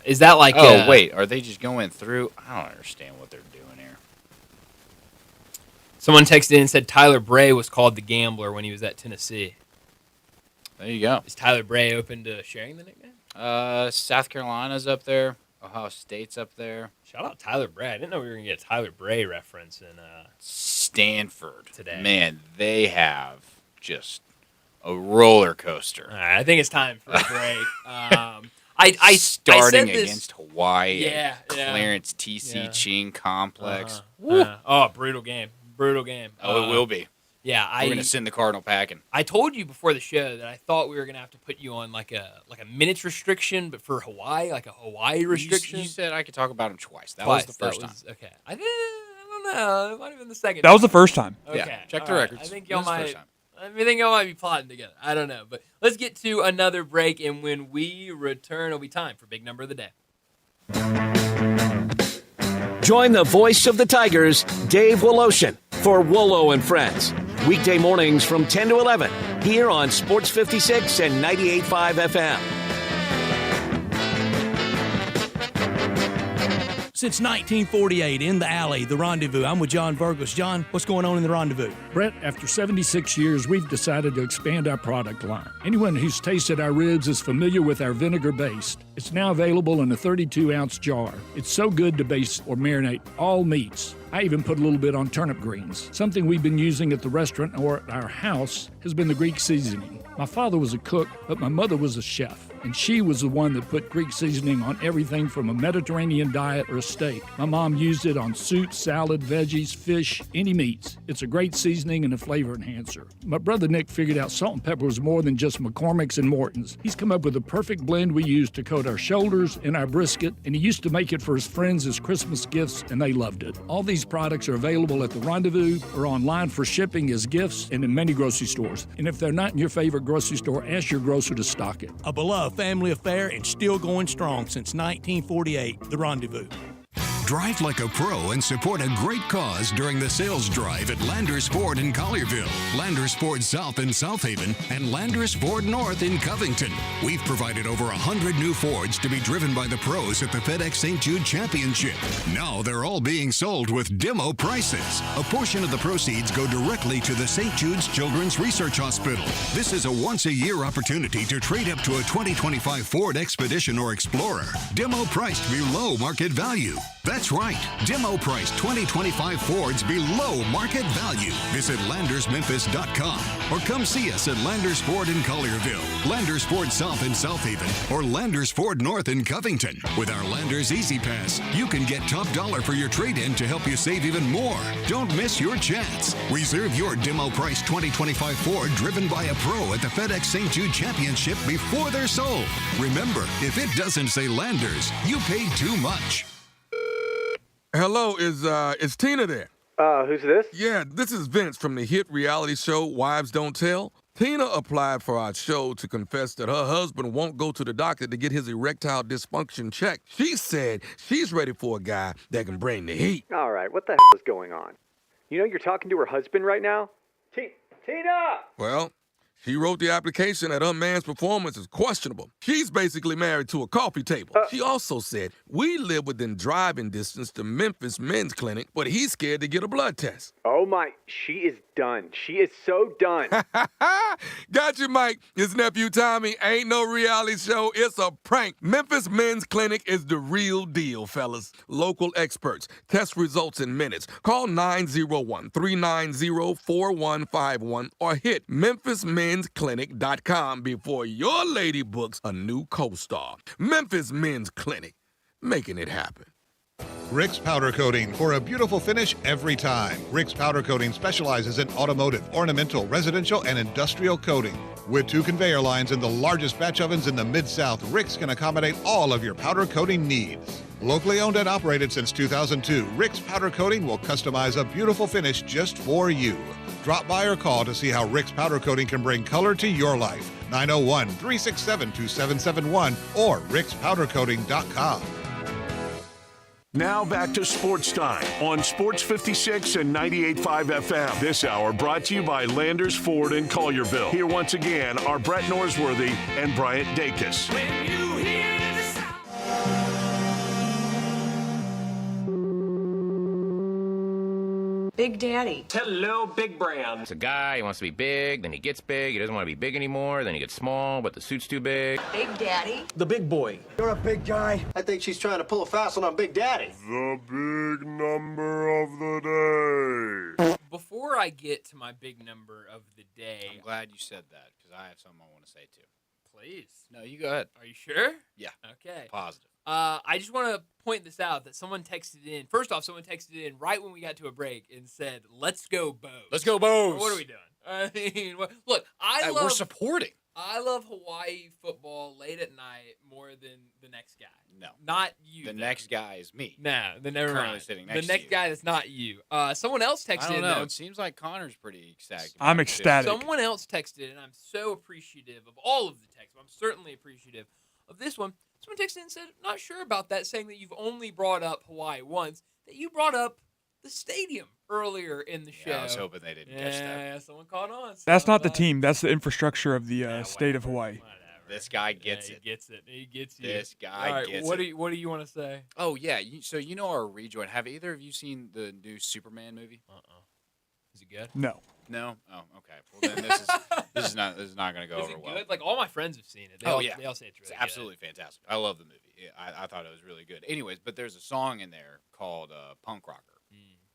Is that like? Oh wait, are they just going through? I don't understand what they're doing here. Someone texted in and said Tyler Bray was called the Gambler when he was at Tennessee. There you go. Is Tyler Bray open to sharing the nickname? South Carolina's up there. Ohio State's up there. Shout out Tyler Bray. I didn't know we were gonna get a Tyler Bray reference in Stanford today. Man, they have just a roller coaster. All right, I think it's time for a break. Starting I said against Hawaii. Yeah, Clarence T.C. Ching Complex. Brutal game. Oh, it will be. Yeah, we're gonna send the Cardinal packing. I told you before the show that I thought we were gonna have to put you on like a minutes restriction, but for Hawaii, like a Hawaii restriction. You said I could talk about him twice. That was the first time. Okay. I don't don't know. It might have been the second. That was the first time. Okay. Yeah, check the all right. records. I think This y'all is the might. first time. I think y'all might be plotting together. I don't know, but let's get to another break, and when we return, it'll be time for big number of the day. Join the voice of the Tigers, Dave Woloshin, for Wolo and Friends. Weekday mornings from 10 to 11 here on Sports 56 and 98.5 FM. Since 1948, in the alley, the Rendezvous. I'm with John Burgos. John, what's going on in the Rendezvous? Brett, after 76 years, we've decided to expand our product line. Anyone who's tasted our ribs is familiar with our vinegar-based. It's now available in a 32-ounce jar. It's so good to baste or marinate all meats. I even put a little bit on turnip greens. Something we've been using at the restaurant or at our house has been the Greek seasoning. My father was a cook, but my mother was a chef. And she was the one that put Greek seasoning on everything from a Mediterranean diet or a steak. My mom used it on soup, salad, veggies, fish, any meats. It's a great seasoning and a flavor enhancer. My brother Nick figured out salt and pepper was more than just McCormick's and Morton's. He's come up with a perfect blend we use to coat our shoulders and our brisket, and he used to make it for his friends as Christmas gifts, and they loved it. All these products are available at the Rendezvous or online for shipping as gifts and in many grocery stores. And if they're not in your favorite grocery store, ask your grocer to stock it. A beloved family affair and still going strong since 1948, the Rendezvous. Drive like a pro and support a great cause during the sales drive at Landers Ford in Collierville, Landers Ford South in South Haven, and Landers Ford North in Covington. We've provided over 100 new Fords to be driven by the pros at the FedEx St. Jude Championship. Now they're all being sold with demo prices. A portion of the proceeds go directly to the St. Jude's Children's Research Hospital. This is a once-a-year opportunity to trade up to a 2025 Ford Expedition or Explorer. Demo priced below market value. That's right. Demo price 2025 Fords below market value. Visit LandersMemphis.com or come see us at Landers Ford in Collierville, Landers Ford South in South Haven, or Landers Ford North in Covington. With our Landers Easy Pass, you can get top dollar for your trade-in to help you save even more. Don't miss your chance. Reserve your demo price 2025 Ford driven by a pro at the FedEx St. Jude Championship before they're sold. Remember, if it doesn't say Landers, you paid too much. Hello, is Tina there? Who's this? Yeah, this is Vince from the hit reality show Wives Don't Tell. Tina applied for our show to confess that her husband won't go to the doctor to get his erectile dysfunction checked. She said she's ready for a guy that can bring the heat. All right, what the hell is going on? You know you're talking to her husband right now? Tina! Well, she wrote the application that her man's performance is questionable. She's basically married to a coffee table. She also said, we live within driving distance to Memphis Men's Clinic, but he's scared to get a blood test. Oh my, she is done. She is so done. Got you, Mike. His nephew Tommy ain't no reality show. It's a prank. Memphis Men's Clinic is the real deal, fellas. Local experts. Test results in minutes. Call 901-390-4151 or hit MemphisMen'sClinic.com before your lady books a new co-star. Memphis Men's Clinic. Making it happen. Rick's Powder Coating for a beautiful finish every time. Rick's Powder Coating specializes in automotive, ornamental, residential, and industrial coating. With 2 conveyor lines and the largest batch ovens in the Mid-South, Rick's can accommodate all of your powder coating needs. Locally owned and operated since 2002, Rick's Powder Coating will customize a beautiful finish just for you. Drop by or call to see how Rick's Powder Coating can bring color to your life. 901-367-2771 or rickspowdercoating.com. Now back to Sports Time on Sports 56 and 98.5 FM. This hour brought to you by Landers Ford in Collierville. Here once again are Brett Norsworthy and Bryant Dacus. Big Daddy. Hello, Big Brand. It's a guy, he wants to be big, then he gets big, he doesn't want to be big anymore, then he gets small, but the suit's too big. Big Daddy. The big boy. You're a big guy. I think she's trying to pull a fast one on Big Daddy. The big number of the day. Before I get to my big number of the day, I'm glad you said that because I have something I want to say too. Please. No, you go ahead. Are you sure? Yeah. Okay. Positive. I just want to point this out that someone texted in. First off, someone texted in right when we got to a break and said, "Let's go Bows." Let's go Bows. What are we doing? I mean, look, I love. We're supporting. I love Hawaii football late at night more than the next guy. No. Not you. The next guy is me. No, then never Currently mind. sitting The next to next you. guy that's not you. Someone else texted I don't in, know. though. It seems like Connor's pretty ecstatic. I'm about it, too. ecstatic. Someone else texted, and I'm so appreciative of all of the texts. I'm certainly appreciative of this one. Someone texted in and said, not sure about that, saying that you've only brought up Hawaii once, that you brought up the stadium earlier in the show. Yeah, I was hoping they didn't catch that. Yeah, someone caught on. That's not the team. That's the infrastructure of the state of Hawaii. This guy gets it. He gets it. He gets you. This guy All right, gets what it. What do you want to say? Oh, yeah. So you know our rejoin. Have either of you seen the new Superman movie? Is it good? No. No? Oh, okay. Well, then this is not going to go Is over it well. good? Like, all my friends have seen it. They Oh, all, yeah. They all say it's really absolutely fantastic. I love the movie. I thought it was really good. Anyways, but there's a song in there called Punk Rocker.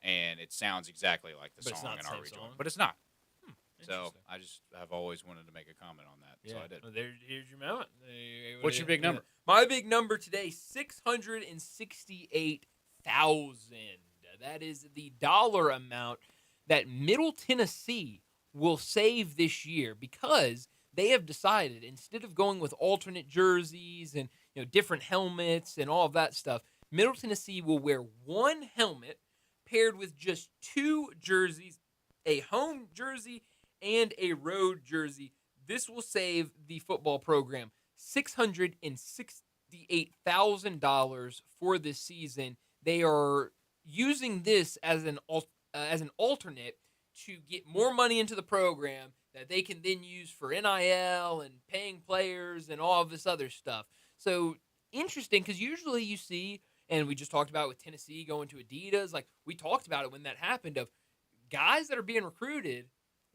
And it sounds exactly like the But it's song not in the our same rejoin. song? But it's not. So interesting. I just have always wanted to make a comment on that. So I did. Well, here's your moment. What's your big number? My big number today, 668,000. That is the dollar amount that Middle Tennessee will save this year because they have decided, instead of going with alternate jerseys and different helmets and all of that stuff, Middle Tennessee will wear one helmet paired with just two jerseys, a home jersey and a road jersey. This will save the football program $668,000 for this season. They are using this as an alternate to get more money into the program that they can then use for NIL and paying players and all of this other stuff. So interesting, because usually you see, and we just talked about it with Tennessee going to Adidas, like we talked about it when that happened, of guys that are being recruited.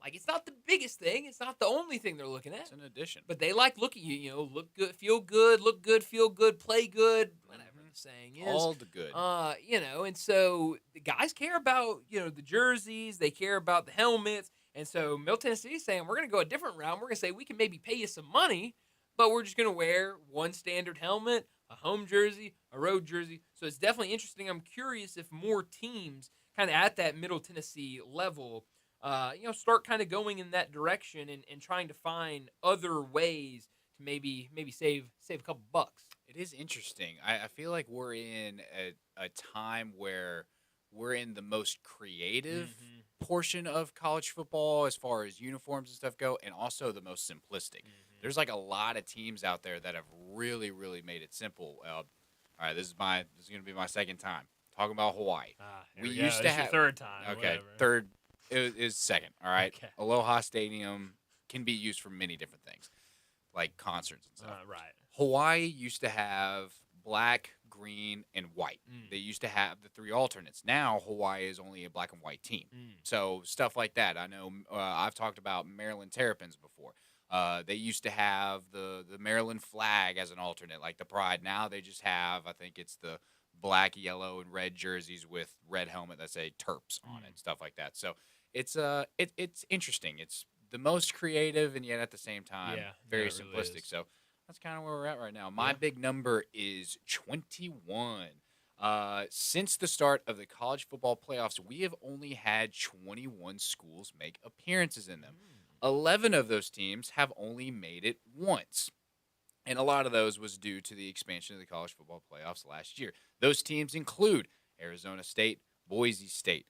Like, it's not the biggest thing. It's not the only thing they're looking at. It's an addition. But they like looking, look good, feel good, feel good, play good, whatever the saying is. All the good. And so the guys care about, the jerseys. They care about the helmets. And so Middle Tennessee is saying, we're going to go a different route. We're going to say we can maybe pay you some money, but we're just going to wear one standard helmet, a home jersey, a road jersey. So it's definitely interesting. I'm curious if more teams kind of at that Middle Tennessee level start kind of going in that direction and trying to find other ways to maybe save a couple bucks. It is interesting. I feel like we're in a time where we're in the most creative portion of college football as far as uniforms and stuff go, and also the most simplistic. There's like a lot of teams out there that have really, really made it simple. All right, this is going to be my second time talking about Hawaii. We used to have your third time. Okay, whatever. third is second. All right. Okay. Aloha Stadium can be used for many different things, like concerts and stuff. Right. Hawaii used to have black, green, and white. They used to have the three alternates. Now Hawaii is only a black and white team. So stuff like that. I know I've talked about Maryland Terrapins before. They used to have the Maryland flag as an alternate, like the Pride. Now they just have, I think it's the black, yellow, and red jerseys with red helmet that say Terps on it and stuff like that. So it's interesting. It's the most creative and yet at the same time very it really simplistic. is. So that's kind of where we're at right now. My big number is 21. Since the start of the college football playoffs, we have only had 21 schools make appearances in them. 11 of those teams have only made it once. And a lot of those was due to the expansion of the college football playoffs last year. Those teams include Arizona State, Boise State,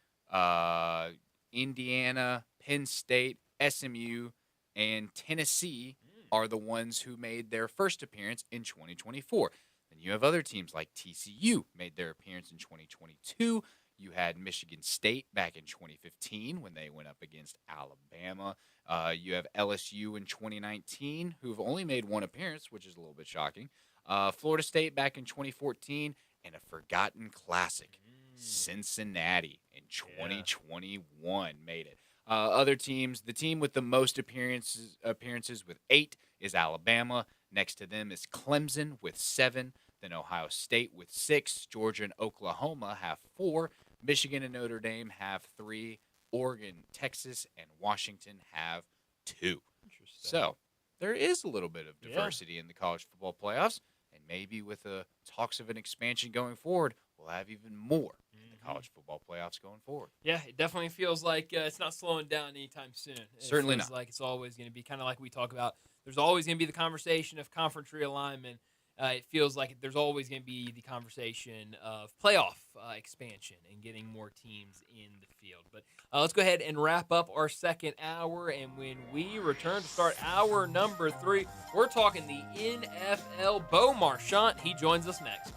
Indiana, Penn State, SMU, and Tennessee are the ones who made their first appearance in 2024. Then you have other teams like TCU made their appearance in 2022. You had Michigan State back in 2015 when they went up against Alabama. You have LSU in 2019, who've only made one appearance, which is a little bit shocking. Florida State back in 2014, and a forgotten classic, Cincinnati in 2021 made it. Other teams, the team with the most appearances with 8 is Alabama. Next to them is Clemson with 7. Then Ohio State with 6. Georgia and Oklahoma have 4. Michigan and Notre Dame have 3. Oregon, Texas, and Washington have 2. So there is a little bit of diversity in the college football playoffs, and maybe with the talks of an expansion going forward, we'll have even more in the college football playoffs going forward. Yeah, it definitely feels like it's not slowing down anytime soon. Certainly feels not. Like it's always going to be kind of like we talk about there's always going to be the conversation of conference realignment. It feels like there's always going to be the conversation of playoff expansion and getting more teams in the field. But let's go ahead and wrap up our second hour. And when we return to start hour number 3, we're talking the NFL. Bo Marchant, he joins us next.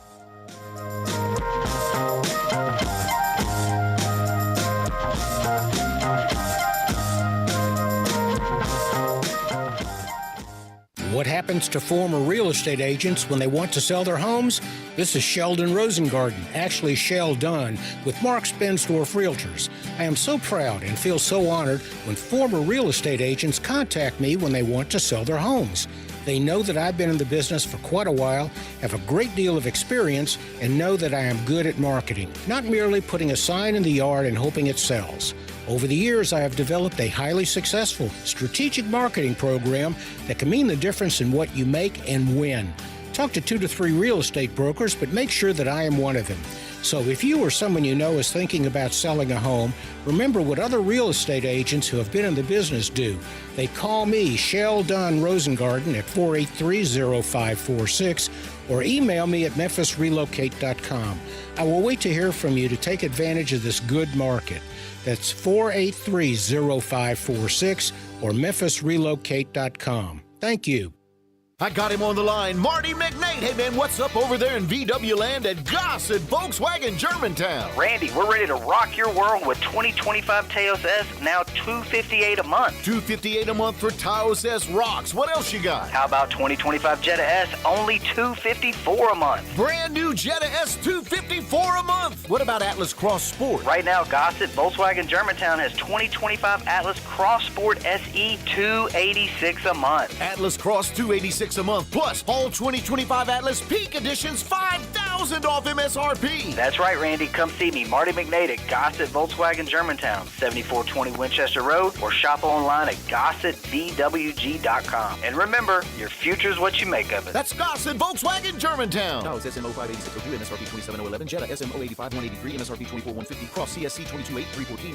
What happens to former real estate agents when they want to sell their homes? This is Sheldon Rosengarten, actually Shell Dunn, with Mark Spensdorf Realtors. I am so proud and feel so honored when former real estate agents contact me when they want to sell their homes. They know that I've been in the business for quite a while, have a great deal of experience, and know that I am good at marketing, not merely putting a sign in the yard and hoping it sells. Over the years, I have developed a highly successful strategic marketing program that can mean the difference in what you make and when. Talk to 2 to 3 real estate brokers, but make sure that I am one of them. So if you or someone you know is thinking about selling a home, remember what other real estate agents who have been in the business do. They call me, Shell Dunn Rosengarten, at 483-0546 or email me at memphisrelocate.com. I will wait to hear from you to take advantage of this good market. That's 483-0546 or memphisrelocate.com. Thank you. I got him on the line, Marty McNate. Hey, man, what's up over there in VW land at Gossett Volkswagen Germantown? Randy, we're ready to rock your world with 2025 Taos S, now $258 a month. $258 a month for Taos S rocks. What else you got? How about 2025 Jetta S, only $254 a month? Brand new Jetta S, $254 a month. What about Atlas Cross Sport? Right now, Gossett Volkswagen Germantown has 2025 Atlas Cross Sport SE, $286 a month. Atlas Cross, $286 a month, plus all 2025 Atlas Peak Editions, $5,000 off MSRP. That's right, Randy. Come see me, Marty McNate at Gossett Volkswagen Germantown, 7420 Winchester Road, or shop online at GossettVWG.com. And remember, your future's what you make of it. That's Gossett Volkswagen Germantown. Taos SMO 58602, MSRP 27011, Jetta SMO 85183, MSRP 24150, Cross CSC 228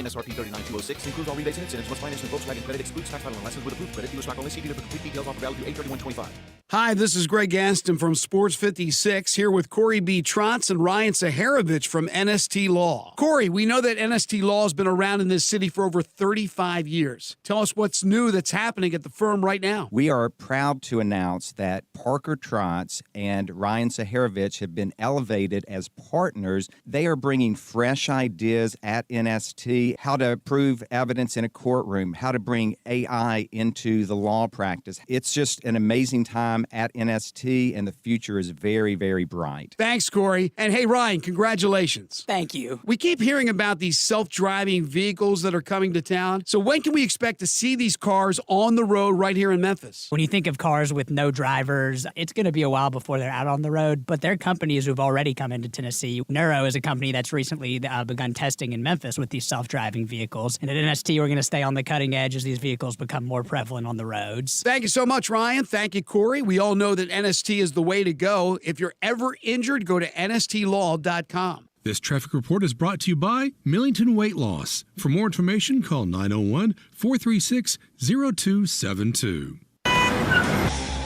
MSRP 39206, includes all rebates and incentives, must finance with Volkswagen credit, excludes tax title and license with approved credit, dealer stock only, see dealer for complete details, offer value 83125. Hi, this is Greg Gaston from Sports56 here with Corey B. Trotz and Ryan Saharovich from NST Law. Corey, we know that NST Law has been around in this city for over 35 years. Tell us what's new that's happening at the firm right now. We are proud to announce that Parker Trotz and Ryan Saharovich have been elevated as partners. They are bringing fresh ideas at NST, how to prove evidence in a courtroom, how to bring AI into the law practice. It's just an amazing time at NST, and the future is very, very bright. Thanks, Corey. And hey, Ryan, congratulations. Thank you. We keep hearing about these self-driving vehicles that are coming to town. So when can we expect to see these cars on the road right here in Memphis? When you think of cars with no drivers, it's going to be a while before they're out on the road, but there are companies who've already come into Tennessee. Neuro is a company that's recently begun testing in Memphis with these self-driving vehicles. And at NST, we're going to stay on the cutting edge as these vehicles become more prevalent on the roads. Thank you so much, Ryan. Thank you, Corey. We all know that NST is the way to go. If you're ever injured, go to nstlaw.com. This traffic report is brought to you by Millington Weight Loss. For more information, call 901-436-0272.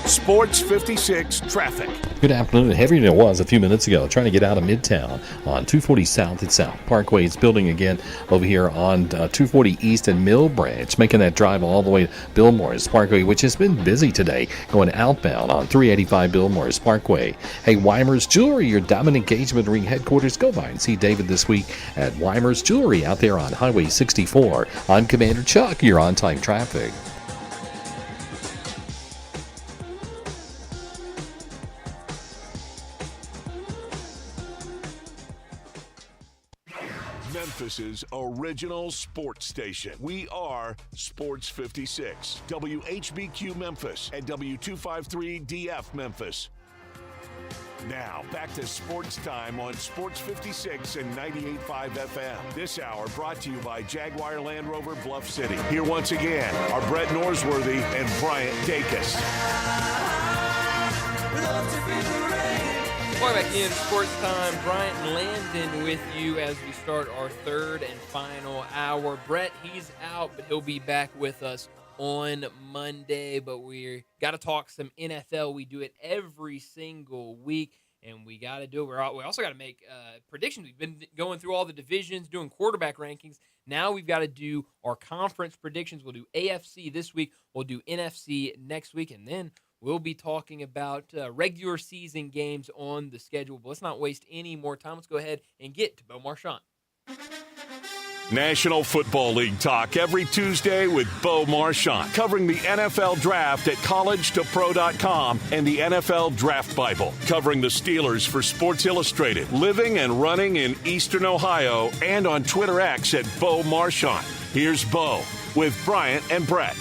Sports 56 traffic. Good afternoon. Heavier than it was a few minutes ago. Trying to get out of Midtown on 240 South and South Parkway. It's building again over here on 240 East and Mill Branch, making that drive all the way to Bill Morris Parkway, which has been busy today, going outbound on 385 Bill Morris Parkway. Hey, Weimer's Jewelry, your diamond engagement ring headquarters. Go by and see David this week at Weimer's Jewelry out there on Highway 64. I'm Commander Chuck. You're on time traffic. Memphis's original sports station. We are Sports 56, WHBQ Memphis and W253DF Memphis. Now, back to Sports Time on Sports 56 and 98.5 FM. This hour brought to you by Jaguar Land Rover Bluff City. Here once again are Brett Norsworthy and Bryant Dacus. Welcome back into Sports Time. Bryant and Landon with you as we start our third and final hour. Brett, he's out, but he'll be back with us on Monday, but we got to talk some NFL. We do it every single week, and we got to do it. We also got to make predictions. We've been going through all the divisions, doing quarterback rankings. Now we've got to do our conference predictions. We'll do AFC this week. We'll do NFC next week, and then we'll be talking about regular season games on the schedule. But let's not waste any more time. Let's go ahead and get to Bo Marchant. National Football League talk every Tuesday with Bo Marchant, covering the NFL Draft at collegetopro.com and the NFL Draft Bible, covering the Steelers for Sports Illustrated, living and running in Eastern Ohio, and on Twitter X at Bo Marchant. Here's Bo with Bryant and Brett.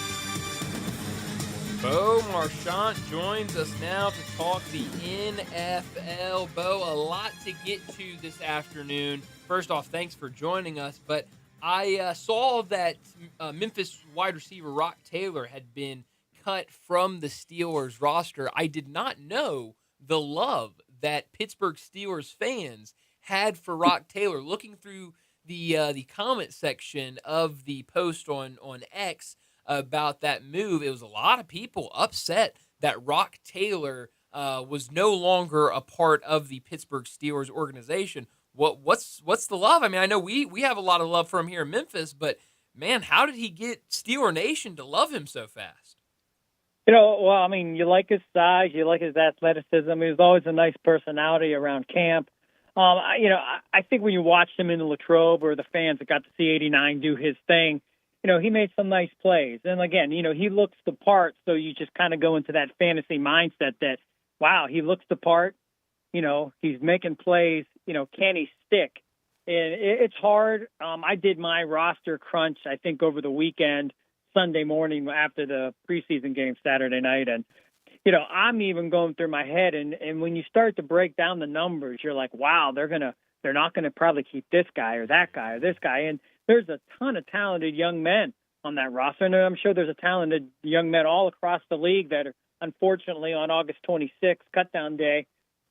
Bo Marchant joins us now to talk the NFL. Bo, a lot to get to this afternoon. First off, thanks for joining us. But I saw that Memphis wide receiver Rock Taylor had been cut from the Steelers roster. I did not know the love that Pittsburgh Steelers fans had for Rock Taylor. Looking through the comment section of the post on X about that move, it was a lot of people upset that Rock Taylor was no longer a part of the Pittsburgh Steelers organization. What's the love? I mean, I know we have a lot of love for him here in Memphis, but man, how did he get Steeler Nation to love him so fast? Well, I mean, you like his size, you like his athleticism. He was always a nice personality around camp. I think when you watched him in the Latrobe, or the fans that got to see 89 do his thing, he made some nice plays. And again, he looks the part, so you just kind of go into that fantasy mindset that, wow, he looks the part. He's making plays. Can he stick? And it's hard. I did my roster crunch, I think, over the weekend, Sunday morning after the preseason game Saturday night. And, I'm even going through my head. And when you start to break down the numbers, you're like, wow, they're not going to probably keep this guy or that guy or this guy. And there's a ton of talented young men on that roster. And I'm sure there's a talented young men all across the league that are, unfortunately, on August 26th, cutdown day,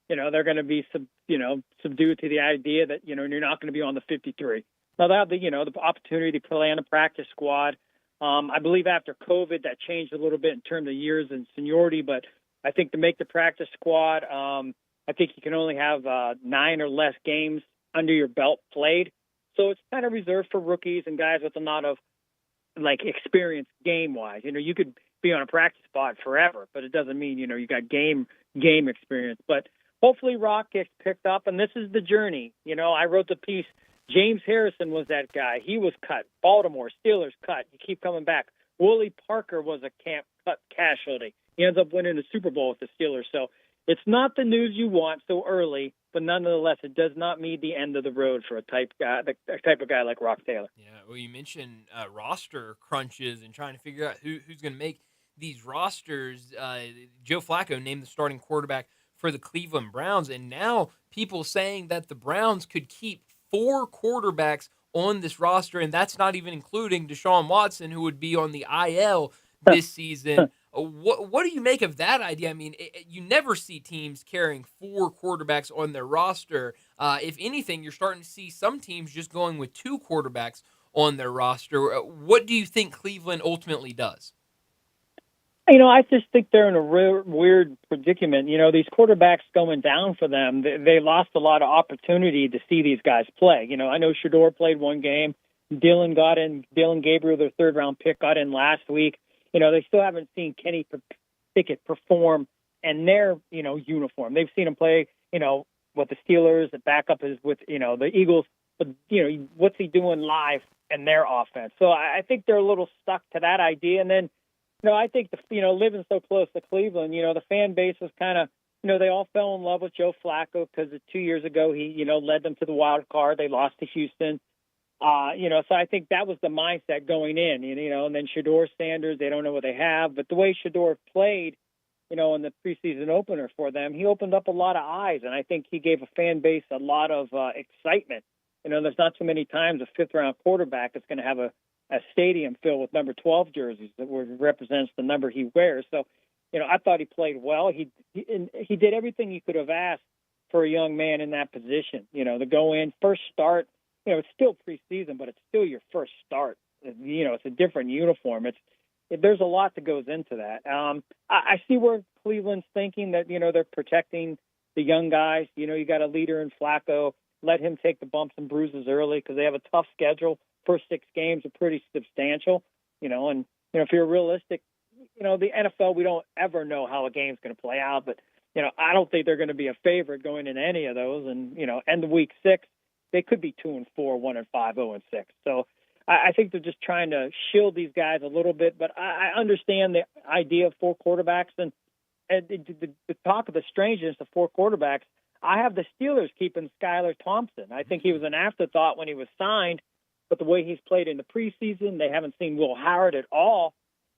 they're going to be subdued to the idea that, you're not going to be on the 53. Now, they'll have the opportunity to play on the practice squad. I believe after COVID, that changed a little bit in terms of years and seniority, but I think to make the practice squad, I think you can only have 9 or less games under your belt played. So it's kind of reserved for rookies and guys with a lot of, experience game-wise. You could be on a practice spot forever, but it doesn't mean, you got game experience. But hopefully Rock gets picked up, and this is the journey. I wrote the piece. James Harrison was that guy. He was cut. Baltimore, Steelers cut. You keep coming back. Willie Parker was a camp cut casualty. He ends up winning the Super Bowl with the Steelers. So it's not the news you want so early, but nonetheless, it does not mean the end of the road for a type of guy like Rock Taylor. Yeah, well, you mentioned roster crunches and trying to figure out who's going to make these rosters. Joe Flacco named the starting quarterback for the Cleveland Browns, and now people saying that the Browns could keep 4 quarterbacks on this roster, and that's not even including Deshaun Watson, who would be on the IL this season. What do you make of that idea? I mean, you never see teams carrying 4 quarterbacks on their roster. If anything, you're starting to see some teams just going with 2 quarterbacks on their roster. What do you think Cleveland ultimately does? I just think they're in a weird predicament. These quarterbacks going down for them, they lost a lot of opportunity to see these guys play. I know Shador played 1 game. Dylan Gabriel, their 3rd-round pick, got in last week. They still haven't seen Kenny Pickett perform in their, uniform. They've seen him play, with the Steelers. The backup is with, the Eagles. But, what's he doing live in their offense? So I think they're a little stuck to that idea. And then, I think, living so close to Cleveland, the fan base was kind of, they all fell in love with Joe Flacco because 2 years ago he, led them to the wild card. They lost to Houston. So I think that was the mindset going in, and then Shador Sanders, they don't know what they have. But the way Shador played, in the preseason opener for them, he opened up a lot of eyes, and I think he gave a fan base a lot of excitement. There's not too many times a 5th-round quarterback is going to have a stadium filled with number 12 jerseys that represents the number he wears. So, I thought he played well. He did everything you could have asked for a young man in that position, to go in, first start. It's still preseason, but it's still your first start. It's a different uniform. It's, there's a lot that goes into that. I see where Cleveland's thinking that, they're protecting the young guys. You got a leader in Flacco. Let him take the bumps and bruises early because they have a tough schedule. First 6 games are pretty substantial, and, if you're realistic, the NFL, we don't ever know how a game's going to play out. But, I don't think they're going to be a favorite going into any of those. And, end of week 6, they could be 2-4, 1-5, 0-6. So I think they're just trying to shield these guys a little bit. But I understand the idea of 4 quarterbacks. And the talk of the strangeness of 4 quarterbacks, I have the Steelers keeping Skylar Thompson. I think he was an afterthought when he was signed. But the way he's played in the preseason, they haven't seen Will Howard at all.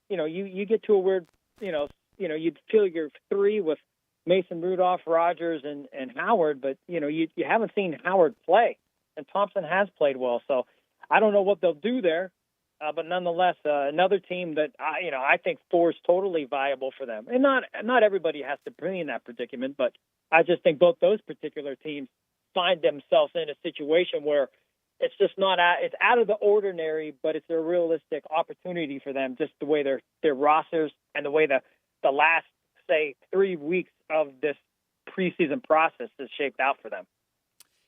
You get to a weird, you'd feel you're 3 with Mason Rudolph, Rodgers, and Howard, but, you haven't seen Howard play. And Thompson has played well. So I don't know what they'll do there. But nonetheless, another team that, I think 4 is totally viable for them. And not everybody has to be in that predicament, but I just think both those particular teams find themselves in a situation where it's just it's out of the ordinary, but it's a realistic opportunity for them, just the way their rosters and the way the last, say, 3 weeks of this preseason process is shaped out for them.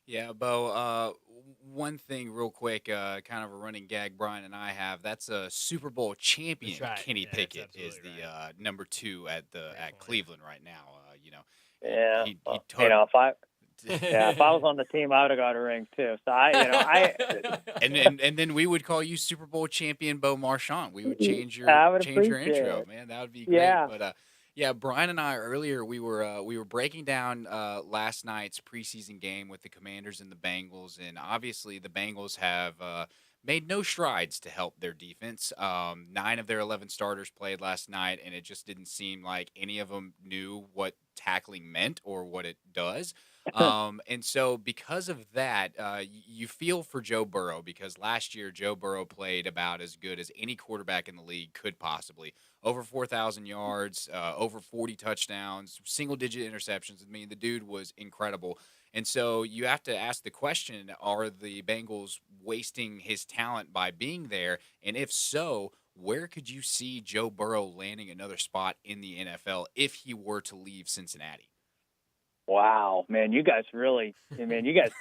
Yeah, Bo, one thing real quick, kind of a running gag Brian and I have, that's a Super Bowl champion. Right. Kenny Yeah, Pickett is the right. number 2 at Cleveland right now. Yeah. He if I was on the team, I would have got a ring too. So and then we would call you Super Bowl champion Bo Marchand. We would change your intro, man. That would be great. Yeah. But yeah, Brian and I earlier we were breaking down last night's preseason game with the Commanders and the Bengals, and obviously the Bengals have made no strides to help their defense. 9 of their 11 starters played last night, and it just didn't seem like any of them knew what tackling meant or what it does. And so because of that, you feel for Joe Burrow, because last year Joe Burrow played about as good as any quarterback in the league could possibly. Over 4,000 yards, over 40 touchdowns, single-digit interceptions. I mean, the dude was incredible. And so you have to ask the question, are the Bengals wasting his talent by being there? And if so, where could you see Joe Burrow landing another spot in the NFL if he were to leave Cincinnati? Wow, man, you guys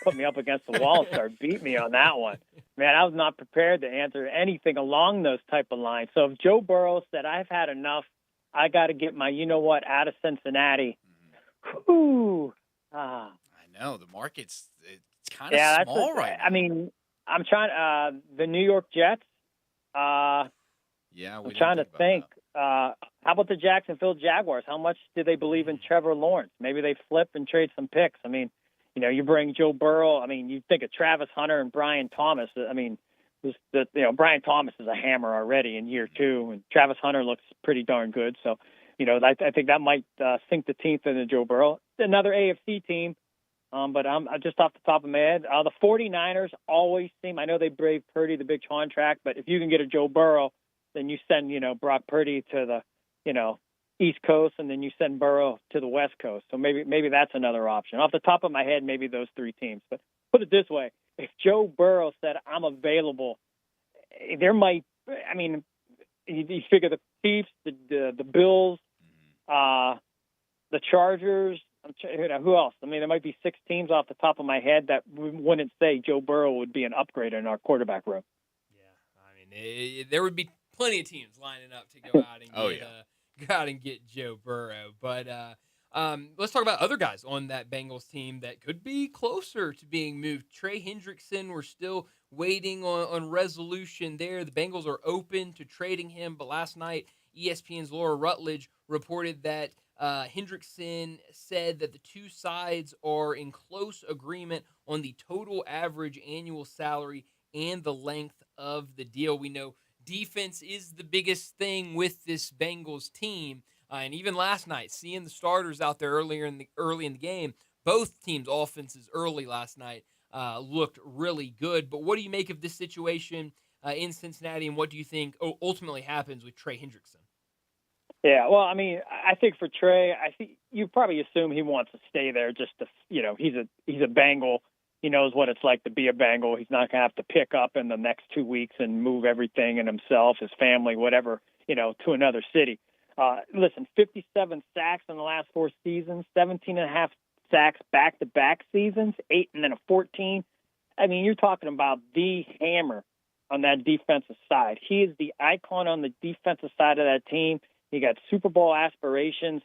put me up against the wall and started beating me on that one. Man, I was not prepared to answer anything along those type of lines. So if Joe Burrow said, I've had enough, I got to get my out of Cincinnati. Whew. I know, the market's kind of small right now. I mean, I'm trying the New York Jets. I'm trying to think. How about the Jacksonville Jaguars? How much do they believe in Trevor Lawrence? Maybe they flip and trade some picks. I mean, you bring Joe Burrow. I mean, you think of Travis Hunter and Brian Thomas. I mean, Brian Thomas is a hammer already in year 2, and Travis Hunter looks pretty darn good. So, I think that might sink the teeth into Joe Burrow. Another AFC team. But I'm just off the top of my head. The 49ers always seem, I know they braved Purdy, the big contract, but if you can get a Joe Burrow, then you send, Brock Purdy to the, East Coast, and then you send Burrow to the West Coast. So maybe that's another option. Off the top of my head, maybe those 3 teams. But put it this way, if Joe Burrow said, I'm available, there might, I mean, you figure the Chiefs, the Bills, the Chargers, who else? I mean, there might be 6 teams off the top of my head that wouldn't say Joe Burrow would be an upgrade in our quarterback room. Yeah, I mean, there would be plenty of teams lining up to go out and go out and get Joe Burrow. But let's talk about other guys on that Bengals team that could be closer to being moved. Trey Hendrickson, we're still waiting on resolution there. The Bengals are open to trading him, but last night ESPN's Laura Rutledge reported that Hendrickson said that the 2 sides are in close agreement on the total average annual salary and the length of the deal. We know defense is the biggest thing with this Bengals team, and even last night, seeing the starters out there early in the game, both teams' offenses early last night looked really good. But what do you make of this situation in Cincinnati, and what do you think ultimately happens with Trey Hendrickson? Yeah, well, I mean, I think for Trey, I think you probably assume he wants to stay there just to, he's a Bengal. He knows what it's like to be a Bengal. He's not going to have to pick up in the next 2 weeks and move everything and himself, his family, whatever to another city. Listen, 57 sacks in the last 4 seasons, 17.5 sacks back-to-back seasons, 8 and then a 14. I mean, you're talking about the hammer on that defensive side. He is the icon on the defensive side of that team. He got Super Bowl aspirations,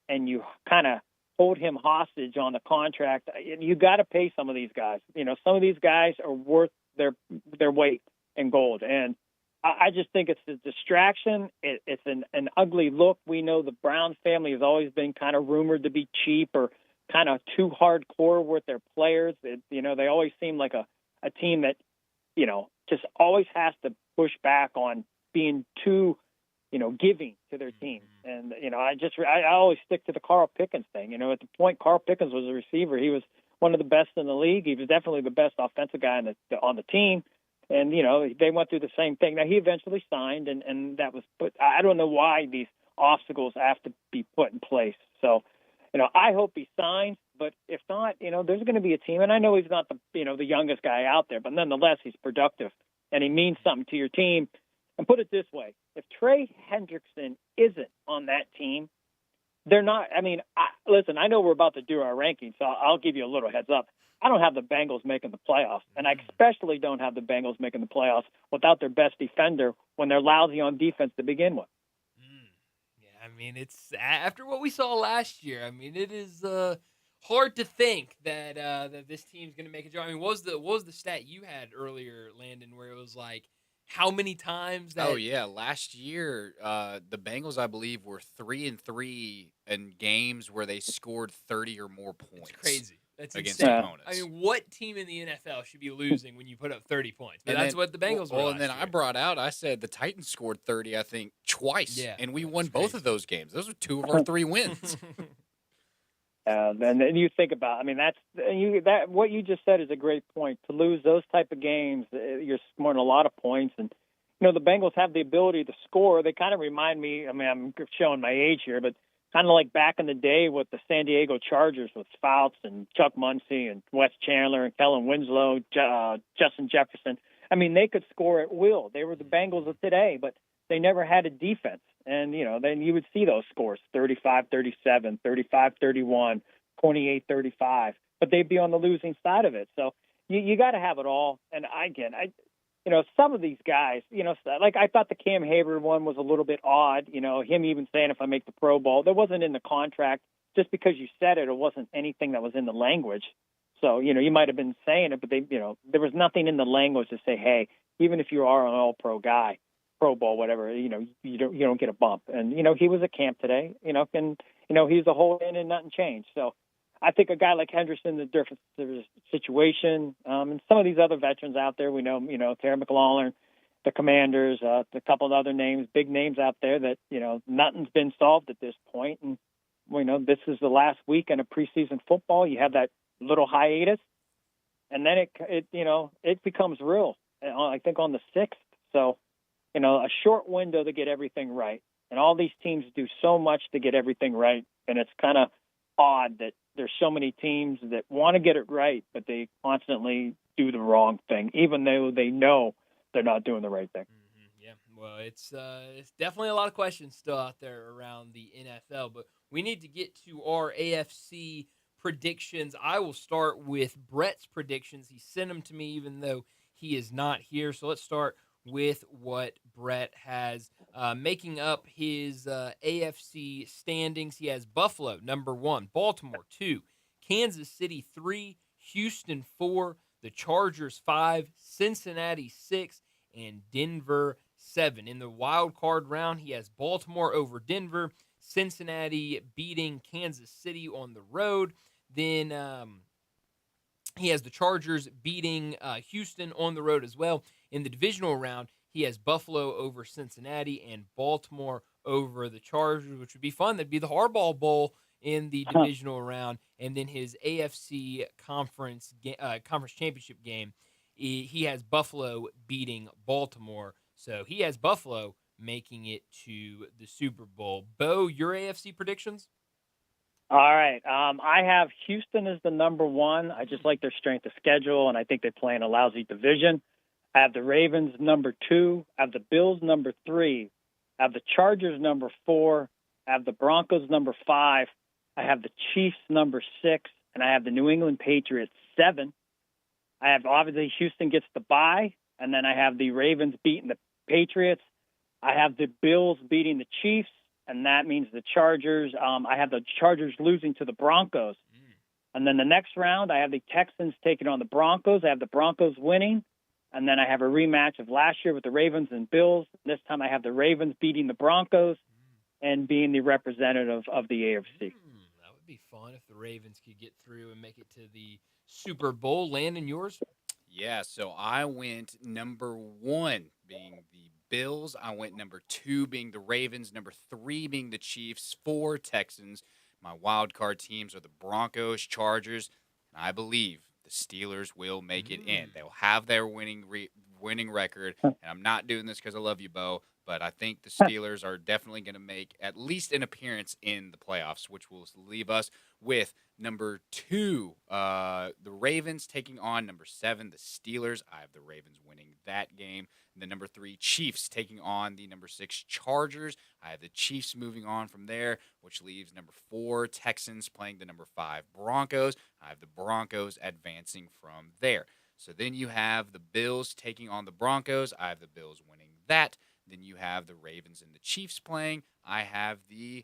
and you kind of hold him hostage on the contract. You got to pay some of these guys. Some of these guys are worth their weight in gold, and I just think it's a distraction. It's an ugly look. We know the Browns family has always been kind of rumored to be cheap or kind of too hardcore with their players. They always seem like a team that, just always has to push back on being too, giving to their team. And, I always stick to the Carl Pickens thing. At the point Carl Pickens was a receiver, he was one of the best in the league. He was definitely the best offensive guy on the team. And, they went through the same thing. Now, he eventually signed, and that was – but I don't know why these obstacles have to be put in place. So, I hope he signs, but if not, there's going to be a team. And I know he's not the youngest guy out there, but nonetheless, he's productive, and he means something to your team. And put it this way, if Trey Hendrickson isn't on that team, they're not – I mean, listen, I know we're about to do our rankings, so I'll give you a little heads up. I don't have the Bengals making the playoffs, and I especially don't have the Bengals making the playoffs without their best defender when they're lousy on defense to begin with. I mean, it's after what we saw last year. I mean, it is hard to think that that this team's going to make a jump. I mean, what was the stat you had earlier, Landon, where it was like how many times that? Oh yeah, last year the Bengals, I believe, were 3-3 in games where they scored 30 or more points. It's crazy. That's against insane. opponents. I mean, what team in the NFL should be losing when you put up 30 points? But that's what the Bengals were. Well, last and then year. I said the Titans scored 30, I think, twice, and we won both of those games. Those were 2 of our 3 wins. And then you think about, I mean, that what you just said is a great point. To lose those type of games, you're scoring a lot of points, and the Bengals have the ability to score. They kind of remind me. I mean, I'm showing my age here, but kind of like back in the day with the San Diego Chargers with Fouts and Chuck Muncie and Wes Chandler and Kellen Winslow, Justin Jefferson. I mean, they could score at will. They were the Bengals of today, but they never had a defense. And, then you would see those scores, 35-37, 35-31, 28-35. But they'd be on the losing side of it. So you got to have it all. And, some of these guys, like I thought the Cam Hayward one was a little bit odd, him even saying if I make the Pro Bowl. That wasn't in the contract. Just because you said it, it wasn't anything that was in the language. So, you might have been saying it, but there was nothing in the language to say, hey, even if you are an all-pro guy, Pro Bowl, whatever, you don't get a bump. And, he was at camp today, and, he's a whole in and nothing changed. So I think a guy like Henderson, the different situation, and some of these other veterans out there, we know, Terry McLaurin, the Commanders, a couple of other names, big names out there that, nothing's been solved at this point. And, this is the last weekend of preseason football. You have that little hiatus, and then it becomes real, I think, on the 6th. So, a short window to get everything right. And all these teams do so much to get everything right. And it's kind of odd that there's so many teams that want to get it right, but they constantly do the wrong thing, even though they know they're not doing the right thing. Yeah, well, it's definitely a lot of questions still out there around the NFL, but we need to get to our AFC predictions. I will start with Brett's predictions. He sent them to me even though he is not here. So let's start with what Brett has. Making up his AFC standings, he has Buffalo, number 1, Baltimore, 2, Kansas City, 3, Houston, 4, the Chargers, 5, Cincinnati, 6, and Denver, 7. In the wild card round, he has Baltimore over Denver, Cincinnati beating Kansas City on the road. Then he has the Chargers beating Houston on the road as well. In the divisional round, he has Buffalo over Cincinnati and Baltimore over the Chargers, which would be fun. That'd be the Harbaugh Bowl in the divisional round. And then his AFC conference championship game, he has Buffalo beating Baltimore. So he has Buffalo making it to the Super Bowl. Bo, your AFC predictions? All right. I have Houston as the number 1. I just like their strength of schedule, and I think they play in a lousy division. I have the Ravens number 2. I have the Bills number 3. I I have the Chargers number 4. I have the Broncos number 5. I have the Chiefs number 6, and I have the New England Patriots 7. I have obviously Houston gets the bye, and then I have the Ravens beating the Patriots. I have the Bills beating the Chiefs, and that means the Chargers. I have the Chargers losing to the Broncos. And then the next round, I have the Texans taking on the Broncos. I have the Broncos winning. And then I have a rematch of last year with the Ravens and Bills. This time I have the Ravens beating the Broncos and being the representative of the AFC. That would be fun if the Ravens could get through and make it to the Super Bowl. Landon, yours? Yeah, so I went number 1 being the Bills. I went number 2 being the Ravens. Number 3 being the Chiefs. 4 Texans. My wild card teams are the Broncos, Chargers, and I believe the Steelers will make it in. They'll have their winning record, and I'm not doing this because I love you, Bo, but I think the Steelers are definitely going to make at least an appearance in the playoffs, which will leave us with number 2, the Ravens taking on number 7, the Steelers. I have the Ravens winning that game. The number 3, Chiefs taking on the number 6, Chargers. I have the Chiefs moving on from there, which leaves number 4, Texans playing the number 5, Broncos. I have the Broncos advancing from there. So then you have the Bills taking on the Broncos. I have the Bills winning that. Then you have the Ravens and the Chiefs playing. I have the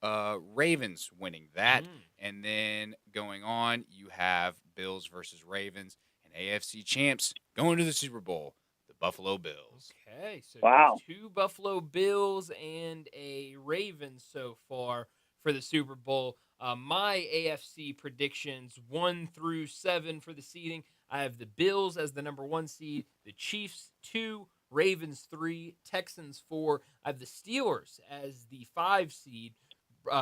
Ravens winning that. And then going on, you have Bills versus Ravens and AFC champs going to the Super Bowl, the Buffalo Bills. Okay, so wow. 2 Buffalo Bills and a Ravens so far for the Super Bowl. My AFC predictions 1 through 7 for the seeding. I have the Bills as the number 1 seed, the Chiefs 2, Ravens 3, Texans 4. I have the Steelers as the 5 seed,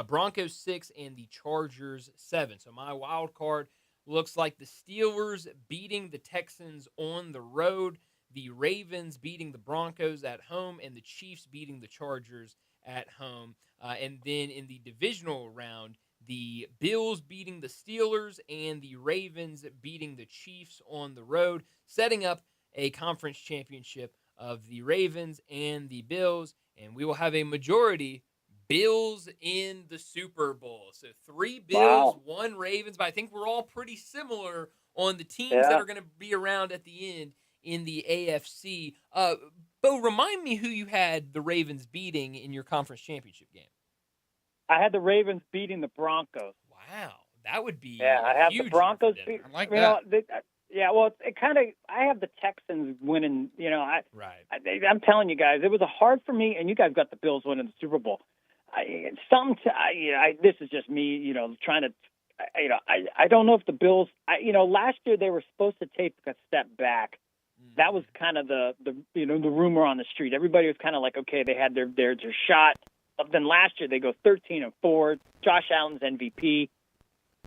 Broncos 6, and the Chargers 7. So my wild card looks like the Steelers beating the Texans on the road, the Ravens beating the Broncos at home, and the Chiefs beating the Chargers at home. And then in the divisional round, the Bills beating the Steelers and the Ravens beating the Chiefs on the road, setting up a conference championship of the Ravens and the Bills. And we will have a majority Bills in the Super Bowl. So 3 Bills, 1 Ravens. But I think we're all pretty similar on the teams that are going to be around at the end in the AFC. Bo, remind me who you had the Ravens beating in your conference championship game. I had the Ravens beating the Broncos. Wow, that would be I have huge the Broncos. I like that. that. It kind of. I have the Texans winning. Right. I'm telling you guys, it was hard for me, and you guys got the Bills winning the Super Bowl. This is just me, trying to. I don't know if the Bills. Last year they were supposed to take a step back. That was kind of the rumor on the street. Everybody was kind of like, okay, they had their shot. But then last year they go 13-4. Josh Allen's MVP.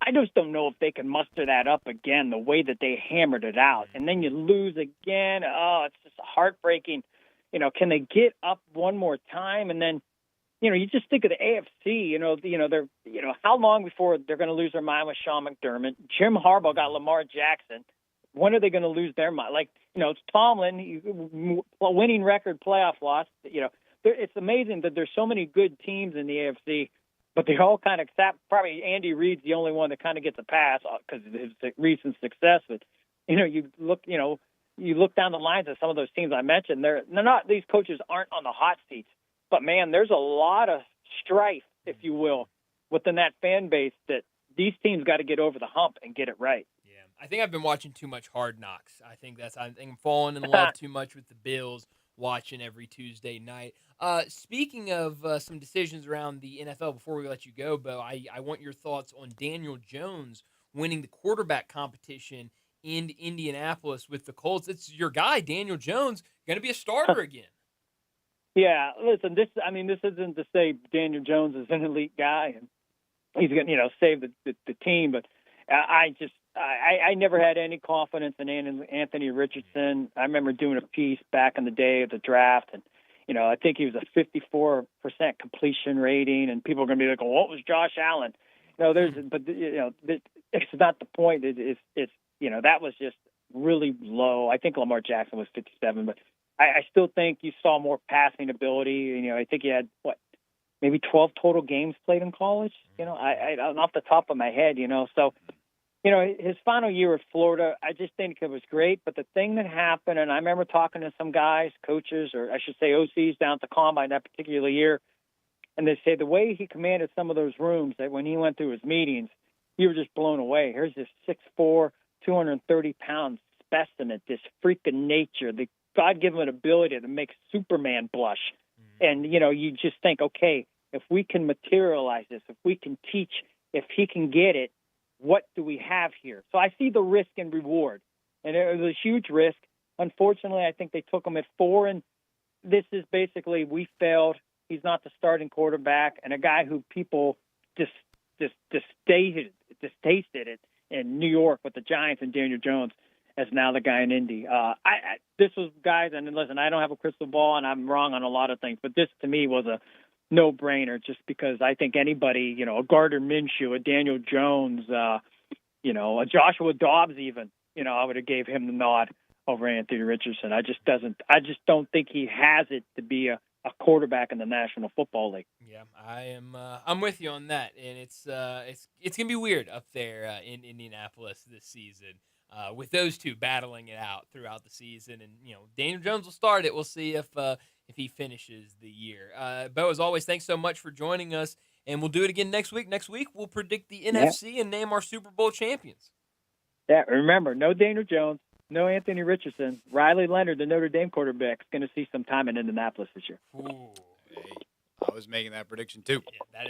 I just don't know if they can muster that up again the way that they hammered it out. And then you lose again. Oh, it's just heartbreaking. Can they get up one more time? And then, you just think of the AFC. They're how long before they're going to lose their mind with Sean McDermott? Jim Harbaugh got Lamar Jackson. When are they going to lose their mind? It's Tomlin, winning record playoff loss. It's amazing that there's so many good teams in the AFC, but they all kind of accept. Probably Andy Reid's the only one that kind of gets a pass because of his recent success. But you look down the lines of some of those teams I mentioned. They're not; these coaches aren't on the hot seats. But man, there's a lot of strife, if you will, within that fan base that these teams got to get over the hump and get it right. Yeah, I think I've been watching too much Hard Knocks. I think I'm falling in love too much with the Bills. Watching every Tuesday night. Speaking of some decisions around the NFL, before we let you go, Bo, I want your thoughts on Daniel Jones winning the quarterback competition in Indianapolis with the Colts. It's your guy, Daniel Jones, going to be a starter again. Yeah, listen, this isn't to say Daniel Jones is an elite guy and he's going to save the team, but I never had any confidence in Anthony Richardson. I remember doing a piece back in the day of the draft, and I think he was a 54% completion rating, and people are going to be like, "Well, what was Josh Allen?" It's not the point. It's that was just really low. I think Lamar Jackson was 57, but I still think you saw more passing ability. I think he had, maybe 12 total games played in college? I off the top of my head, So, his final year at Florida, I just think it was great. But the thing that happened, and I remember talking to some guys, coaches, or I should say OCs down at the Combine that particular year, and they say the way he commanded some of those rooms, that when he went through his meetings, you were just blown away. Here's this 6'4", 230-pound specimen, this freak of nature, the God-given ability to make Superman blush. And, you just think, okay, if we can materialize this, if we can teach, if he can get it, what do we have here? So I see the risk and reward. And it was a huge risk. Unfortunately, I think they took him at 4, and this is basically, we failed. He's not the starting quarterback, and a guy who people distasted it in New York with the Giants and Daniel Jones as now the guy in Indy. This was, guys, and listen, I don't have a crystal ball, and I'm wrong on a lot of things, but this to me was a no-brainer just because I think anybody, a Gardner Minshew, a Daniel Jones, a Joshua Dobbs even, I would have gave him the nod over Anthony Richardson. I just don't think he has it to be a quarterback in the National Football League. Yeah, I'm with you on that, and it's gonna be weird up there in Indianapolis this season with those two battling it out throughout the season, and Daniel Jones will start it. We'll see if he finishes the year. Bo, as always, thanks so much for joining us, and we'll do it again next week. Next week we'll predict the NFC and name our Super Bowl champions. Yeah, remember, no Daniel Jones. No Anthony Richardson. Riley Leonard, the Notre Dame quarterback, is going to see some time in Indianapolis this year. Ooh. Hey, I was making that prediction too. Yeah,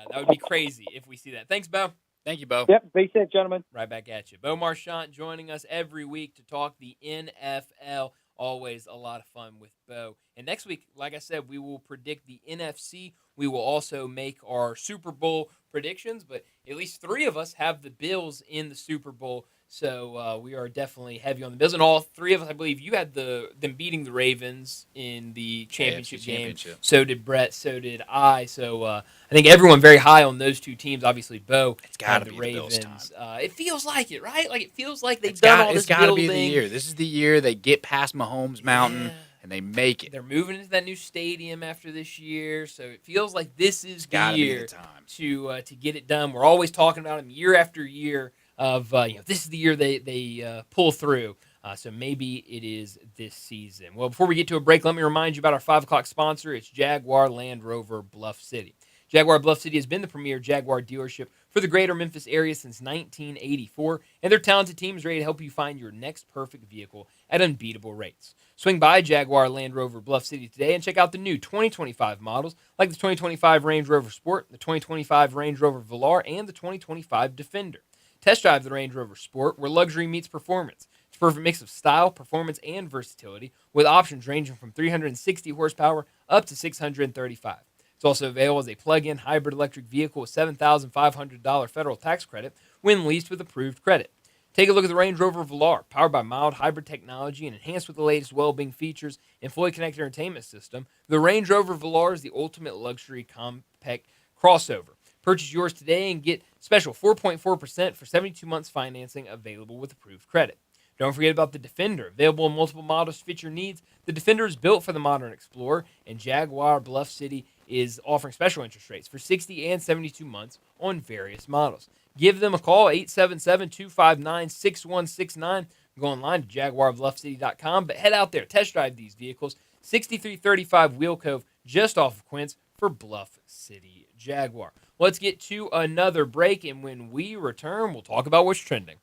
that would be crazy if we see that. Thanks, Bo. Thank you, Bo. Yep, be safe, gentlemen. Right back at you. Bo Marchant joining us every week to talk the NFL. Always a lot of fun with Bo. And next week, like I said, we will predict the NFC. We will also make our Super Bowl predictions, but at least 3 of us have the Bills in the Super Bowl. So we are definitely heavy on the Bills. And all 3 of us, I believe, you had them beating the Ravens in the championship game. So did Brett. So did I. So I think everyone very high on those 2 teams. Obviously, Bo had the Ravens. It feels like it, right? Like it feels like they've done all this building. It's got to be the year. This is the year they get past Mahomes Mountain. And they make it. They're moving into that new stadium after this year, so it feels like this is the year to get it done. We're always talking about them year after year of this is the year they pull through. So maybe it is this season. Well, before we get to a break, let me remind you about our 5 o'clock sponsor. It's Jaguar Land Rover Bluff City. Jaguar Bluff City has been the premier Jaguar dealership for the greater Memphis area since 1984, and their talented team is ready to help you find your next perfect vehicle at unbeatable rates. Swing by Jaguar Land Rover Bluff City today and check out the new 2025 models like the 2025 Range Rover Sport, the 2025 Range Rover Velar, and the 2025 Defender. Test drive the Range Rover Sport, where luxury meets performance. It's a perfect mix of style, performance, and versatility, with options ranging from 360 horsepower up to 635. It's also available as a plug-in hybrid electric vehicle with $7,500 federal tax credit when leased with approved credit. Take a look at the Range Rover Velar, powered by mild hybrid technology and enhanced with the latest well-being features and fully connected entertainment system. The Range Rover Velar is the ultimate luxury compact crossover. Purchase yours today and get special 4.4% for 72 months financing available with approved credit. Don't forget about the Defender, available in multiple models to fit your needs. The Defender is built for the modern explorer, and Jaguar Bluff City is offering special interest rates for 60 and 72 months on various models. Give them a call, 877-259-6169. Go online to jaguarbluffcity.com, but head out there, test drive these vehicles. 6335 Wheel Cove, just off of Quince for Bluff City Jaguar. Let's get to another break, and when we return, we'll talk about what's trending.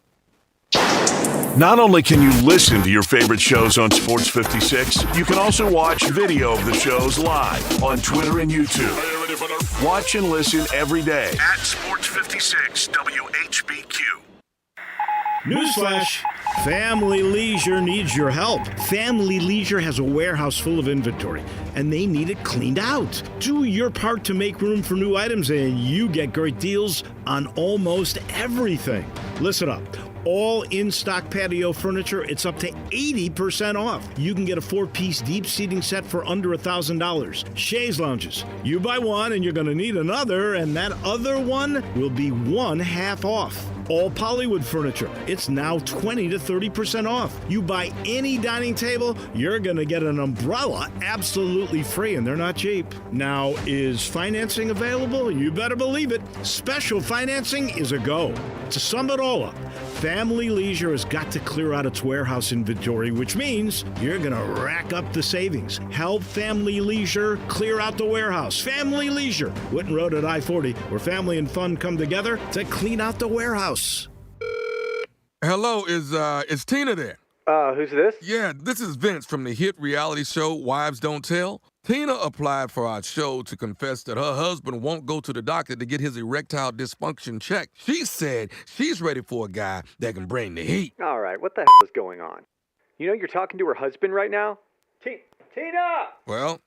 Not only can you listen to your favorite shows on Sports 56, you can also watch video of the shows live on Twitter and YouTube. Watch and listen every day at Sports 56 WHBQ. Newsflash, Family Leisure needs your help. Family Leisure has a warehouse full of inventory, and they need it cleaned out. Do your part to make room for new items, and you get great deals on almost everything. Listen up. All in-stock patio furniture, it's up to 80% off. You can get a 4-piece deep seating set for under $1,000. Chaise lounges. You buy one and you're going to need another, and that other one will be one half off. All Pollywood furniture. It's now 20 to 30% off. You buy any dining table, you're going to get an umbrella absolutely free, and they're not cheap. Now, is financing available? You better believe it. Special financing is a go. To sum it all up, Family Leisure has got to clear out its warehouse inventory, which means you're going to rack up the savings. Help Family Leisure clear out the warehouse. Family Leisure, Whitten Road at I-40, where family and fun come together to clean out the warehouse. Hello, is Tina there? Who's this? Yeah, this is Vince from the hit reality show Wives Don't Tell. Tina applied for our show to confess that her husband won't go to the doctor to get his erectile dysfunction checked. She said she's ready for a guy that can bring the heat. All right, what the hell is going on? You know you're talking to her husband right now? Tina! Well,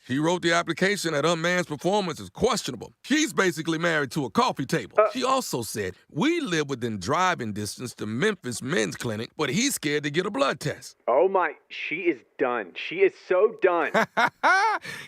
she wrote the application that her man's performance is questionable. She's basically married to a coffee table. She also said, we live within driving distance to Memphis Men's Clinic, but he's scared to get a blood test. Oh my, she is done. She is so done.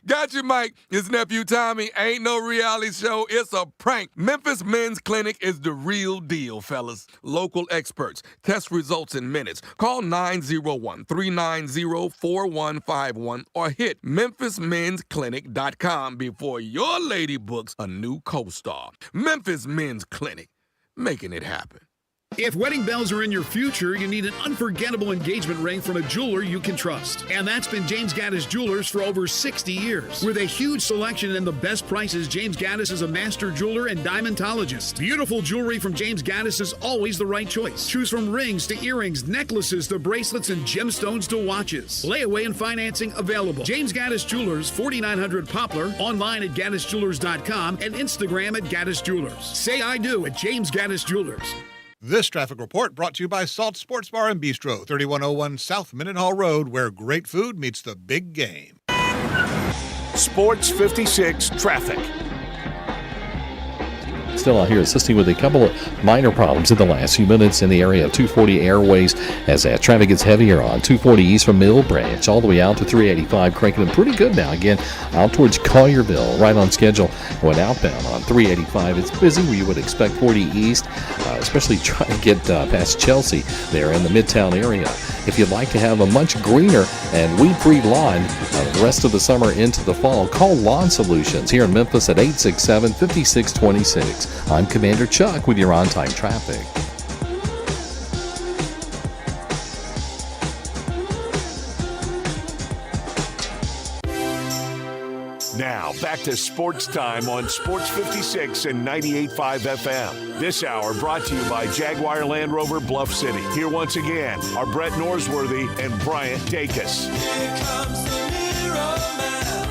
Got you, Mike. His nephew Tommy ain't no reality show. It's a prank. Memphis Men's Clinic is the real deal, fellas. Local experts. Test results in minutes. Call 901-390-4151 or hit memphismensclinic.com before your lady books a new co-star. Memphis Men's Clinic. Making it happen. If wedding bells are in your future, you need an unforgettable engagement ring from a jeweler you can trust. And that's been James Gaddis Jewelers for over 60 years. With a huge selection and the best prices, James Gaddis is a master jeweler and diamondologist. Beautiful jewelry from James Gaddis is always the right choice. Choose from rings to earrings, necklaces to bracelets, and gemstones to watches. Layaway and financing available. James Gaddis Jewelers, 4900 Poplar, online at gaddisjewelers.com and Instagram at Gaddis Jewelers. Say I do at James Gaddis Jewelers. This traffic report brought to you by Salt Sports Bar and Bistro, 3101 South Mendenhall Road, where great food meets the big game. Sports 56 traffic. Still out here assisting with a couple of minor problems in the last few minutes in the area of 240 Airways as that traffic gets heavier on 240 east from Mill Branch all the way out to 385, cranking them pretty good now. Again, out towards Collierville, right on schedule. Going outbound on 385. It's busy where you would expect 40 east, especially trying to get past Chelsea there in the Midtown area. If you'd like to have a much greener and weed-free lawn the rest of the summer into the fall, call Lawn Solutions here in Memphis at 867-5626. I'm Commander Chuck with your on-time traffic. Now, back to Sports Time on Sports 56 and 98.5 FM. This hour brought to you by Jaguar Land Rover Bluff City. Here once again are Brett Norsworthy and Bryant Dacus. Here comes the Mirror Man.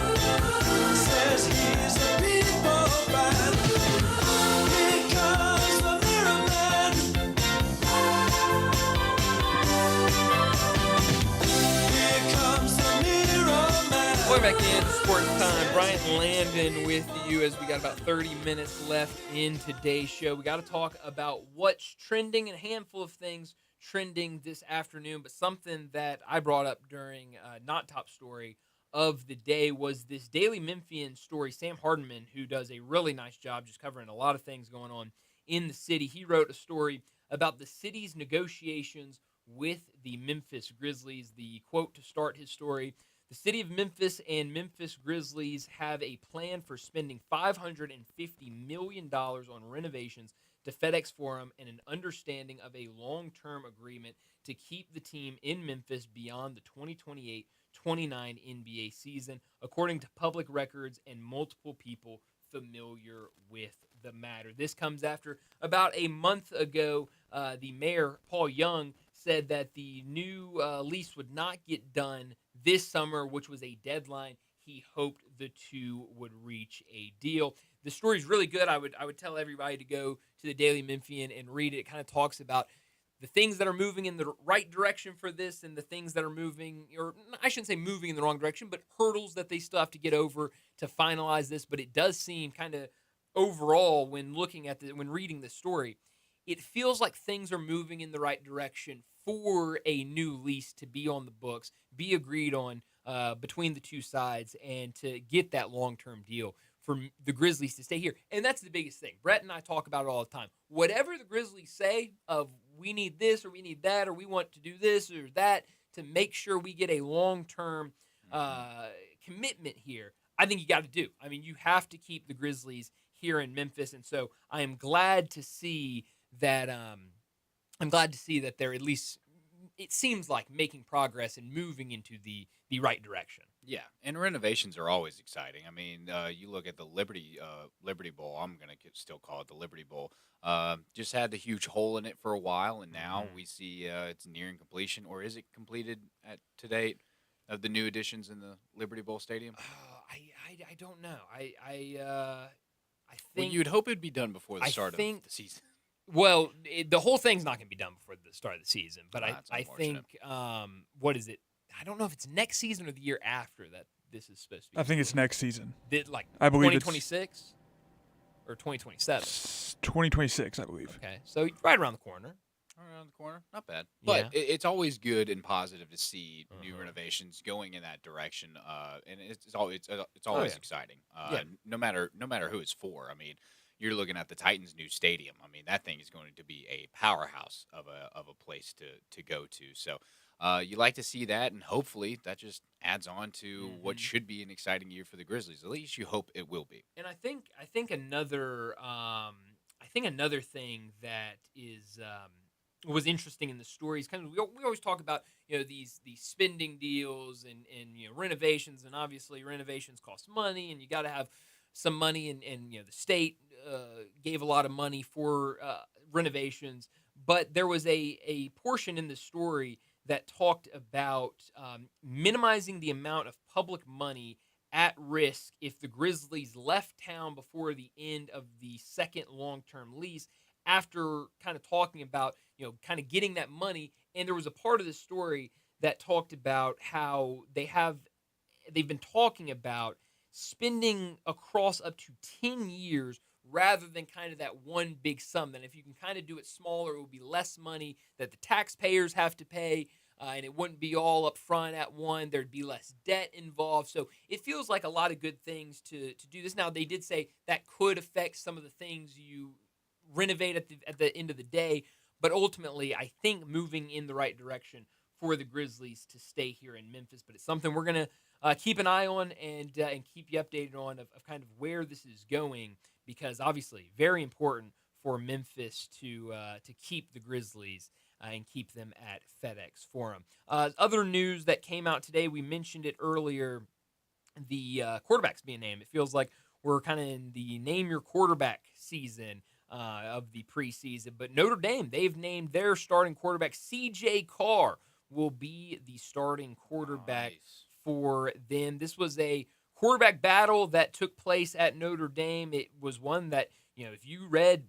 Says he's a people fan. Here comes the Mirror Man. Here comes the Mirror Man. Welcome back in Sports Time. Bryant Landon with you as we got about 30 minutes left in today's show. We got to talk about what's trending and a handful of things trending this afternoon, but something that I brought up during Not Top Story of the day was this Daily Memphian story. Sam Hardiman, who does a really nice job just covering a lot of things going on in the city, he wrote a story about the city's negotiations with the Memphis Grizzlies. The quote to start his story: the city of Memphis and Memphis Grizzlies have a plan for spending $550 million on renovations to FedEx Forum and an understanding of a long-term agreement to keep the team in Memphis beyond the 2028-29 NBA season, according to public records and multiple people familiar with the matter. This comes after about a month ago, the mayor, Paul Young, said that the new lease would not get done this summer, which was a deadline he hoped the two would reach a deal. The story's really good. I would tell everybody to go to the Daily Memphian and read it. It kind of talks about the things that are moving in the right direction for this and the things that are moving, or I shouldn't say moving in the wrong direction, but hurdles that they still have to get over to finalize this. But it does seem kind of overall, when looking at when reading the story, it feels like things are moving in the right direction for a new lease to be on the books, be agreed on between the two sides, and to get that long-term deal the Grizzlies to stay here. And that's the biggest thing. Brett and I talk about it all the time. Whatever the Grizzlies say of we need this or we need that or we want to do this or that to make sure we get a long-term commitment here, I think you got to do. I mean, you have to keep the Grizzlies here in Memphis. And so I am glad to see that they're at least, it seems like, making progress and moving into the right direction. Yeah, and renovations are always exciting. I mean, you look at the Liberty Bowl. I'm going to still call it the Liberty Bowl. Just had the huge hole in it for a while, and now we see it's nearing completion. Or is it completed to date of the new additions in the Liberty Bowl Stadium? I don't know. I think well, you'd hope it'd be done before the start of the season. Well, the whole thing's not going to be done before the start of the season, but I think what is it? I don't know if it's next season or the year after that this is supposed to be. I think it's next season. I believe 2026 or 2027. 2026, I believe. Okay, so right around the corner. Around the corner, not bad. But it's always good and positive to see new renovations going in that direction, and it's always exciting. No matter who it's for. I mean, you're looking at the Titans' new stadium. I mean, that thing is going to be a powerhouse of a place to go to. So you like to see that, and hopefully that just adds on to what should be an exciting year for the Grizzlies. At least you hope it will be. And I think another thing that is was interesting in the stories. Kind of, we always talk about these spending deals and renovations, and obviously renovations cost money, and you got to have some money, and the state gave a lot of money for renovations. But there was a portion in the story that talked about minimizing the amount of public money at risk if the Grizzlies left town before the end of the second long-term lease, after kind of talking about, kind of getting that money. And there was a part of the story that talked about how they've been talking about spending across up to 10 years rather than kind of that one big sum. Then if you can kind of do it smaller, it would be less money that the taxpayers have to pay, and it wouldn't be all up front at one. There'd be less debt involved. So it feels like a lot of good things to do this. Now, they did say that could affect some of the things you renovate at the end of the day, but ultimately I think moving in the right direction for the Grizzlies to stay here in Memphis. But it's something we're going to keep an eye on and keep you updated on of kind of where this is going, because obviously very important for Memphis to keep the Grizzlies and keep them at FedEx Forum. Other news that came out today, we mentioned it earlier, the quarterbacks being named. It feels like we're kind of in the name your quarterback season of the preseason. But Notre Dame, they've named their starting quarterback. C.J. Carr will be the starting quarterback for them. This was a quarterback battle that took place at Notre Dame. It was one that, if you read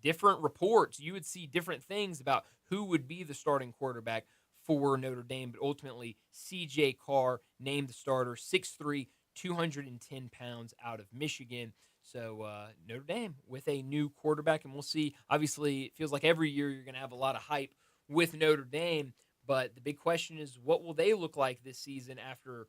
different reports, you would see different things about who would be the starting quarterback for Notre Dame. But ultimately, C.J. Carr named the starter, 6'3", 210 pounds, out of Michigan. So Notre Dame with a new quarterback, and we'll see. Obviously, it feels like every year you're going to have a lot of hype with Notre Dame, but the big question is, what will they look like this season after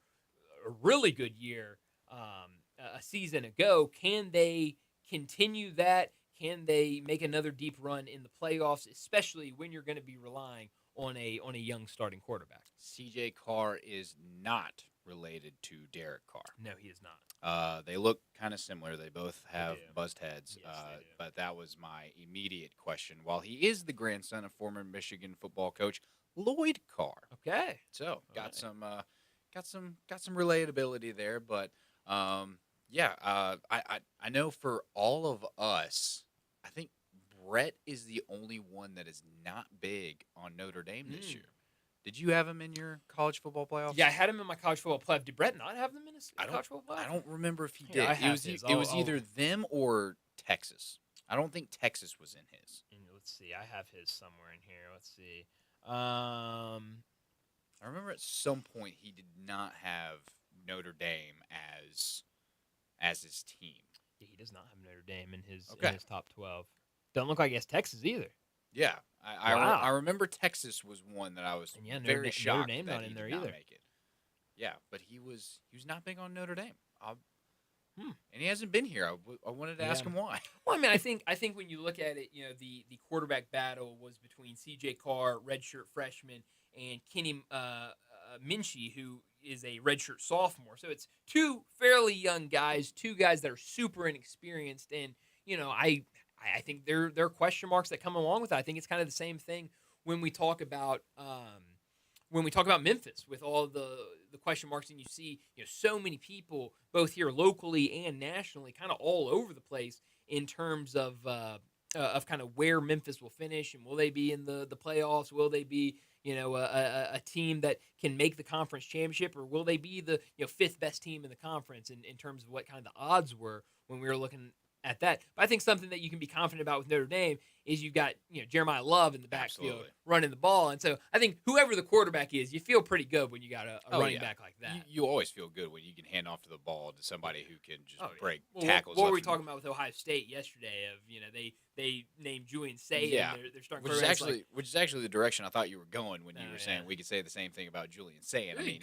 a really good year a season ago? Can they continue that? Can they make another deep run in the playoffs, especially when you're going to be relying on a young starting quarterback? C.J. Carr is not related to Derek Carr. No, he is not. They look kind of similar. They both have buzzed heads. Yes, but that was my immediate question. While he is the grandson of former Michigan football coach Lloyd Carr. Okay. So got some relatability there. But I know for all of us, I think Brett is the only one that is not big on Notre Dame this year. Did you have him in your college football playoffs? Yeah, I had him in my college football playoff. Did Brett not have them in his college football playoff? I don't remember if he did. It was either them or Texas. I don't think Texas was in his. Let's see. I have his somewhere in here. Let's see. I remember at some point he did not have Notre Dame as his team. Yeah, he does not have Notre Dame in his top 12. Doesn't look like he has Texas either. Yeah, I remember Texas was one that I was very shocked Notre Dame that not he in there did not either. make it. Yeah, but he was not big on Notre Dame. And he hasn't been here. I wanted to ask him why. Well, I mean, I think when you look at it, the quarterback battle was between C.J. Carr, redshirt freshman, and Kenny Minchie, who is a redshirt sophomore. So it's two fairly young guys, two guys that are super inexperienced, and I think there are question marks that come along with that. I think it's kind of the same thing when we talk about Memphis with all the question marks, and you see so many people both here locally and nationally, kind of all over the place in terms of kind of where Memphis will finish, and will they be in the playoffs? Will they be a team that can make the conference championship, or will they be the fifth best team in the conference in terms of what kind of the odds were when we were looking at that? But I think something that you can be confident about with Notre Dame is you've got Jeremiah Love in the backfield running the ball, and so I think whoever the quarterback is, you feel pretty good when you got a running back like that. You always feel good when you can hand off to the ball to somebody who can just break tackles. What were we talking about with Ohio State yesterday? Of they named Julian Say, and they're starting which is actually the direction I thought you were going when you were saying we could say the same thing about Julian Say. I mean,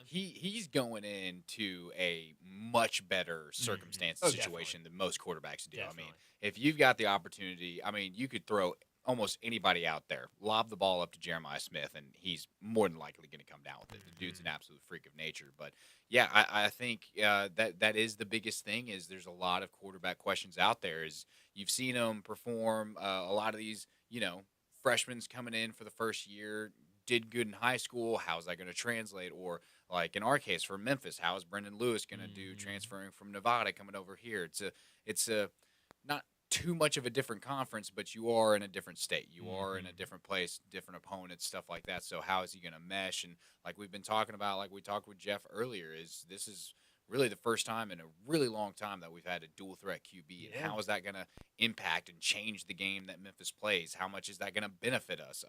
he's going into a much better circumstance situation than most quarterbacks do. Definitely. I mean, if you've got the opportunity, I mean, you could throw almost anybody out there, lob the ball up to Jeremiah Smith, and he's more than likely going to come down with it. The dude's an absolute freak of nature. But yeah, I think that is the biggest thing. Is there's a lot of quarterback questions out there. Is you've seen them perform. A lot of these, freshmen coming in for the first year did good in high school. How's that going to translate? Or like in our case for Memphis, how is Brendan Lewis going to do transferring from Nevada coming over here? It's a not too much of a different conference, but you are in a different state. You are in a different place, different opponents, stuff like that. So how is he going to mesh? And like we've been talking about, like we talked with Jeff earlier, this is really the first time in a really long time that we've had a dual threat QB. And how is that going to impact and change the game that Memphis plays? How much is that going to benefit us?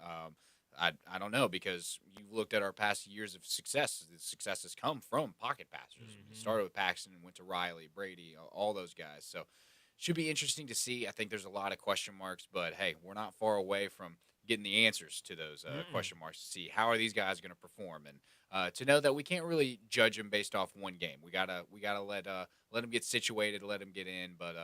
I don't know, because you've looked at our past years of success. The success has come from pocket passers. We started with Paxton and went to Riley, Brady, all those guys. So should be interesting to see. I think there's a lot of question marks, but hey, we're not far away from getting the answers to those question marks to see how are these guys going to perform, and to know that we can't really judge them based off one game. We gotta let them get situated, let them get in, but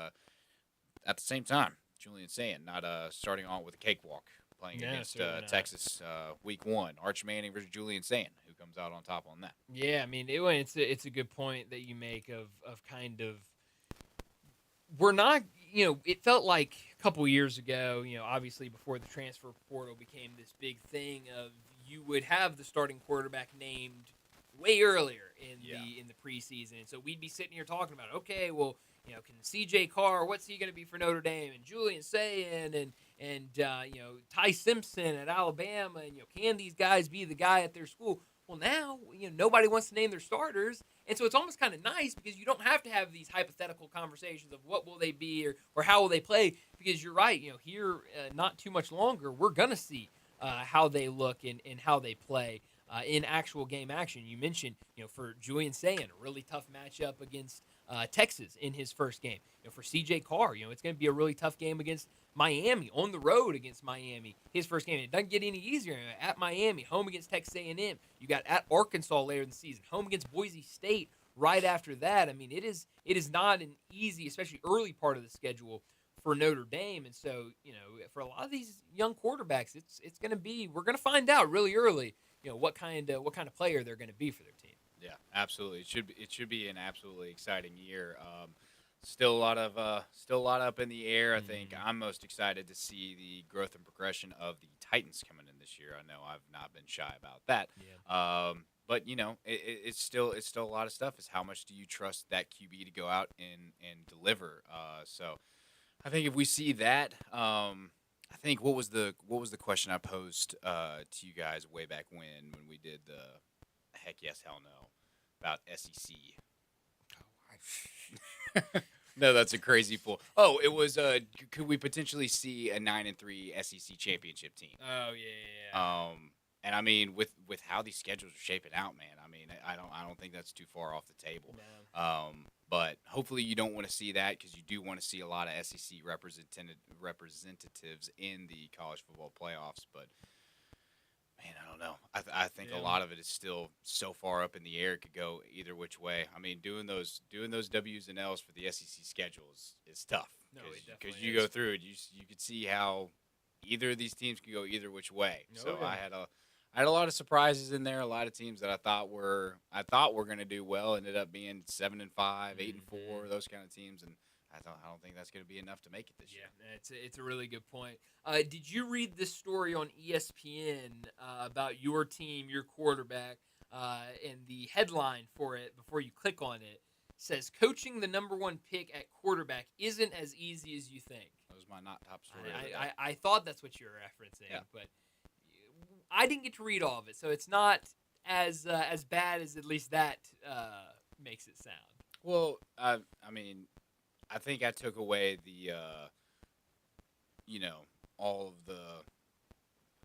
at the same time, Julian Saying not starting on with a cakewalk, playing against Texas week 1. Arch Manning versus Julian Saying, who comes out on top on that. Yeah, I mean, it's a good point that you make of kind of, we're not, it felt like a couple years ago, obviously before the transfer portal became this big thing of you would have the starting quarterback named way earlier in the preseason. And so we'd be sitting here talking about, okay, well, can C.J. Carr, what's he going to be for Notre Dame? And Julian Sayin and Ty Simpson at Alabama, and can these guys be the guy at their school? Well, now nobody wants to name their starters, and so it's almost kind of nice because you don't have to have these hypothetical conversations of what will they be or how will they play, because you're right. Here not too much longer, we're gonna see how they look and how they play in actual game action. You mentioned for Julian Sayin, a really tough matchup against Texas in his first game. For C.J. Carr, it's going to be a really tough game against Miami, on the road against Miami, his first game. It doesn't get any easier. At Miami, home against Texas A&M. You got at Arkansas later in the season, home against Boise State right after that. I mean, it is not an easy, especially early part of the schedule for Notre Dame. And so, for a lot of these young quarterbacks, it's going to be, we're going to find out really early, what kind of player they're going to be for their team. Yeah, absolutely. It should be an absolutely exciting year. Still a lot up in the air. I think I'm most excited to see the growth and progression of the Titans coming in this year. I know I've not been shy about that. Yeah. But it's still a lot of stuff. Is how much do you trust that QB to go out and deliver? So I think if we see that, I think what was the question I posed to you guys way back when we did the heck yes, hell no about SEC. No, that's a crazy fool. Oh, it was. Could we potentially see a 9-3 SEC championship team? Oh yeah. And I mean, with how these schedules are shaping out, man. I mean, I don't think that's too far off the table. No. But hopefully you don't want to see that, because you do want to see a lot of SEC representatives in the college football playoffs. But Man, I don't know. I think a lot of it is still so far up in the air. It could go either which way. I mean, doing those W's and L's for the SEC schedule is tough. No, it definitely because you is. go through it, you could see how either of these teams could go either which way. So yeah. I had a lot of surprises in there. A lot of teams that I thought were going to do well ended up being 7-5, 8-4, those kind of teams, and I don't think that's going to be enough to make it this year. It's a really good point. Did you read this story on ESPN about your team, your quarterback, and the headline for it before you click on it says coaching the number 1 pick at quarterback isn't as easy as you think. That was my not top story. I thought that's what you were referencing, but I didn't get to read all of it, so it's not as bad as at least that makes it sound. Well, I mean, I think I took away the, all of the,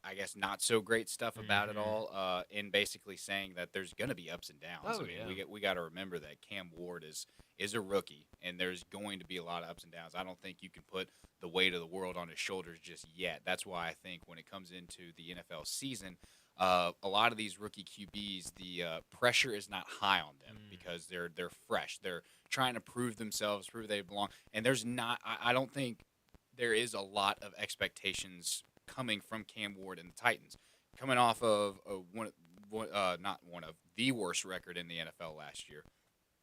I guess, not so great stuff about it all, in basically saying that there's going to be ups and downs. Oh, I mean, we got to remember that Cam Ward is a rookie, and there's going to be a lot of ups and downs. I don't think you can put the weight of the world on his shoulders just yet. That's why I think when it comes into the NFL season, a lot of these rookie QBs, the pressure is not high on them because they're fresh. They're trying to prove themselves, prove they belong. And there's not – I don't think there is a lot of expectations coming from Cam Ward and the Titans. Coming off of not one of the worst record in the NFL last year,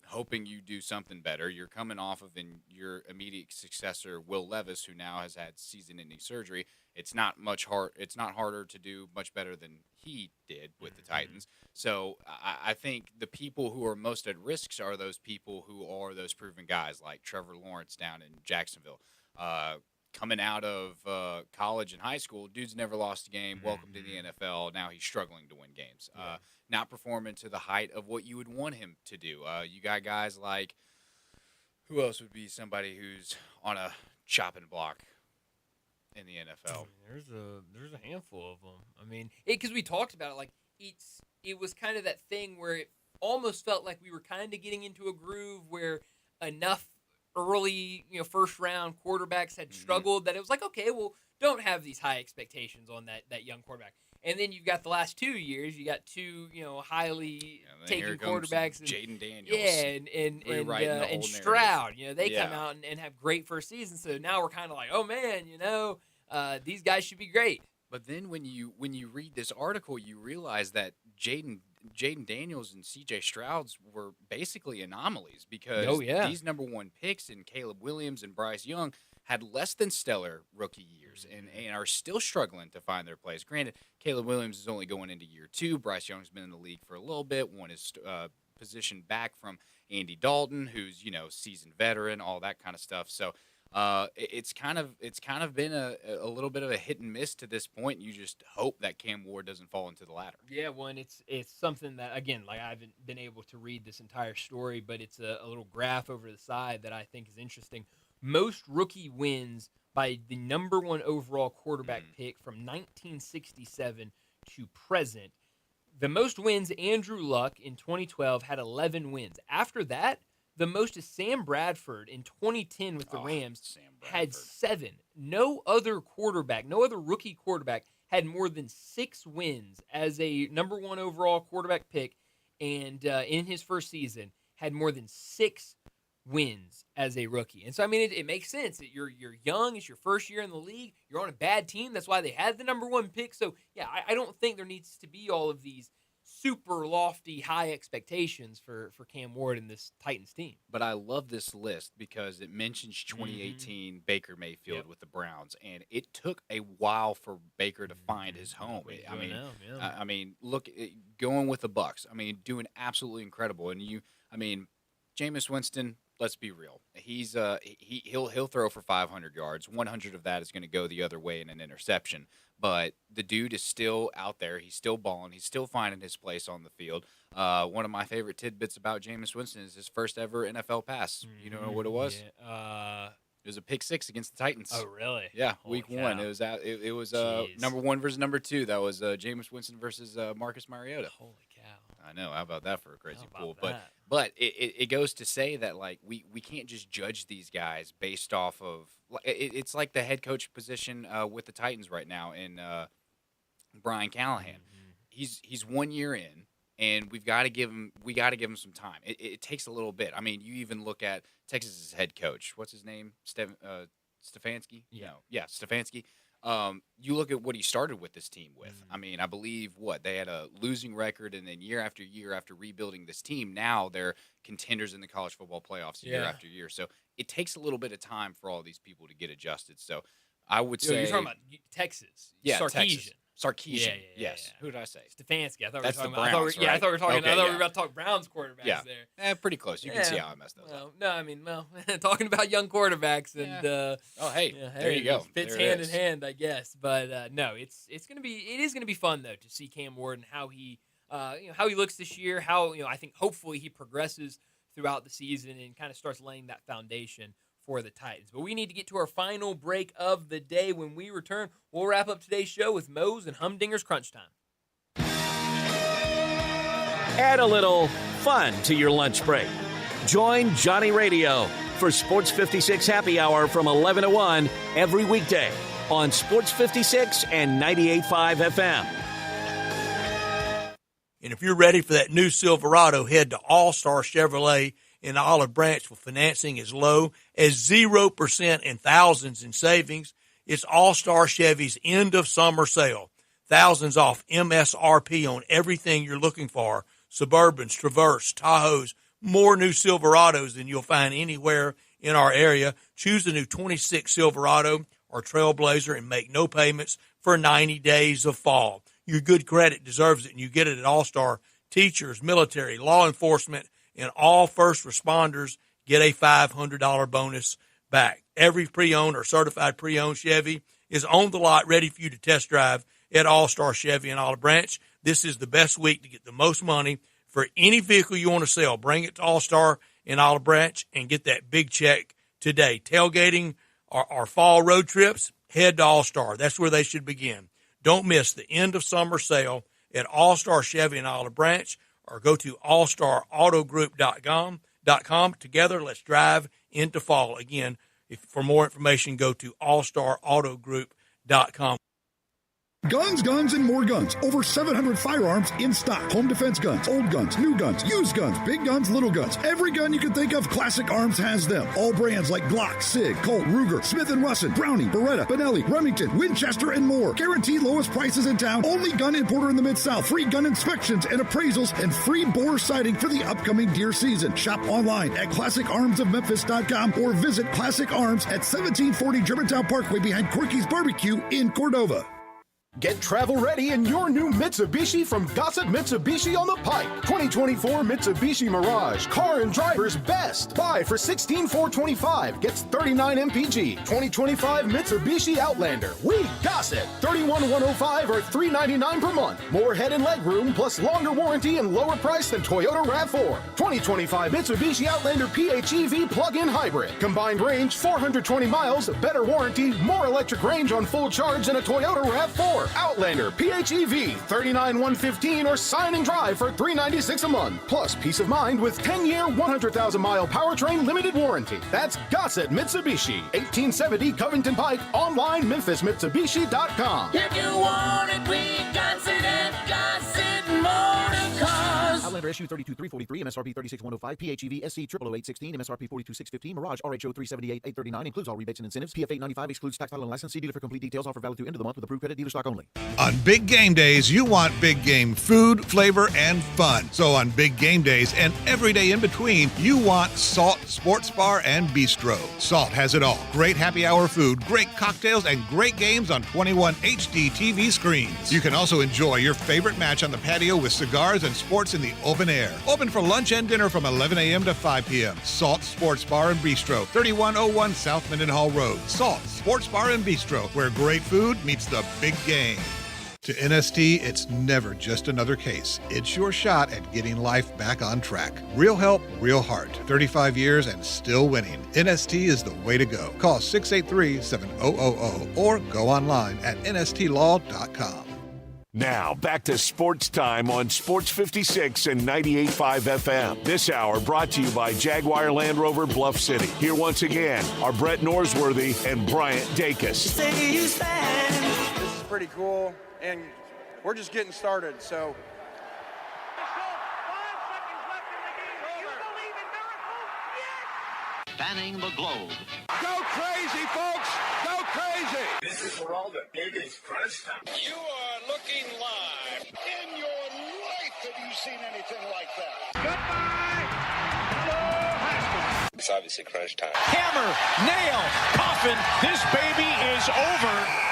hoping you do something better. You're coming off of your immediate successor, Will Levis, who now has had season-ending surgery. It's not harder to do much better than he did with the Titans. So I think the people who are most at risk are those people who are those proven guys, like Trevor Lawrence down in Jacksonville. Coming out of college and high school, dude's never lost a game. Welcome to the NFL. Now he's struggling to win games. Not performing to the height of what you would want him to do. You got guys like, who else would be somebody who's on a chopping block in the NFL? There's a handful of them. I mean, because we talked about it, like it was kind of that thing where it almost felt like we were kind of getting into a groove where enough early, first round quarterbacks had struggled that it was like, okay, well, don't have these high expectations on that young quarterback. And then you've got the last 2 years, you got two, highly taken quarterbacks. Jaden Daniels. Yeah, and Stroud. They come out and have great first seasons. So now we're kind of like, oh man, these guys should be great. But then when you read this article, you realize that Jaden Daniels and C.J. Stroud's were basically anomalies because these number 1 picks in Caleb Williams and Bryce Young had less than stellar rookie years and are still struggling to find their place. Granted, Caleb Williams is only going into year 2. Bryce Young's been in the league for a little bit, won his position back from Andy Dalton, who's, seasoned veteran, all that kind of stuff. So it's kind of been a little bit of a hit and miss to this point. You just hope that Cam Ward doesn't fall into the ladder. Yeah, well, and it's something that, again, like I haven't been able to read this entire story, but it's a little graph over the side that I think is interesting. Most rookie wins by the number 1 overall quarterback pick from 1967 to present. The most wins, Andrew Luck in 2012 had 11 wins. After that, the most is Sam Bradford in 2010 with the Rams had 7. No other rookie quarterback had more than 6 wins as a number 1 overall quarterback pick, and in his first season had more than 6 wins as a rookie. And so, I mean, it makes sense that you're young. It's your first year in the league. You're on a bad team. That's why they had the number 1 pick. So, yeah, I don't think there needs to be all of these super lofty, high expectations for Cam Ward and this Titans team. But I love this list because it mentions 2018 Baker Mayfield with the Browns, and it took a while for Baker to find his home. I mean, look, going with the Bucks. I mean, doing absolutely incredible. And Jameis Winston, let's be real. He'll throw for 500 yards. 100 of that is going to go the other way in an interception. But the dude is still out there. He's still balling. He's still finding his place on the field. One of my favorite tidbits about Jameis Winston is his first ever NFL pass. You know what it was? Yeah. It was a pick 6 against the Titans. Oh, really? Yeah, Holy week cow. 1. It was number 1 versus number 2. That was Jameis Winston versus Marcus Mariota. Holy cow. I know. How about that for a crazy pool? that? But it goes to say that, like, we can't just judge these guys based off of it's like the head coach position with the Titans right now in Brian Callahan. he's 1 year in, and we got to give him some time. It takes a little bit. I mean, you even look at Texas's head coach. What's his name? Stefanski? Yeah. No. Yeah, Stefanski. You look at what he started with this team with. I mean, I believe they had a losing record, and then year after year after rebuilding this team, now they're contenders in the college football playoffs year after year. So it takes a little bit of time for all these people to get adjusted. So I would say you're talking about Texas. Yeah, Sarkisian. Sarkisian. Yes. Who did I say? Stefanski. I thought That's we were the talking about. Browns, I thought we were talking. Okay, I thought we were about to talk Browns quarterbacks there. Pretty close. You can see how I messed those up. No, I mean, talking about young quarterbacks and. There you go. Fits there hand in hand, I guess. But no, it is gonna be fun though to see Cam Ward and how he how he looks this year. How I think hopefully he progresses throughout the season and kind of starts laying that foundation for the Titans. But we need to get to our final break of the day. When we return, we'll wrap up today's show with Moe's and Humdinger's Crunch Time. Add a little fun to your lunch break. Join Johnny Radio for Sports 56 Happy Hour from 11 to 1 every weekday on Sports 56 and 98.5 FM. And if you're ready for that new Silverado, head to All-Star Chevrolet in Olive Branch with financing as low as 0% and thousands in savings. It's All-Star Chevy's end of summer sale. Thousands off MSRP on everything you're looking for. Suburbans, Traverse, Tahoes, more new Silverados than you'll find anywhere in our area. Choose the new 26 Silverado or Trailblazer and make no payments for 90 days of fall. Your good credit deserves it, and you get it at All-Star. Teachers, military, law enforcement, and all first responders get a $500 bonus back. Every pre-owned or certified pre-owned Chevy is on the lot ready for you to test drive at All-Star Chevy in Olive Branch. This is the best week to get the most money for any vehicle you want to sell. Bring it to All-Star in Olive Branch and get that big check today. Tailgating or fall road trips, head to All-Star. That's where they should begin. Don't miss the end of summer sale at All-Star Chevy in Olive Branch, or go to allstarautogroup.com. Together, let's drive into fall. Again, for more information, go to allstarautogroup.com. Guns, guns, and more guns. Over 700 firearms in stock. Home defense guns, old guns, new guns, used guns, big guns, little guns. Every gun you can think of, Classic Arms has them. All brands like Glock, Sig, Colt, Ruger, Smith & Wesson, Browning, Beretta, Benelli, Remington, Winchester, and more. Guaranteed lowest prices in town. Only gun importer in the Mid-South. Free gun inspections and appraisals and free bore sighting for the upcoming deer season. Shop online at ClassicArmsOfMemphis.com or visit Classic Arms at 1740 Germantown Parkway behind Corky's Barbecue in Cordova. Get travel ready in your new Mitsubishi from Gossett Mitsubishi on the Pike. 2024 Mitsubishi Mirage, car and driver's best. Buy for $16,425, gets 39 MPG. 2025 Mitsubishi Outlander, we Gossett, $31,105 or $399 per month. More head and leg room, plus longer warranty and lower price than Toyota RAV4. 2025 Mitsubishi Outlander PHEV plug-in hybrid. Combined range, 420 miles, better warranty, more electric range on full charge than a Toyota RAV4. Outlander PHEV, $39,115 or sign and drive for $396 a month. Plus peace of mind with 10-year, 100,000-mile powertrain limited warranty. That's Gossett Mitsubishi, 1870 Covington Pike, online MemphisMitsubishi.com. If you want it, we got it at Gossett Motor Cars. Outlander SU 32343, MSRP 36105, PHEV SC 00816, MSRP 42615, Mirage RHO 378,839, includes all rebates and incentives. PF 895 excludes tax, title, and license. See dealer for complete details. Offer valid through end of the month with approved credit dealer stock only. On big game days, you want big game food, flavor, and fun. So on big game days and every day in between, you want Salt Sports Bar and Bistro. Salt has it all. Great happy hour food, great cocktails, and great games on 21 HD TV screens. You can also enjoy your favorite match on the patio with cigars and sports in the open air. Open for lunch and dinner from 11 a.m. to 5 p.m. Salt Sports Bar and Bistro, 3101 South Mendenhall Road. Salt Sports Bar and Bistro, where great food meets the big game. To NST, it's never just another case. It's your shot at getting life back on track. Real help, real heart. 35 years and still winning. NST is the way to go. Call 683-7000 or go online at nstlaw.com. Now, back to Sports Time on Sports 56 and 98.5 FM. This hour brought to you by Jaguar Land Rover Bluff City. Here once again are Brett Norsworthy and Bryant Dacus. This is pretty cool, and we're just getting started. So. Spanning the globe. Go crazy, folks! Go crazy! This is for all the biggest crunch time. You are looking live. In your life have you seen anything like that? Goodbye! Hello, Haskins. It's obviously crunch time. Hammer, nail, coffin. This baby is over.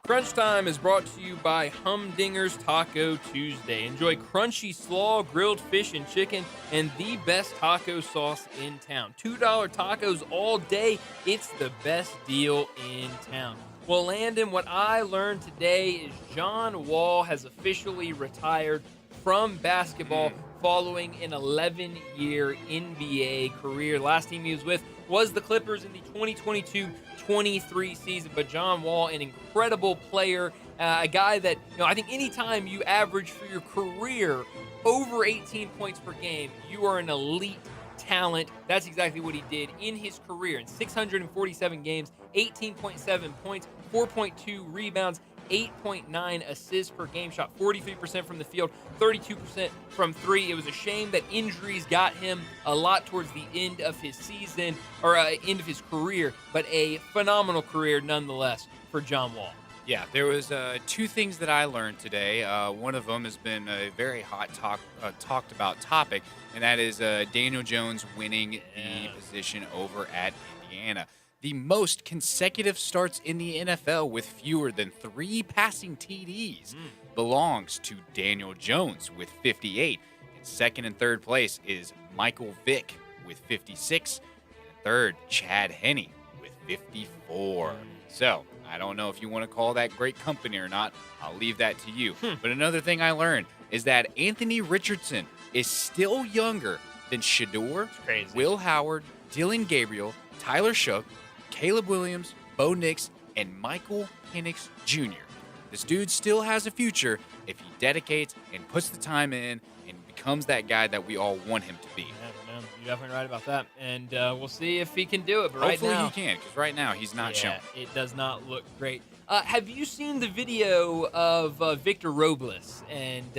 Crunch Time is brought to you by Humdinger's Taco Tuesday. Enjoy crunchy slaw, grilled fish and chicken, and the best taco sauce in town. $2 tacos all day. It's the best deal in town. Well, Landon, what I learned today is John Wall has officially retired from basketball following an 11-year NBA career. Last team he was with was the Clippers in the 2022-23 season, but John Wall, an incredible player, a guy that, I think anytime you average for your career over 18 points per game, you are an elite talent. That's exactly what he did in his career. In 647 games, 18.7 points, 4.2 rebounds, 8.9 assists per game, shot 43% from the field, 32% from three. It was a shame that injuries got him a lot towards the end of his season, or end of his career, but a phenomenal career nonetheless for John Wall. Yeah, there was two things that I learned today. One of them has been a very hot talked about topic, and that is Daniel Jones winning the position over at Indiana. The most consecutive starts in the NFL with fewer than 3 passing TDs belongs to Daniel Jones with 58. In second and third place is Michael Vick with 56. And third, Chad Henne with 54. So, I don't know if you want to call that great company or not. I'll leave that to you. But another thing I learned is that Anthony Richardson is still younger than Shedeur, Will Howard, Dylan Gabriel, Tyler Shook, Caleb Williams, Bo Nix, and Michael Penix Jr. This dude still has a future if he dedicates and puts the time in and becomes that guy that we all want him to be. Yeah, man, you're definitely right about that. And we'll see if he can do it. But Hopefully right now, he can, because right now he's not showing. It does not look great. Have you seen the video of Victor Robles and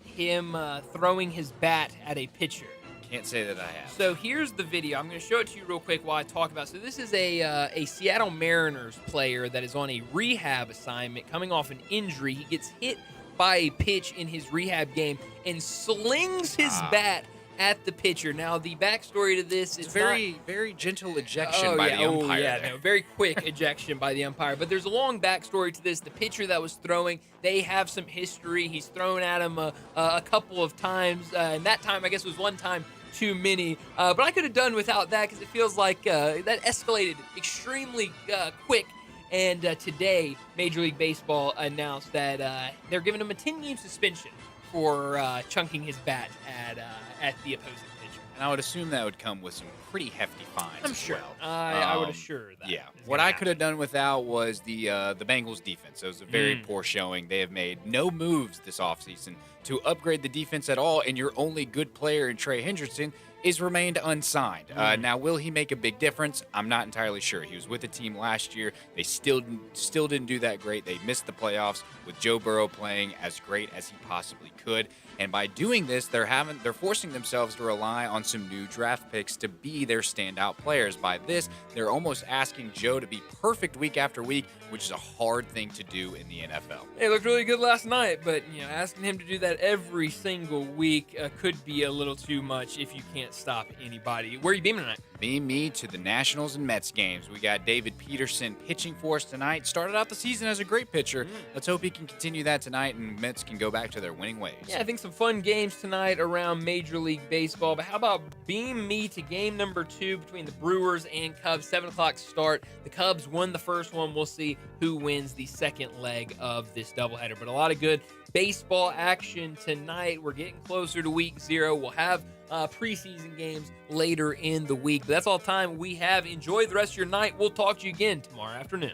him throwing his bat at a pitcher? Can't say that I have. So here's the video. I'm going to show it to you real quick while I talk about it. So this is a Seattle Mariners player that is on a rehab assignment coming off an injury. He gets hit by a pitch in his rehab game and slings his bat at the pitcher. Now, the backstory to this is very gentle ejection by the umpire. Very quick ejection by the umpire. But there's a long backstory to this. The pitcher that was throwing, they have some history. He's thrown at him a couple of times, and that time, I guess, was one time too many. But I could have done without that because it feels like that escalated extremely quick. And today, Major League Baseball announced that they're giving him a 10-game suspension for chunking his bat at the opposing pitcher. And I would assume that would come with some pretty hefty fines. I'm sure. I would assure that. Yeah. What I could have done without was the Bengals defense. It was a very poor showing. They have made no moves this offseason to upgrade the defense at all, and your only good player in Trey Hendrickson is remained unsigned. Now, will he make a big difference? I'm not entirely sure. He was with the team last year. They still didn't do that great. They missed the playoffs with Joe Burrow playing as great as he possibly could. And by doing this, they're forcing themselves to rely on some new draft picks to be their standout players. By this, they're almost asking Joe to be perfect week after week, which is a hard thing to do in the NFL. He looked really good last night, but asking him to do that every single week could be a little too much if you can't stop anybody. Where are you beaming tonight? Beam me to the Nationals and Mets games. We got David Peterson pitching for us tonight. Started out the season as a great pitcher. Let's hope he can continue that tonight and Mets can go back to their winning ways. Yeah, I think some fun games tonight around Major League Baseball. But how about beam me to game number 2 between the Brewers and Cubs? 7 o'clock start. The Cubs won the first one. We'll see who wins the second leg of this doubleheader. But a lot of good baseball action tonight. We're getting closer to week 0. We'll have preseason games later in the week. But that's all the time we have. Enjoy the rest of your night. We'll talk to you again tomorrow afternoon.